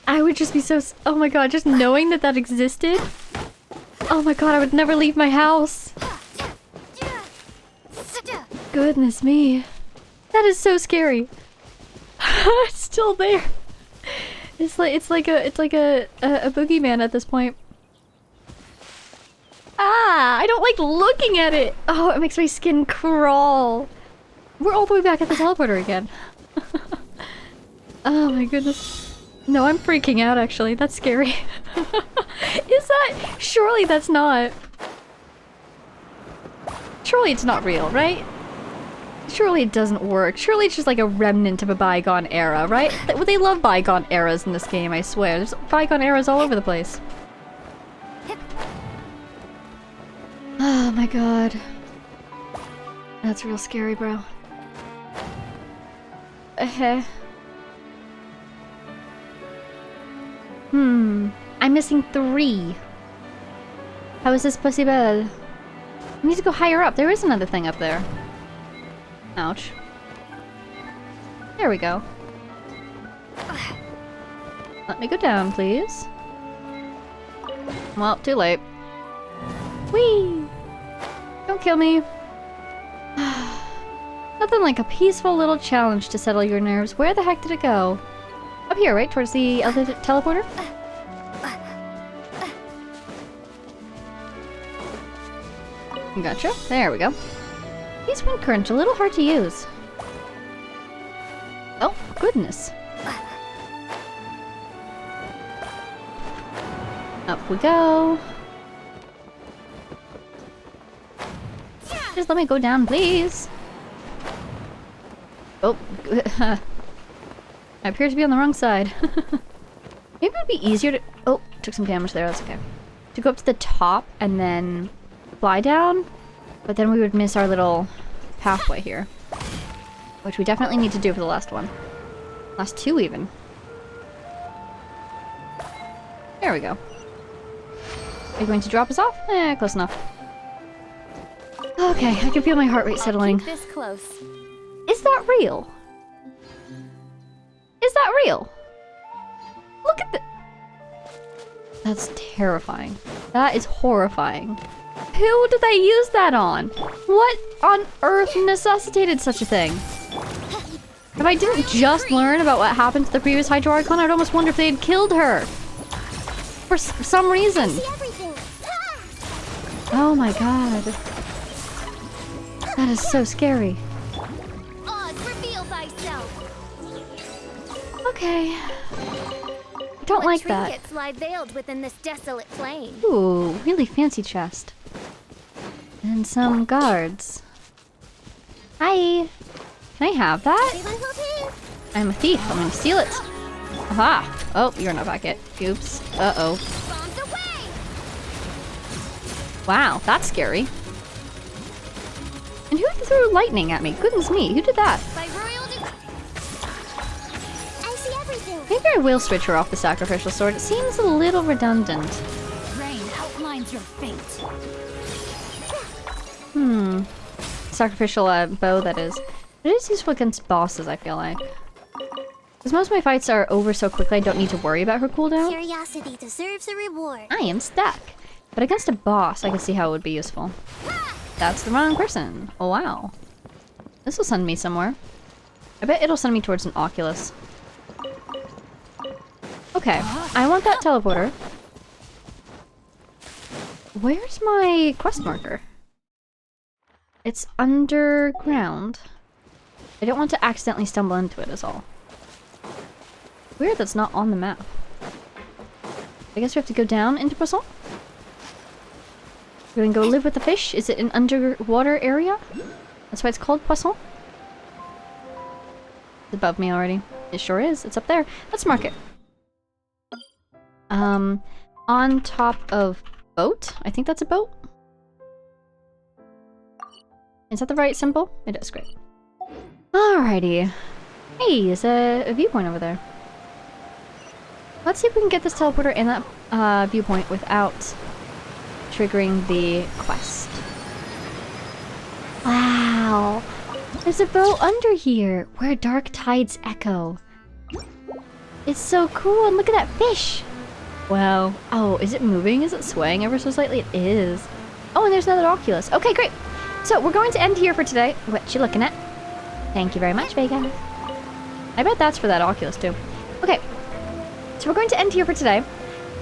I would just be so... Oh my god, just knowing that that existed. Oh my god, I would never leave my house. Goodness me. That is so scary. It's still there. It's like a boogeyman at this point. Ah, I don't like looking at it. Oh, it makes my skin crawl. We're all the way back at the teleporter again. Oh my goodness. No, I'm freaking out actually. That's scary. Is that? Surely that's not. Surely it's not real, right? Surely it doesn't work. Surely it's just like a remnant of a bygone era, right? They love bygone eras in this game, I swear. There's bygone eras all over the place. Oh my god. That's real scary, bro. I'm missing 3. How is this possible? I need to go higher up. There is another thing up there. Ouch. There we go. Let me go down, please. Well, too late. Whee! Don't kill me. Nothing like a peaceful little challenge to settle your nerves. Where the heck did it go? Up here, right? Towards the other teleporter? Gotcha. There we go. These wind currents are a little hard to use. Oh, goodness. Up we go. Just let me go down, please. Oh, I appear to be on the wrong side. Maybe it'd be easier to... Oh, took some damage there, that's okay. To go up to the top and then fly down, but then we would miss our little pathway here. Which we definitely need to do for the last one. Last 2 even. There we go. Are you going to drop us off? Eh, close enough. Okay, I can feel my heart rate settling. Keep this close. Is that real? Is that real? Look at the... That's terrifying. That is horrifying. Who did they use that on? What on earth necessitated such a thing? If I didn't just learn about what happened to the previous Hydro Archon, I'd almost wonder if they had killed her. For some reason. Oh my god. That is so scary. Reveal thyself. Okay. I don't like that. Trinkets lie veiled within this desolate plain. Ooh, really fancy chest. And some guards. Hi. Can I have that? I'm a thief. I'm gonna steal it. Aha. Oh, you're in a bucket. Oops. Uh-oh. Wow, that's scary. And who threw lightning at me? Goodness me, who did that? Maybe I will switch her off the sacrificial sword. It seems a little redundant. Rain outlines your fate. Sacrificial bow, that is. It is useful against bosses, I feel like. Because most of my fights are over so quickly I don't need to worry about her cooldown. Curiosity deserves a reward. I am stuck. But against a boss, I can see how it would be useful. That's the wrong person. Oh, wow. This will send me somewhere. I bet it'll send me towards an Oculus. Okay, I want that teleporter. Where's my quest marker? It's underground. I don't want to accidentally stumble into it is all. Weird that's not on the map. I guess we have to go down into Poisson? We're gonna go live with the fish. Is it an underwater area? That's why it's called Poisson? It's above me already. It sure is. It's up there. Let's mark it. On top of boat? I think that's a boat. Is that the right symbol? It is. Great. Alrighty. Hey, there's a viewpoint over there. Let's see if we can get this teleporter in that viewpoint without triggering the quest. Wow! There's a boat under here where dark tides echo. It's so cool, and look at that fish! Wow. Oh, is it moving? Is it swaying ever so slightly? It is. Oh, and there's another Oculus. Okay, great! So, we're going to end here for today. What you looking at? Thank you very much, Vega. I bet that's for that Oculus, too. Okay. So we're going to end here for today.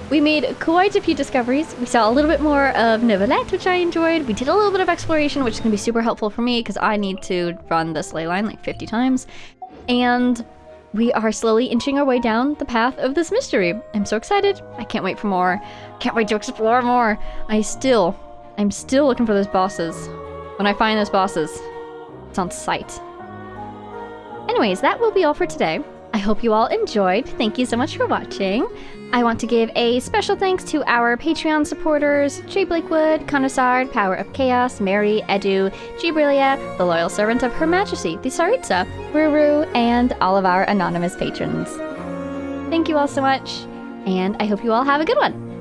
We made quite a few discoveries. We saw a little bit more of Neuvillette, which I enjoyed. We did a little bit of exploration, which is going to be super helpful for me because I need to run this ley line like 50 times. And we are slowly inching our way down the path of this mystery. I'm so excited. I can't wait for more. Can't wait to explore more. I'm still looking for those bosses. When I find those bosses, it's on sight. Anyways, that will be all for today. I hope you all enjoyed. Thank you so much for watching. I want to give a special thanks to our Patreon supporters, Jay Blakewood, Connoissard, Power of Chaos, Mary, Edu, Gibrilia, the Loyal Servant of Her Majesty, the Saritsa, Ruru, and all of our anonymous patrons. Thank you all so much, and I hope you all have a good one.